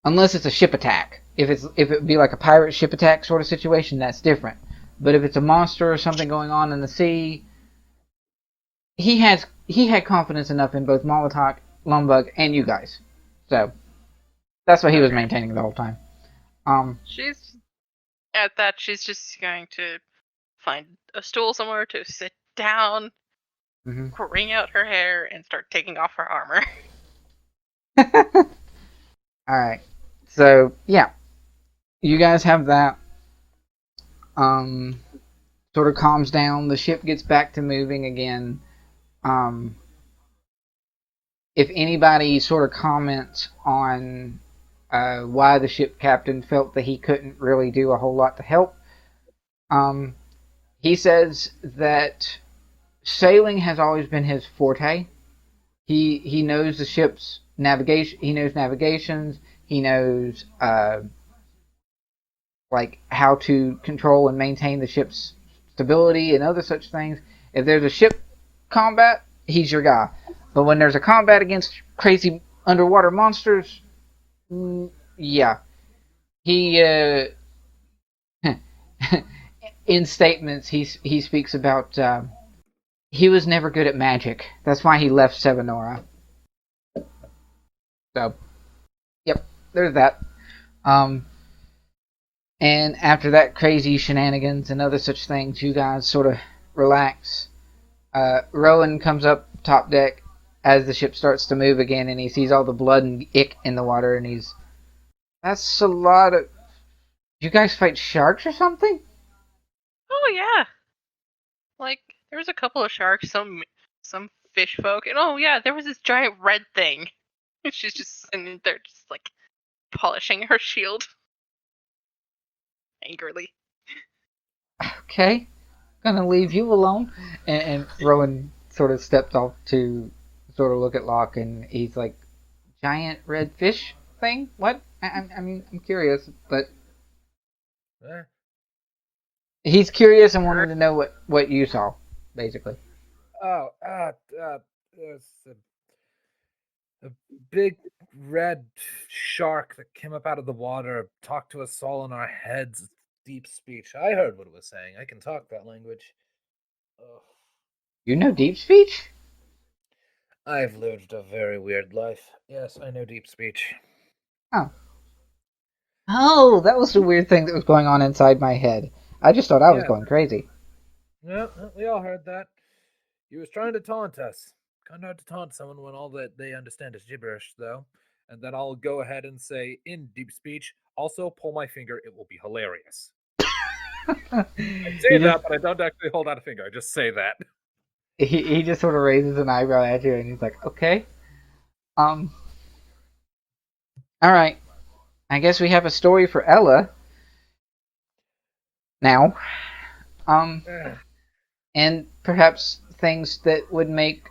unless it's a ship attack. If it would be like a pirate ship attack sort of situation, that's different. But if it's a monster or something going on in the sea, he had confidence enough in both Molotov, Lumbug, and you guys. So that's what he was maintaining the whole time. She's just going to find a stool somewhere to sit down, wring out her hair, and start taking off her armor. Alright. So, yeah. You guys have that. Sort of calms down. The ship gets back to moving again. If anybody sort of comments on why the ship captain felt that he couldn't really do a whole lot to help, he says that sailing has always been his forte. He knows the ship's navigation. He knows navigations. He knows like how to control and maintain the ship's stability and other such things. If there's a ship combat, he's your guy. But when there's a combat against crazy underwater monsters, yeah, he in statements he speaks about he was never good at magic. That's why he left Sevanora. So, yep, there's that. And after that crazy shenanigans and other such things, you guys sort of relax. Rowan comes up top deck as the ship starts to move again, and he sees all the blood and ick in the water, and that's a lot of... You guys fight sharks or something? Oh yeah, like there was a couple of sharks, some fish folk. And oh yeah, there was this giant red thing. She's just sitting there, just like polishing her shield angrily. Okay, gonna leave you alone. And Rowan sort of stepped off to sort of look at Locke, and he's like, giant red fish thing? What? I mean, I'm curious, but he's curious and wanted to know what you saw, basically. Oh, there's a big red shark that came up out of the water, talked to us all in our heads. Deep speech. I heard what it was saying. I can talk that language. Ugh. You know deep speech? I've lived a very weird life. Yes, I know deep speech. Oh, that was the weird thing that was going on inside my head. I just thought I was going crazy. No, we all heard that. He was trying to taunt us. Kind of hard to taunt someone when all that they understand is gibberish, though. And then I'll go ahead and say, in deep speech, also pull my finger, it will be hilarious. I say that, but I don't actually hold out a finger. I just say that. He just sort of raises an eyebrow at you, and he's like, okay. All right. I guess we have a story for Ella now. And perhaps things that would make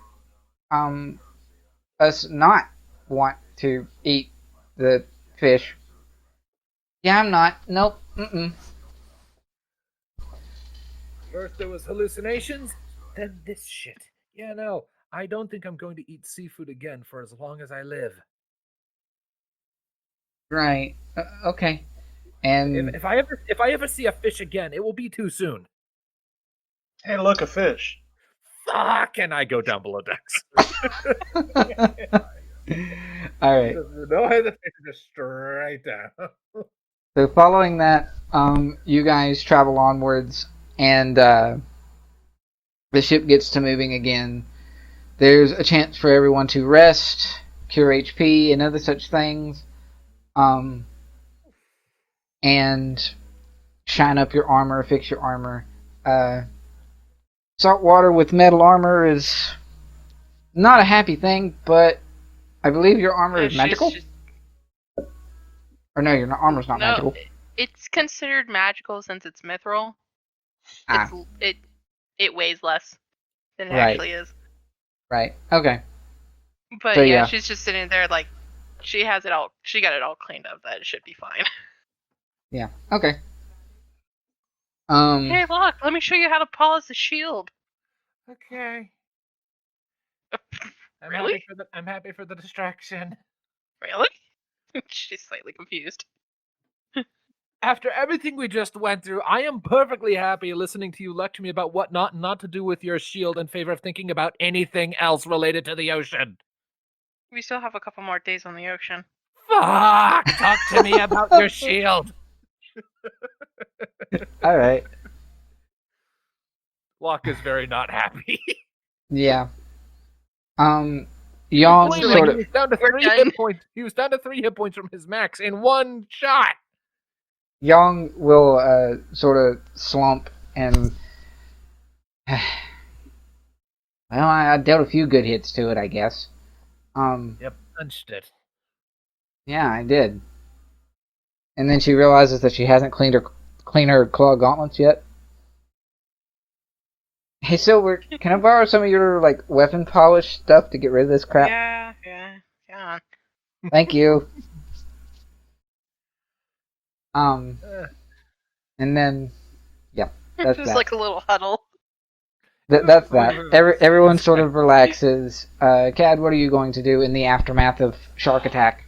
us not want to eat the fish. Yeah, I'm not. Nope. First there was hallucinations, then this shit. Yeah, no, I don't think I'm going to eat seafood again for as long as I live. Right. Okay. And If I ever see a fish again, it will be too soon. Hey, look, a fish. Fuck, and I go down below decks. all right. No hesitation, just straight down. So following that, you guys travel onwards, and the ship gets to moving again. There's a chance for everyone to rest, cure HP, and other such things. And shine up your armor, fix your armor. Salt water with metal armor is not a happy thing, but I believe your armor is magical. Or no, your armor's not magical. It's considered magical since it's mithril. It weighs less than it actually is. Right. Okay. But So, yeah, she's just sitting there like she got it all cleaned up. That it should be fine. Yeah. Okay. Hey, look! Let me show you how to polish a shield. Okay. Really? I'm happy for the distraction. Really? She's slightly confused. After everything we just went through, I am perfectly happy listening to you lecture me about what not to do with your shield in favor of thinking about anything else related to the ocean. We still have a couple more days on the ocean. Fuck! Talk to me about your shield. All right. Locke is very not happy. Yeah. Y'all sort of. He was down to 3 hit points. He was down to 3 hit points from his max in one shot. Young will sort of slump and. Well, I dealt a few good hits to it, I guess. Yep, punched it. Yeah, I did. And then she realizes that she hasn't cleaned her claw gauntlets yet. Hey, Silver, can I borrow some of your weapon polish stuff to get rid of this crap? Yeah. Thank you. And then, yeah, that's Just that. like a little huddle. That's that. Everyone sort of relaxes. Cad, what are you going to do in the aftermath of Shark Attack?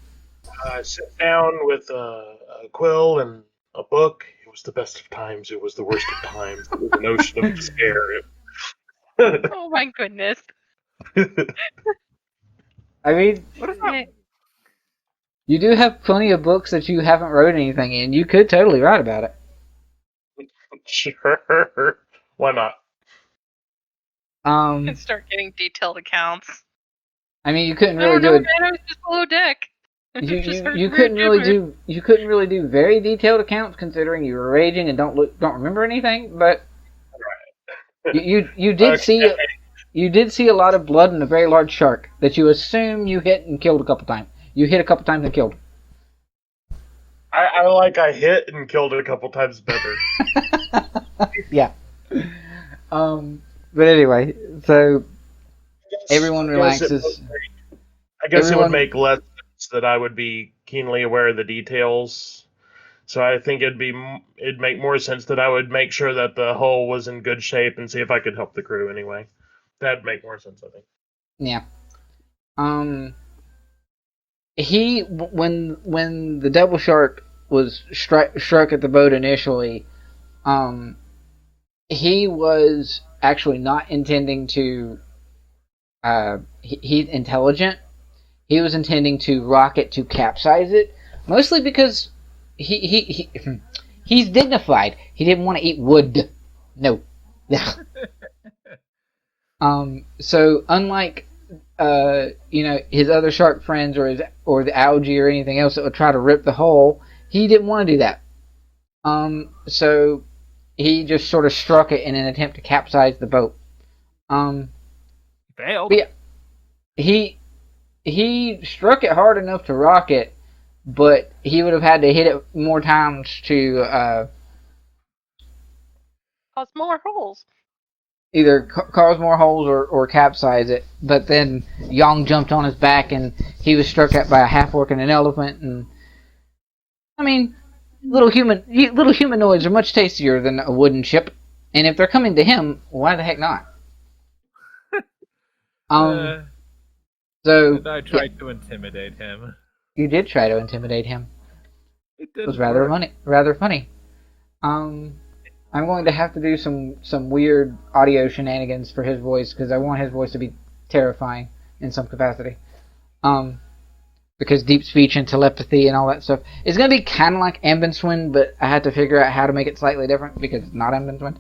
Sit down with a quill and a book. It was the best of times. It was the worst of times. It was an ocean of despair. Oh my goodness. I mean, you do have plenty of books that you haven't wrote anything in. You could totally write about it. Sure. Why not? And start getting detailed accounts. I mean, you couldn't really do it. Man, I was just below deck. You couldn't really do very detailed accounts considering you were raging and don't remember anything. But you did see you did see a lot of blood and a very large shark that you assume you hit and killed a couple times. You hit a couple times and killed. I hit and killed it a couple times better. Yeah. But anyway, so everyone relaxes. I guess it Everyone- would make less sense that I would be keenly aware of the details. So I think it'd make more sense that I would make sure that the hull was in good shape and see if I could help the crew anyway. That'd make more sense, I think. Yeah. When the devil shark was struck at the boat initially, he was actually not intending to. He's intelligent. He was intending to rock it to capsize it, mostly because he's dignified. He didn't want to eat wood. No. So unlike his other shark friends or the algae or anything else that would try to rip the hull, he didn't want to do that. So he just sort of struck it in an attempt to capsize the boat. Failed. But yeah, he struck it hard enough to rock it, but he would have had to hit it more times to Cause more holes. either cause more holes or capsize it. But then Yang jumped on his back and he was struck at by a half orc and an elephant. And I mean, little humanoids are much tastier than a wooden ship. And if they're coming to him, why the heck not? So I tried to intimidate him. you did try to intimidate him. It It was didn't work. rather funny. I'm going to have to do some weird audio shenanigans for his voice because I want his voice to be terrifying in some capacity. Because deep speech and telepathy and all that stuff is going to be kind of like Ambenswind, but I had to figure out how to make it slightly different because it's not Ambenswind.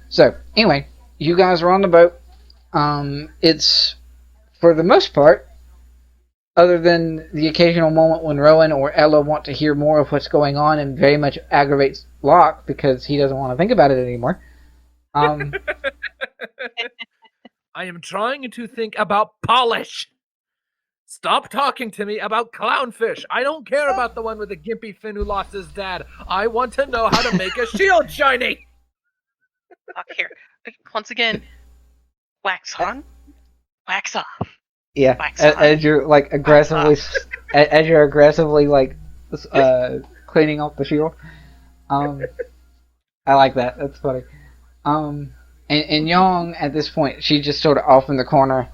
So anyway, you guys are on the boat. It's for the most part, other than the occasional moment when Rowan or Ella want to hear more of what's going on and very much aggravates Locke because he doesn't want to think about it anymore. I am trying to think about polish. Stop talking to me about clownfish. I don't care about the one with the gimpy fin who lost his dad. I want to know how to make a shield shiny. Look here. Once again, wax on, wax off. Yeah, Wax on. as you're like aggressively, as you're aggressively like cleaning off the shield. I like that. That's funny. And Young at this point, she's just sort of off in the corner,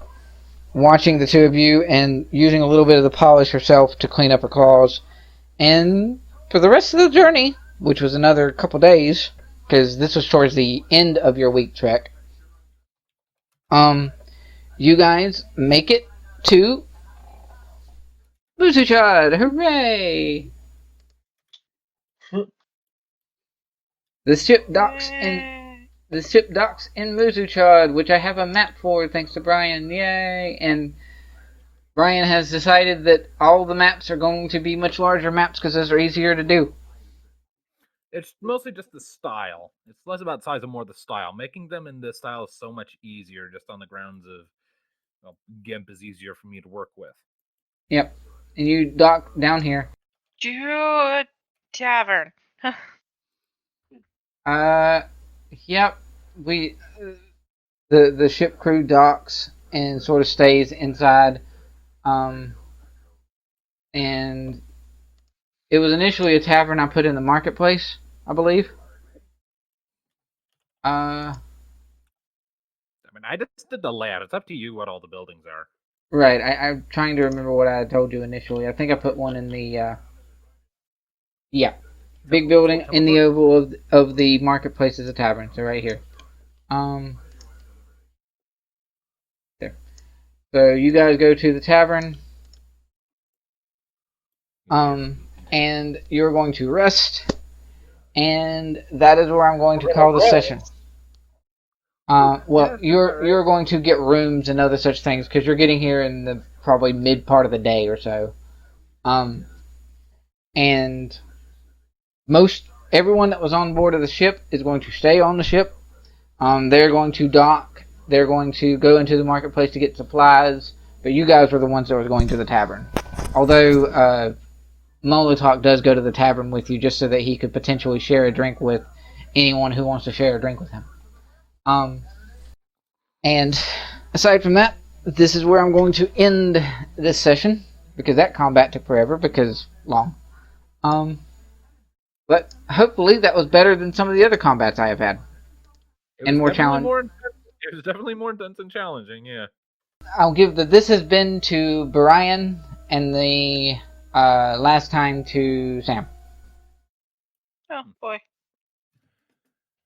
watching the two of you and using a little bit of the polish herself to clean up her claws. And for the rest of the journey, which was another couple days, because this was towards the end of your week trek, you guys make it to Buzuchad. Hooray! The ship docks in Muzuchad, which I have a map for thanks to Brian. Yay! And Brian has decided that all the maps are going to be much larger maps because those are easier to do. It's mostly just the style. It's less about size and more the style. Making them in this style is so much easier just on the grounds of, well, GIMP is easier for me to work with. Yep. And you dock down here. Jude Tavern. Yep. The ship crew docks and sort of stays inside. And it was initially a tavern I put in the marketplace, I believe. I mean, I just did the layout. It's up to you what all the buildings are. Right. I'm trying to remember what I told you initially. I think I put one in the big building in the oval of the marketplace is a tavern. So right here. There. So you guys go to the tavern. And you're going to rest. And that is where I'm going to call the session. You're going to get rooms and other such things because you're getting here in the probably mid part of the day or so. And everyone that was on board of the ship is going to stay on the ship. They're going to dock. They're going to go into the marketplace to get supplies. But you guys were the ones that were going to the tavern. Although Molotok does go to the tavern with you just so that he could potentially share a drink with anyone who wants to share a drink with him. And aside from that, this is where I'm going to end this session, because that combat took forever, because long. But hopefully that was better than some of the other combats I have had. And more challenging. It was definitely more intense and challenging, yeah. I'll give this has been to Brian, and the last time to Sam. Oh boy.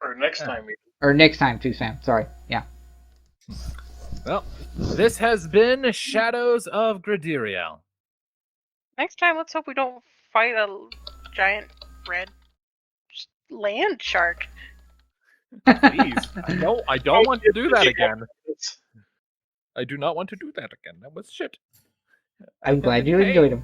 Or next time we. Or next time to Sam, sorry. Yeah. Well, this has been Shadows of Gradiriel. Next time, let's hope we don't fight a giant red land shark. Please, I don't want to do that again. I do not want to do that again. That was shit. I'm glad you enjoyed them.